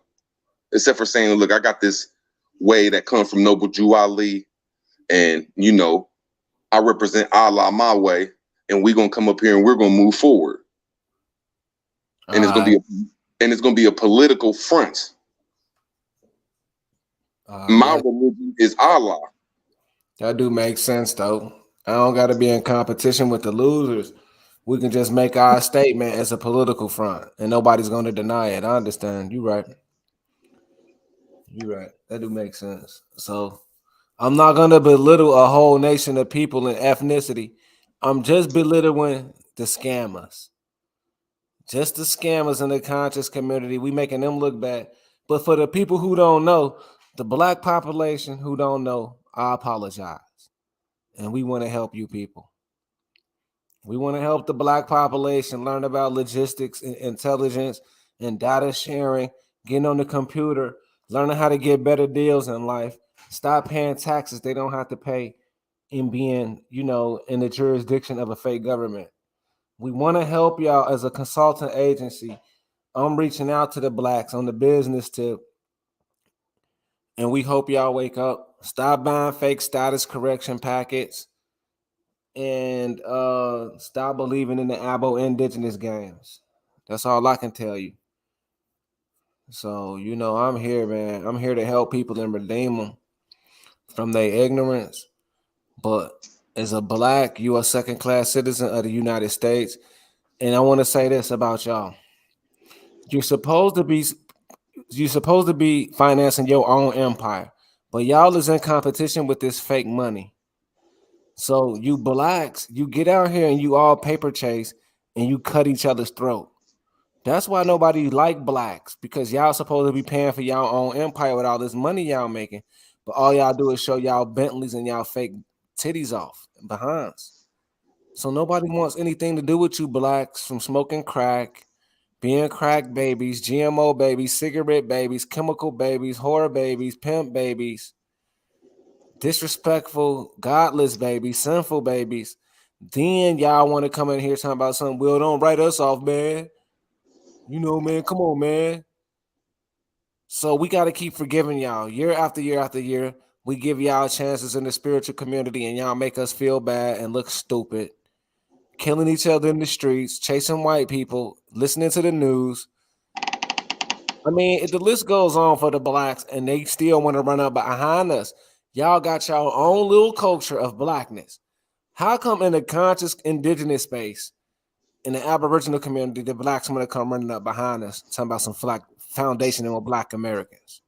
Except for saying, look, I got this way that comes from Noble Jew Ali, and you know, I represent Allah my way, and we're gonna come up here and we're gonna move forward. And it's gonna be a political front. My religion is Allah. That do make sense though. I don't gotta be in competition with the losers. We can just make our statement as a political front, and nobody's gonna deny it. I understand. You're right. You're right. That do make sense. So I'm not gonna belittle a whole nation of people and ethnicity. I'm just belittling the scammers. Just the scammers in the conscious community. We making them look bad. But for the people who don't know, the black population who don't know, I apologize. And we want to help you people. We want to help the black population learn about logistics and intelligence and data sharing, getting on the computer, learning how to get better deals in life, stop paying taxes they don't have to pay in being, you know, in the jurisdiction of a fake government. We want to help y'all as a consultant agency. I'm reaching out to the blacks on the business tip, and we hope y'all wake up. Stop buying fake status correction packets, and stop believing in the Abo indigenous games. That's all I can tell you. So, you know, I'm here, man. I'm here to help people and redeem them from their ignorance. But as a black, you are a second-class citizen of the United States. And I want to say this about y'all. You're supposed to be financing your own empire, but y'all is in competition with this fake money. So you blacks, you get out here and you all paper chase and you cut each other's throat. That's why nobody like blacks, because y'all supposed to be paying for y'all own empire with all this money y'all making, but all y'all do is show y'all Bentleys and y'all fake titties off and behinds. So nobody wants anything to do with you blacks, from smoking crack, being crack babies, GMO babies, cigarette babies, chemical babies, horror babies, pimp babies, disrespectful, godless babies, sinful babies. Then y'all want to come in here talking about something. Well, don't write us off, man. You know, man, come on, man. So we got to keep forgiving y'all year after year after year. We give y'all chances in the spiritual community, and y'all make us feel bad and look stupid. Killing each other in the streets, chasing white people, listening to the news. I mean, the list goes on for the blacks, and they still want to run up behind us. Y'all got your own little culture of blackness. How come in the conscious indigenous space, in the Aboriginal community, the blacks want to come running up behind us, talking about some black foundation on black Americans?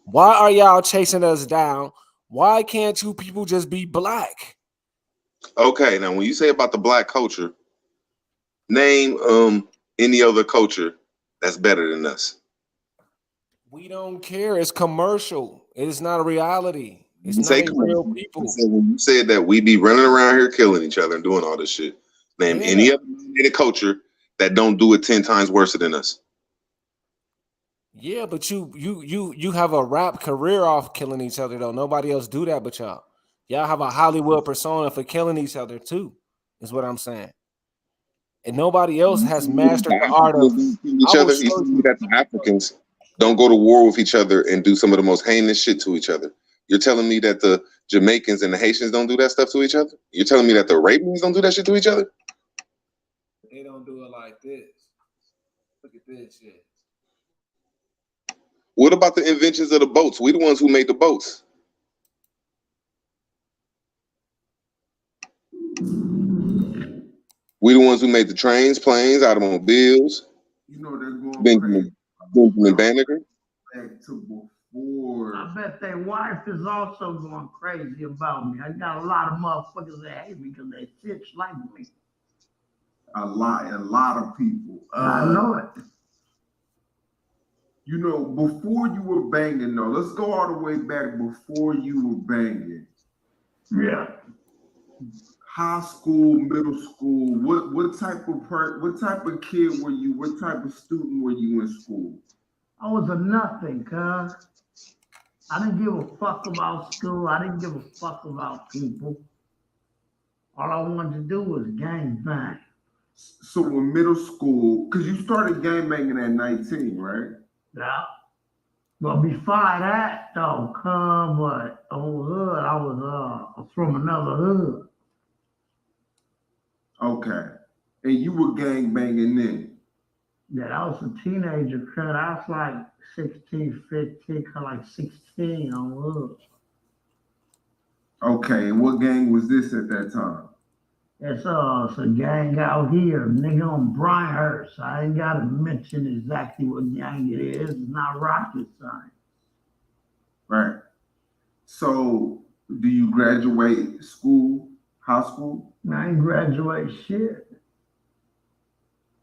Why are y'all chasing us down? Why can't you people just be black? Okay, now when you say about the black culture, name any other culture that's better than us. We don't care. It's commercial. It's not a reality. It's not a real people. When you said that we be running around here killing each other and doing all this shit, name any other culture that don't do it 10 times worse than us. Yeah, but you have a rap career off killing each other though. Nobody else do that but y'all. Y'all have a Hollywood persona for killing each other too, is what I'm saying. And nobody else has mastered the art of each other. You see that the Africans don't go to war with each other and do some of the most heinous shit to each other. You're telling me that the Jamaicans and the Haitians don't do that stuff to each other? You're telling me that the Arabians don't do that shit to each other? They don't do it like this. Look at this shit. What about the inventions of the boats? We the ones who made the boats. We the ones who made the trains, planes, automobiles. You know they're going Benjamin Banneker. back to before. I bet their wife is also going crazy about me. I got a lot of motherfuckers that hate me because they bitch like me. A lot of people. I know it. You know, before you were banging, though, let's go all the way back before you were banging. Yeah. High school, middle school, what type of kid were you? What type of student were you in school? I was a nothing, cuz. I didn't give a fuck about school. I didn't give a fuck about people. All I wanted to do was gang bang. So in middle school, because you started gang banging at 19, right? Yeah. But before that, though, old hood, I was from another hood. Okay. And you were gang banging then? Yeah, I was a teenager, cuz. I was like 16, 15, like 16 on hood. Okay, and what gang was this at that time? It's a gang out here, nigga on Bryanhurst. I ain't gotta mention exactly what gang it is. It's not rocket science. Right. So, do you graduate school, high school? I ain't graduate shit.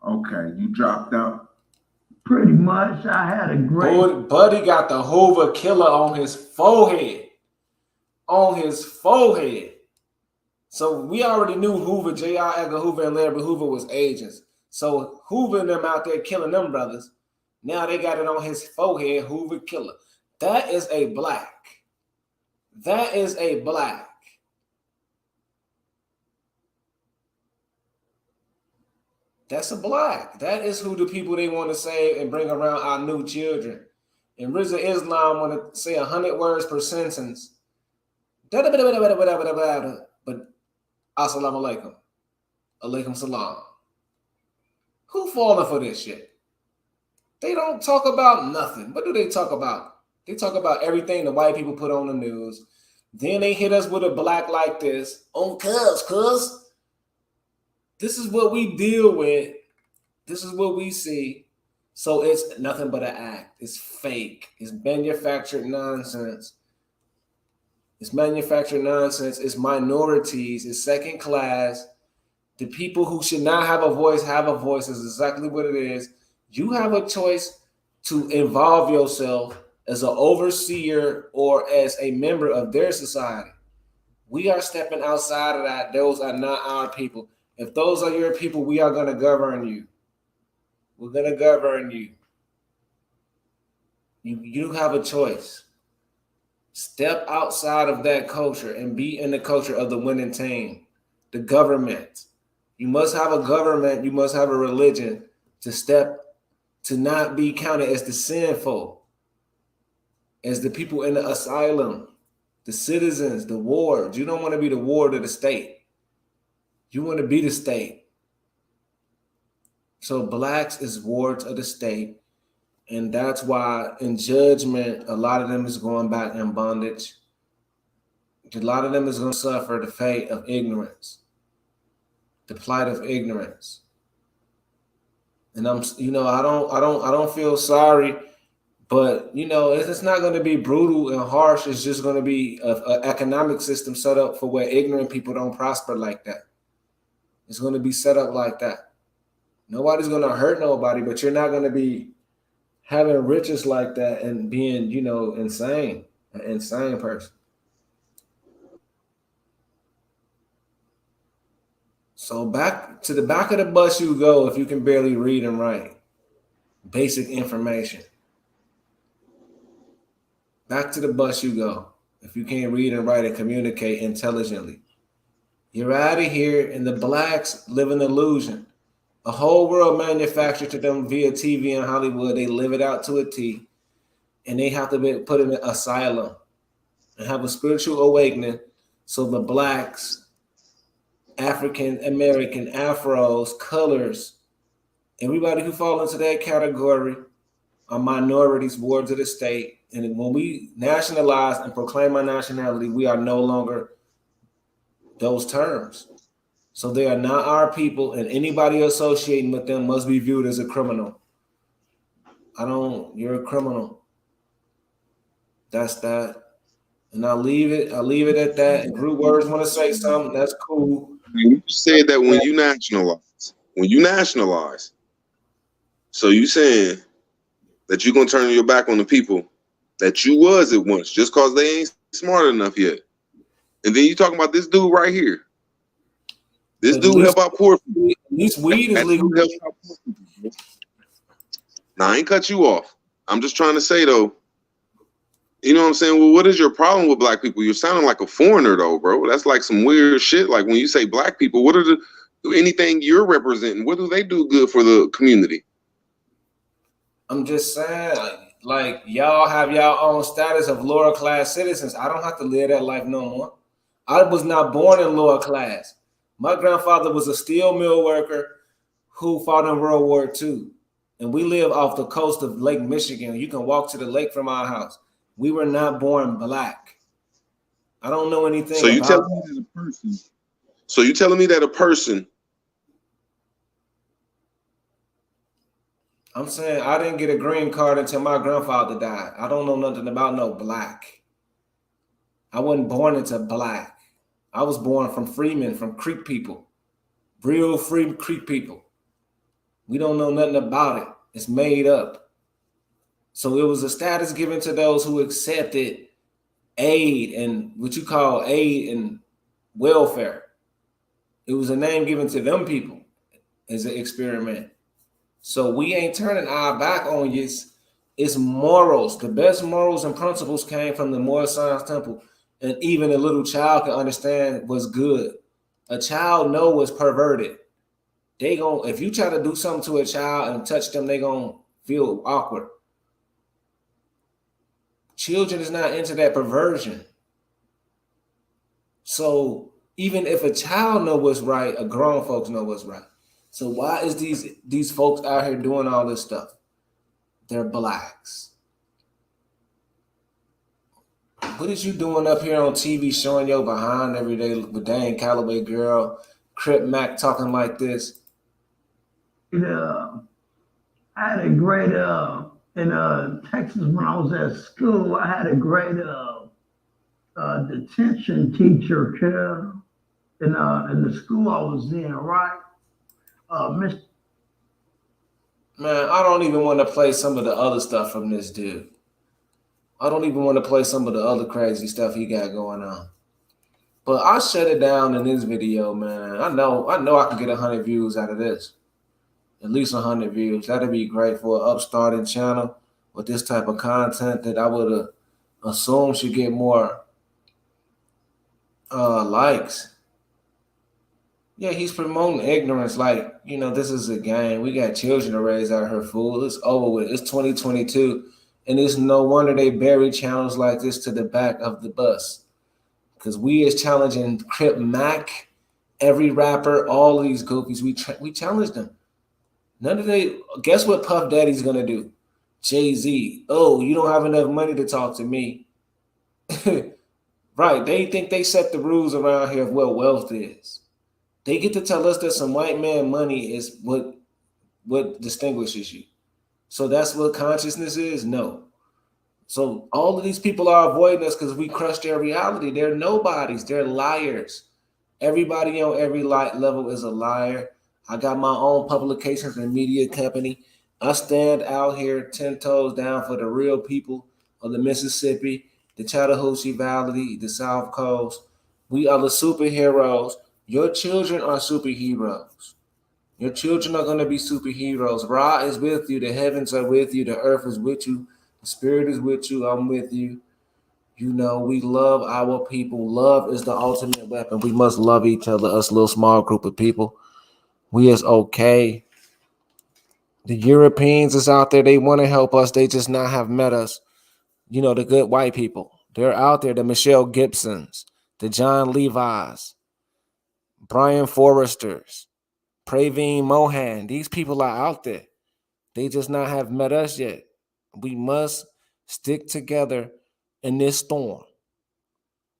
Okay, you dropped out? Pretty much. I had a great... Buddy got the Hoover killer on his forehead. On his forehead. So we already knew Hoover, J.R. Edgar Hoover and Larry Hoover was agents. So Hoover and them out there killing them brothers. Now they got it on his forehead, Hoover killer. That is a black. That is a black. That's a black. That is who the people they want to save and bring around our new children. And Rizza Islam want to say 100 words per sentence. But assalamu alaikum. Alaikum salam. Who falling for this shit? They don't talk about nothing. What do they talk about? They talk about everything the white people put on the news. Then they hit us with a black like this. On cuz. This is what we deal with. This is what we see. So it's nothing but an act. It's fake. It's manufactured nonsense. It's manufactured nonsense. It's minorities. It's second class. The people who should not have a voice have a voice is exactly what it is. You have a choice to involve yourself as an overseer or as a member of their society. We are stepping outside of that. Those are not our people. If those are your people, we are going to govern you. We're going to govern you. You have a choice. Step outside of that culture and be in the culture of the winning team, the government. You must have a government. You must have a religion to not be counted as the sinful, as the people in the asylum, the citizens, the wards. You don't want to be the ward of the state. You want to be the state. So blacks is wards of the state. And that's why in judgment, a lot of them is going back in bondage. A lot of them is going to suffer the fate of ignorance, the plight of ignorance. And I don't feel sorry, but it's not going to be brutal and harsh. It's just going to be an economic system set up for where ignorant people don't prosper like that. It's going to be set up like that. Nobody's going to hurt nobody, but you're not going to be having riches like that and being, insane, an insane person. So back to the back of the bus you go if you can barely read and write. Basic information. Back to the bus you go if you can't read and write and communicate intelligently. You're out of here, and the blacks live in illusion. A whole world manufactured to them via TV and Hollywood. They live it out to a T, and they have to be put in an asylum. and have a spiritual awakening. So the blacks, African American, Afros, colors, everybody who fall into that category are minorities, wards of the state. And when we nationalize and proclaim our nationality, we are no longer those terms. So they are not our people, and anybody associating with them must be viewed as a criminal. You're a criminal. That's that. And I'll leave it at that. If Root Words want to say something, that's cool. You said that when you nationalize, so you saying that you're gonna turn your back on the people that you was at once just cause they ain't smart enough yet. And then you talking about this dude right here. This dude help out poor people. At least weed is legal. Now I ain't cut you off. I'm just trying to say though, you know what I'm saying? Well, what is your problem with black people? You're sounding like a foreigner though, bro. That's like some weird shit. Like when you say black people, what are anything you're representing? What do they do good for the community? I'm just saying, like y'all have y'all own status of lower class citizens. I don't have to live that life no more. I was not born in lower class. My grandfather was a steel mill worker who fought in World War II. And we live off the coast of Lake Michigan. You can walk to the lake from our house. We were not born black. I don't know anything So you about telling me that a person. So you telling me that a person. I'm saying I didn't get a green card until my grandfather died. I don't know nothing about no black. I wasn't born into black. I was born from freemen, from Creek people. Real free Creek people. We don't know nothing about it. It's made up. So it was a status given to those who accepted aid and what you call aid and welfare. It was a name given to them people as an experiment. So we ain't turning our back on you. It's morals. The best morals and principles came from the Moorish Science Temple. And even a little child can understand what's good. A child knows what's perverted. If you try to do something to a child and touch them, they gonna feel awkward. Children is not into that perversion. So even if a child know what's right, a grown folks know what's right. So why is these folks out here doing all this stuff? They're blacks. What is you doing up here on TV showing your behind every day with Dane Calloway girl, Crip Mac talking like this? Yeah, I had a great in Texas when I was at school. I had a great detention teacher in the school I was in. Right, Mr. Man, I don't even want to play some of the other stuff from this dude. I don't even want to play some of the other crazy stuff he got going on. But I shut it down in this video, man. I know I can get 100 views out of this. At least 100 views. That'd be great for an upstarting channel with this type of content that I would assume should get more likes. Yeah, he's promoting ignorance like, this is a game. We got children to raise out here, fool. It's over with. It's 2022. And it's no wonder they bury channels like this to the back of the bus. Because we is challenging Crip Mac, every rapper, all of these goofies. We challenge them. Guess what Puff Daddy's going to do? Jay-Z. Oh, you don't have enough money to talk to me. Right. They think they set the rules around here of what wealth is. They get to tell us that some white man money is what distinguishes you. So that's what consciousness is? No. So all of these people are avoiding us because we crush their reality. They're nobodies. They're liars. Everybody on every level is a liar. I got my own publications and media company. I stand out here 10 toes down for the real people of the Mississippi, the Chattahoochee Valley, the South Coast. We are the superheroes. Your children are superheroes. Your children are going to be superheroes. Ra is with you. The heavens are with you. The earth is with you. The spirit is with you. I'm with you. We love our people. Love is the ultimate weapon. We must love each other, us little small group of people. We is okay. The Europeans is out there. They want to help us. They just not have met us. The good white people. They're out there. The Michelle Gibsons, the John Levi's, Brian Forresters, Praveen Mohan. These people are out there. They just not have met us yet. We must stick together in this storm.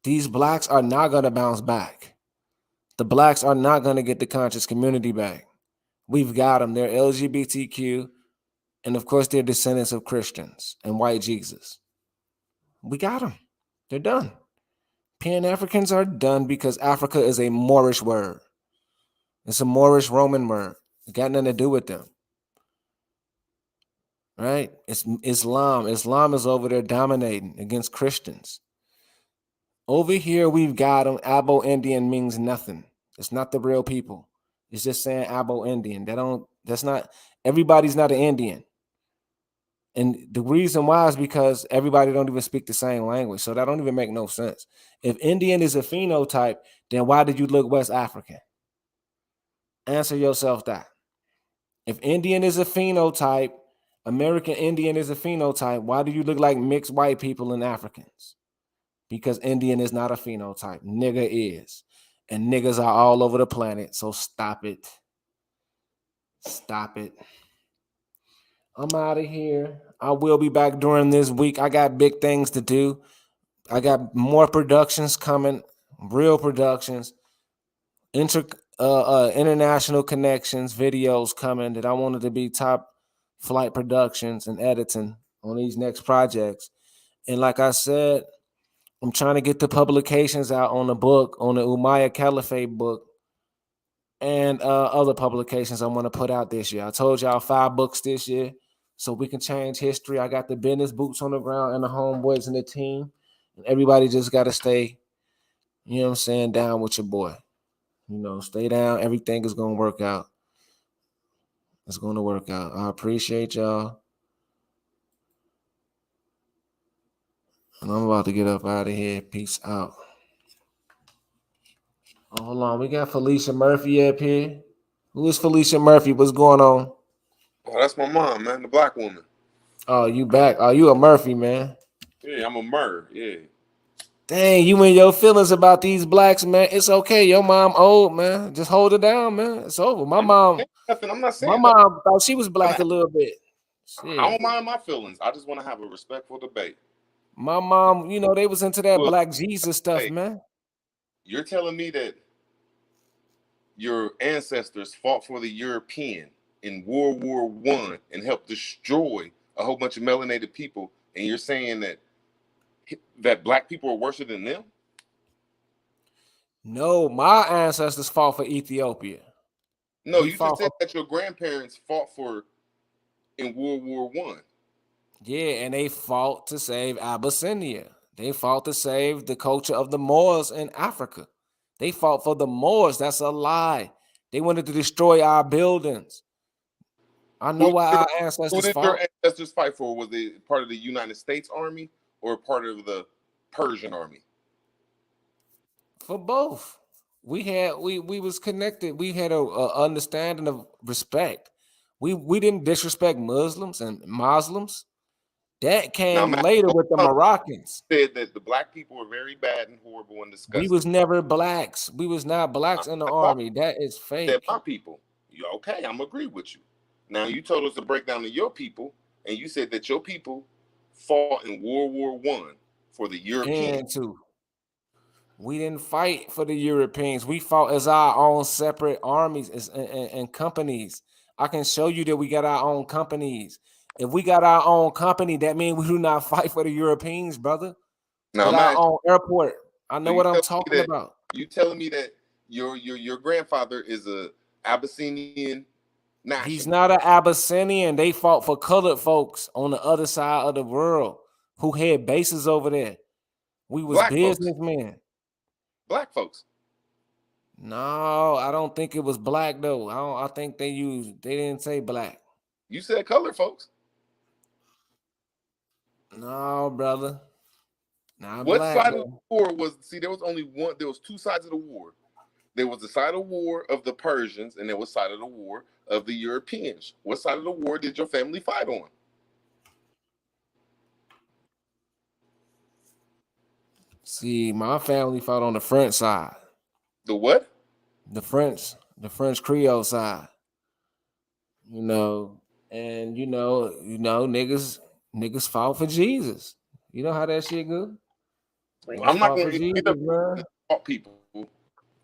These blacks are not going to bounce back. The blacks are not going to get the conscious community back. We've got them. They're LGBTQ. And of course, they're descendants of Christians and white Jesus. We got them. They're done. Pan-Africans are done because Africa is a Moorish word. It's a Moorish Roman word. It got nothing to do with them. Right? It's Islam. Islam is over there dominating against Christians. Over here, we've got them. Abo Indian means nothing. It's not the real people. It's just saying Abo Indian. That's not, everybody's not an Indian. And the reason why is because everybody don't even speak the same language. So that don't even make no sense. If Indian is a phenotype, then why did you look West African? Answer yourself that. If Indian is a phenotype, American Indian is a phenotype, why do you look like mixed white people and Africans? Because Indian is not a phenotype. Nigger is. And niggas are all over the planet. So stop it. Stop it. I'm out of here. I will be back during this week. I got big things to do. I got more productions coming, real productions, international connections, videos coming that I wanted to be top flight productions and editing on these next projects. And like I said, I'm trying to get the publications out on the book, on the Umayyad Caliphate book, and other publications I want to put out this year. I told y'all 5 books this year, so we can change history. I got the business boots on the ground and the homeboys and the team. And everybody just got to stay, you know what I'm saying, down with your boy. You know, stay down. Everything is going to work out. It's going to work out. I appreciate y'all. And I'm about to get up out of here. Peace out. Oh, hold on. We got Felicia Murphy up here. Who is Felicia Murphy? What's going on? Oh, that's my mom, man, the black woman. Oh, you back. Oh, you a Murphy, man. Yeah, I'm a Mur. Yeah. Dang, you and your feelings about these blacks, man. It's okay. Your mom old, man. Just hold it down, man. It's over. I'm not saying my nothing. mom thought she was black a little bit. Shit. I don't mind my feelings. I just want to have a respectful debate. My mom, you know, they was into that Look, black Jesus stuff, hey, man. You're telling me that your ancestors fought for the European in World War I and helped destroy a whole bunch of melanated people, and you're saying that black people are worse than them? No, my ancestors fought for Ethiopia. No, you just said that your grandparents fought in World War I. Yeah, and they fought to save Abyssinia. They fought to save the culture of the Moors in Africa. They fought for the Moors. That's a lie. They wanted to destroy our buildings. I know why our ancestors fought. Who did your ancestors fight for? Was they part of the United States Army or part of the Persian Army? For both. We was connected. We had a understanding of respect. We didn't disrespect Muslims and Muslims. That came later with the Moroccans. Said that the black people were very bad and horrible and disgusting. We was never blacks. We was not blacks in the army. That is fake. Said my people. Okay, I'm agree with you. Now you told us to break down to your people, and you said that your people fought in World War I for the Europeans. Too. We didn't fight for the Europeans. We fought as our own separate armies and companies. I can show you that we got our own companies. If we got our own company, that means we do not fight for the Europeans, brother. Now, our own airport. I know what I'm talking about. You telling me that your grandfather is a Abyssinian national? He's not an Abyssinian. They fought for colored folks on the other side of the world who had bases over there. We was businessmen. Black folks. No, I don't think it was black though. I think they didn't say black. You said colored folks. No, brother. Not what black, side of the war was? See, there was only one. There was 2 sides of the war. There was the side of war of the Persians, and there was side of the war of the Europeans. What side of the war did your family fight on? See, my family fought on the French side. The what? The French Creole side. You know, and niggas fought for Jesus. You know how that shit go? I'm not going to Jesus, get up bro. and fault people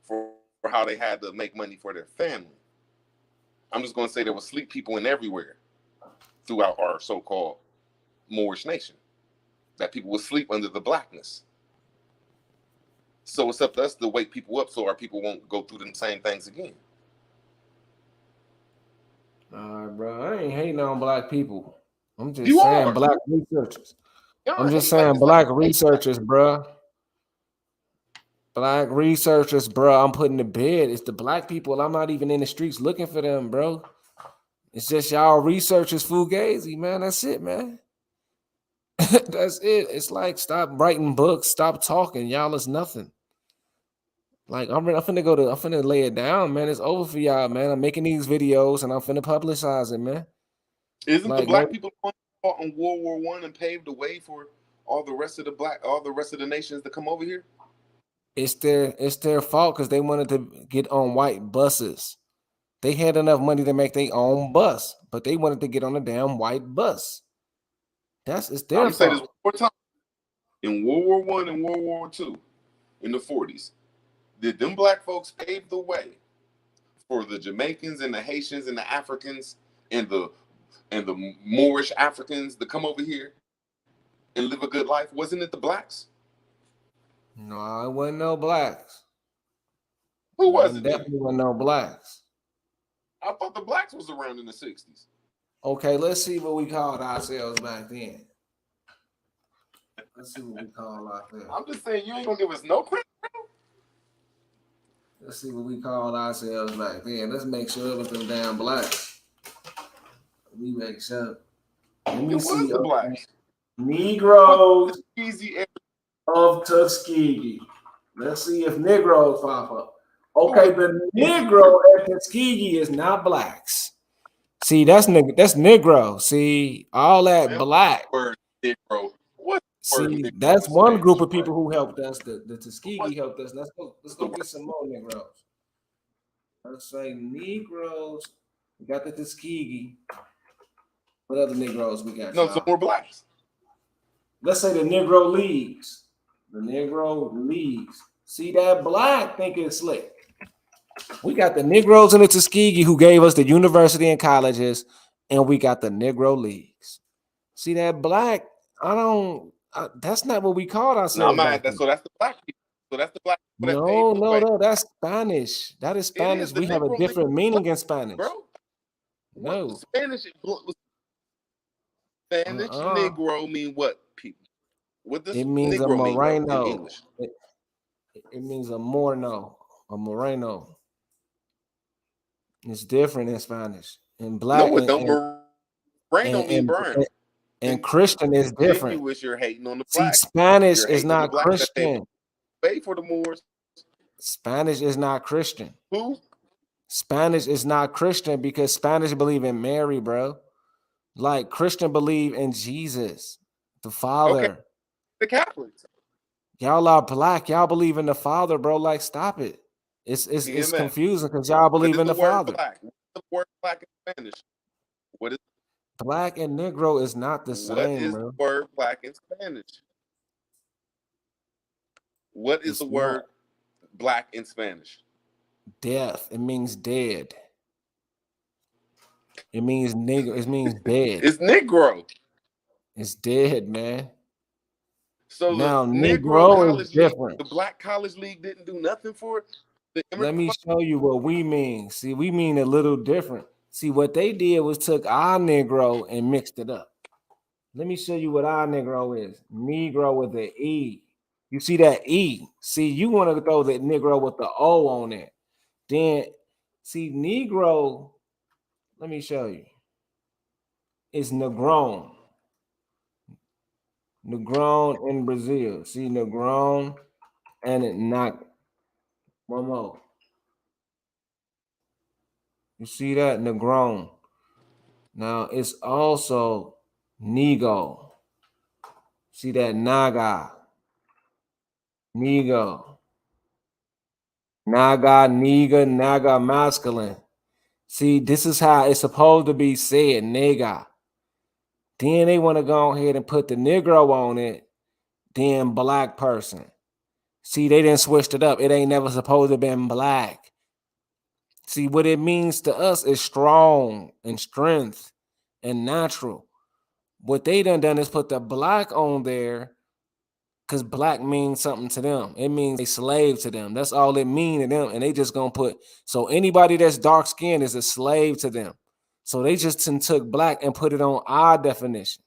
for how they had to make money for their family. I'm just going to say there were sleep people in everywhere throughout our so-called Moorish nation. That people would sleep under the blackness. So it's up to us to wake people up so our people won't go through the same things again. Bro, I ain't hating on black people. I'm just You saying are. black researchers. Y'all I'm just hate like saying this, black like, researchers, bro. Black researchers, bro. I'm putting to bed. It's the black people. I'm not even in the streets looking for them, bro. It's just y'all researchers fugazi, man. That's it, man. That's it. It's like stop writing books, stop talking. Y'all is nothing. Like I'm finna lay it down, man. It's over for y'all, man. I'm making these videos and I'm finna publicize it, man. Isn't Like, the black people the ones who fought in World War I and paved the way for all the rest of the nations to come over here? It's their fault because they wanted to get on white buses. They had enough money to make their own bus, but they wanted to get on a damn white bus. It's their I'm saying this fault. one more time. In World War I and World War II, in the 40s, did them black folks pave the way for the Jamaicans and the Haitians and the Africans and the Moorish Africans to come over here and live a good life? Wasn't it the blacks? No, it wasn't no blacks. Who was it? Definitely wasn't no blacks. I thought the blacks was around in the 60s. Okay, let's see what we called ourselves back then. Let's see what we call ourselves. I'm just saying, you ain't gonna give us no credit. Let's see what we called ourselves back then. Let's make sure it was them damn blacks. We make sure. Let me see. The blacks. Negroes Easy. of Tuskegee. Let's see if Negroes pop up. Okay, the Negro at Tuskegee is not blacks. See, that's Negro. See, all that black. Word Negro. What? See, that's one group of people who helped us. The Tuskegee helped us. Let's go get some more Negroes. Let's say Negroes. We got the Tuskegee. What other Negroes we got? No, some more blacks. Let's say the Negro Leagues. The Negro Leagues. See that black think it's slick. We got the Negroes in the Tuskegee who gave us the university and colleges, and we got the Negro Leagues. See that black? That's not what we called ourselves. No, man. So that's the black people. So that's the black people. No, that's Spanish. That is Spanish. We have a different meaning in Spanish. Bro. No. Spanish Negro mean what, people? What does it means Negro a Moreno. mean in English? It means a Moreno, a Moreno. It's different in Spanish. In black, no, it don't. Moreno mean burn. And Christian is different. You wish you're hating on the black. See, Spanish is not Christian. Pay for the Moors. Spanish is not Christian. Who? Spanish is not Christian because Spanish believe in Mary, bro. Like Christian believe in Jesus, the Father. Okay. The Catholics. Y'all are black. Y'all believe in the Father, bro. Like, stop it. It's confusing because y'all believe in the Father. Black? What's the word black in Spanish? What is black and Negro is not the same, What is bro. the word black in Spanish? What is the word black in Spanish? Death. It means dead. It means nigger. It means dead. It's Negro. It's dead, man. So now the Negro is different. The Black College League didn't do nothing for it. Let me show you what we mean. See, we mean a little different. See, what they did was took our Negro and mixed it up. Let me show you what our Negro is. Negro with an E. You see that E? See, you want to throw the Negro with the O on it. Then, see, Negro, let me show you. It's Negron. Negron in Brazil. See, Negron and it not. One more. You see that? Negron. Now, it's also Nego. See that? Naga. Nego. Naga, nigga, naga, masculine. See, this is how it's supposed to be said, nigga. Then they want to go ahead and put the Negro on it, then black person. See, they didn't switch it up. It ain't never supposed to have been black. See, what it means to us is strong and strength and natural. What they done is put the black on there because black means something to them. It means a slave to them. That's all it means to them. And they just gonna put, so anybody that's dark skinned is a slave to them. So they just took black and put it on our definition.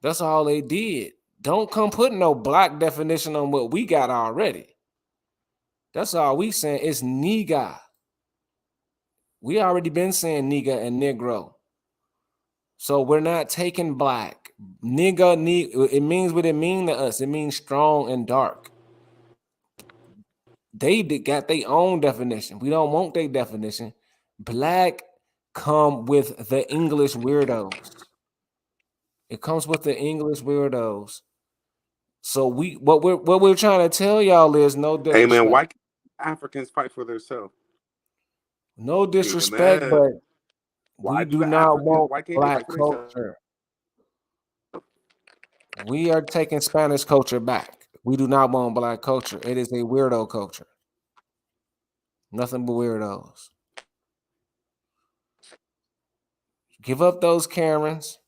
That's all they did. Don't come put no black definition on what we got already. That's all we saying. It's nigga. We already been saying nigga and negro. So we're not taking black. Nigga, it means what it means to us. It means strong and dark. They got their own definition. We don't want their definition. Black come with the English weirdos. It comes with the English weirdos. So what we're trying to tell y'all is no disrespect. Hey man, why can't Africans fight for themselves? No disrespect, but why we do not want why can't black culture. We are taking Spanish culture back. We do not want black culture. It is a weirdo culture. Nothing but weirdos. Give up those Karens.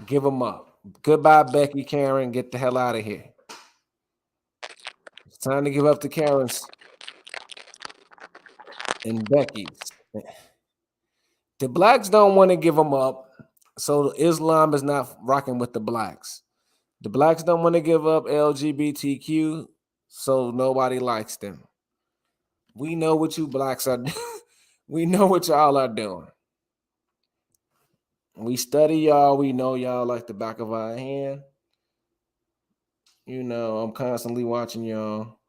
Give them up. Goodbye, Becky Karen. Get the hell out of here. It's time to give up the Karens and Becky's. The blacks don't want to give them up, so Islam is not rocking with the blacks. The blacks don't want to give up LGBTQ, so nobody likes them. We know what you blacks are doing. We know what y'all are doing. We study y'all. We know y'all like the back of our hand. You know, I'm constantly watching y'all.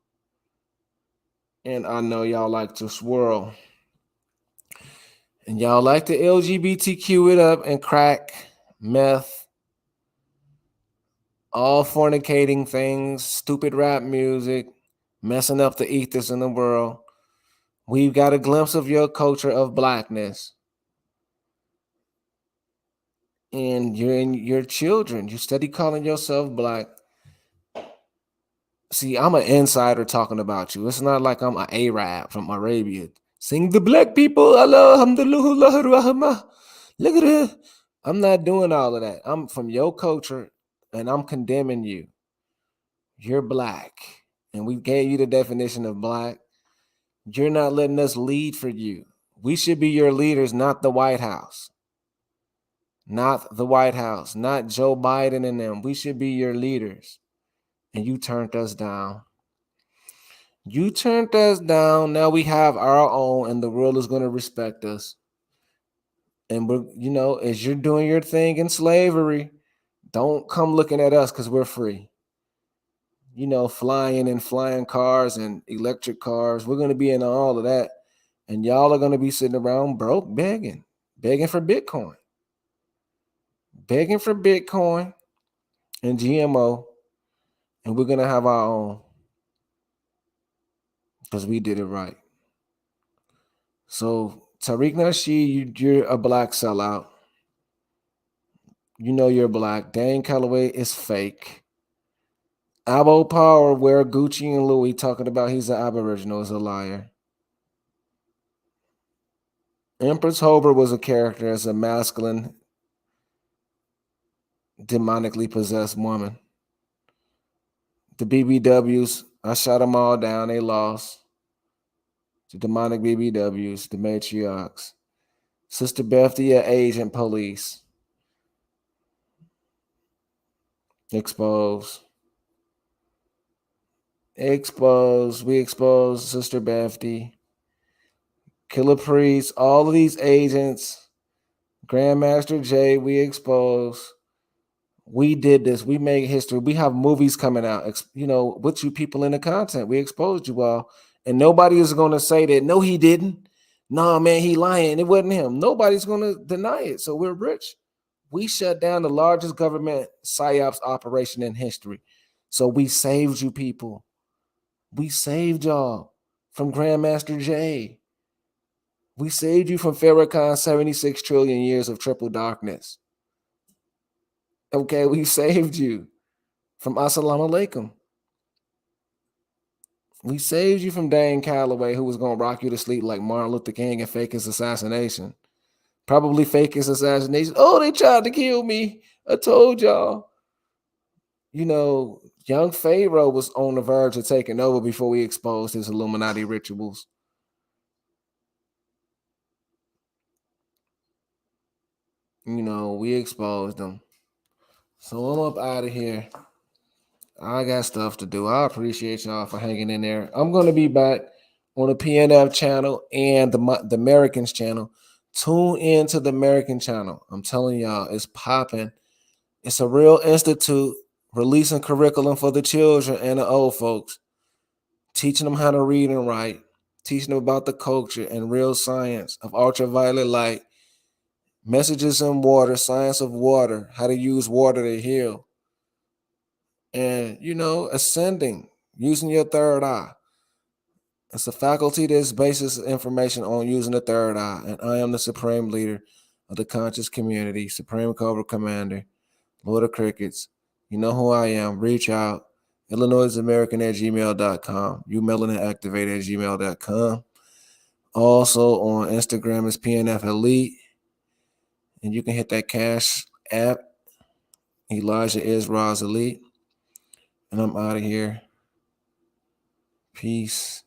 And I know y'all like to swirl. And y'all like to LGBTQ it up and crack, meth, all fornicating things, stupid rap music, messing up the ethos in the world. We've got a glimpse of your culture of blackness. And you're in your children. You steady calling yourself black. See, I'm an insider talking about you. It's not like I'm an Arab from Arabia. Sing the black people. Allah, alhamdulillah, rahmah. Look at it. I'm not doing all of that. I'm from your culture and I'm condemning you. You're black. And we gave you the definition of black. You're not letting us lead for you. We should be your leaders, not the White House. Not the White House, not Joe Biden and them. We should be your leaders. And you turned us down. You turned us down. Now we have our own, and the world is going to respect us. And we're, you know, as you're doing your thing in slavery, don't come looking at us because we're free. You know, flying in flying cars and electric cars. We're going to be in all of that. And y'all are going to be sitting around broke, begging for Bitcoin. Begging for Bitcoin and GMO. And we're going to have our own. Because we did it right. So, Tariq Nasheed, you're a black sellout. You know you're black. Dane Calloway is fake. Abo Power, where Gucci and Louis talking about he's an Aboriginal, is a liar. Empress Hober was a character as a masculine, demonically possessed woman. The BBWs, I shot them all down. They lost. The demonic BBWs, the matriarchs. Sister Bethia, agent police. Expose. We expose Sister Bethia. Killer Priest, all of these agents. Grandmaster J, we expose. We did this. We made history. We have movies coming out. You know, with you people in the content. We exposed you all. And nobody is going to say that, no, he didn't. No, man, he lying. It wasn't him. Nobody's going to deny it. So we're rich. We shut down the largest government PSYOPs operation in history. So we saved you people. We saved y'all from Grandmaster J. We saved you from Farrakhan's 76 trillion years of triple darkness. Okay, we saved you from Assalamu Alaikum. We saved you from Dane Calloway, who was going to rock you to sleep like Martin Luther King and fake his assassination. Probably fake his assassination. Oh, they tried to kill me. I told y'all. You know, young Pharaoh was on the verge of taking over before we exposed his Illuminati rituals. You know, we exposed them. So I'm up out of here. I got stuff to do. I appreciate y'all for hanging in there. I'm going to be back on the PNF channel and the Americans channel. Tune in to the American channel. I'm telling y'all, it's popping. It's a real institute releasing curriculum for the children and the old folks, teaching them how to read and write, teaching them about the culture and real science of ultraviolet light, messages in water, science of water, how to use water to heal. And, you know, ascending, using your third eye. It's a faculty that bases information on using the third eye. And I am the supreme leader of the conscious community, Supreme Cobra Commander, Lord of Crickets. You know who I am. Reach out. IllinoisAmerican@gmail.com. You melaninactivate@gmail.com. Also on Instagram is PNF Elite. And you can hit that cash app, Elijah Israel's Elite. And I'm out of here. Peace.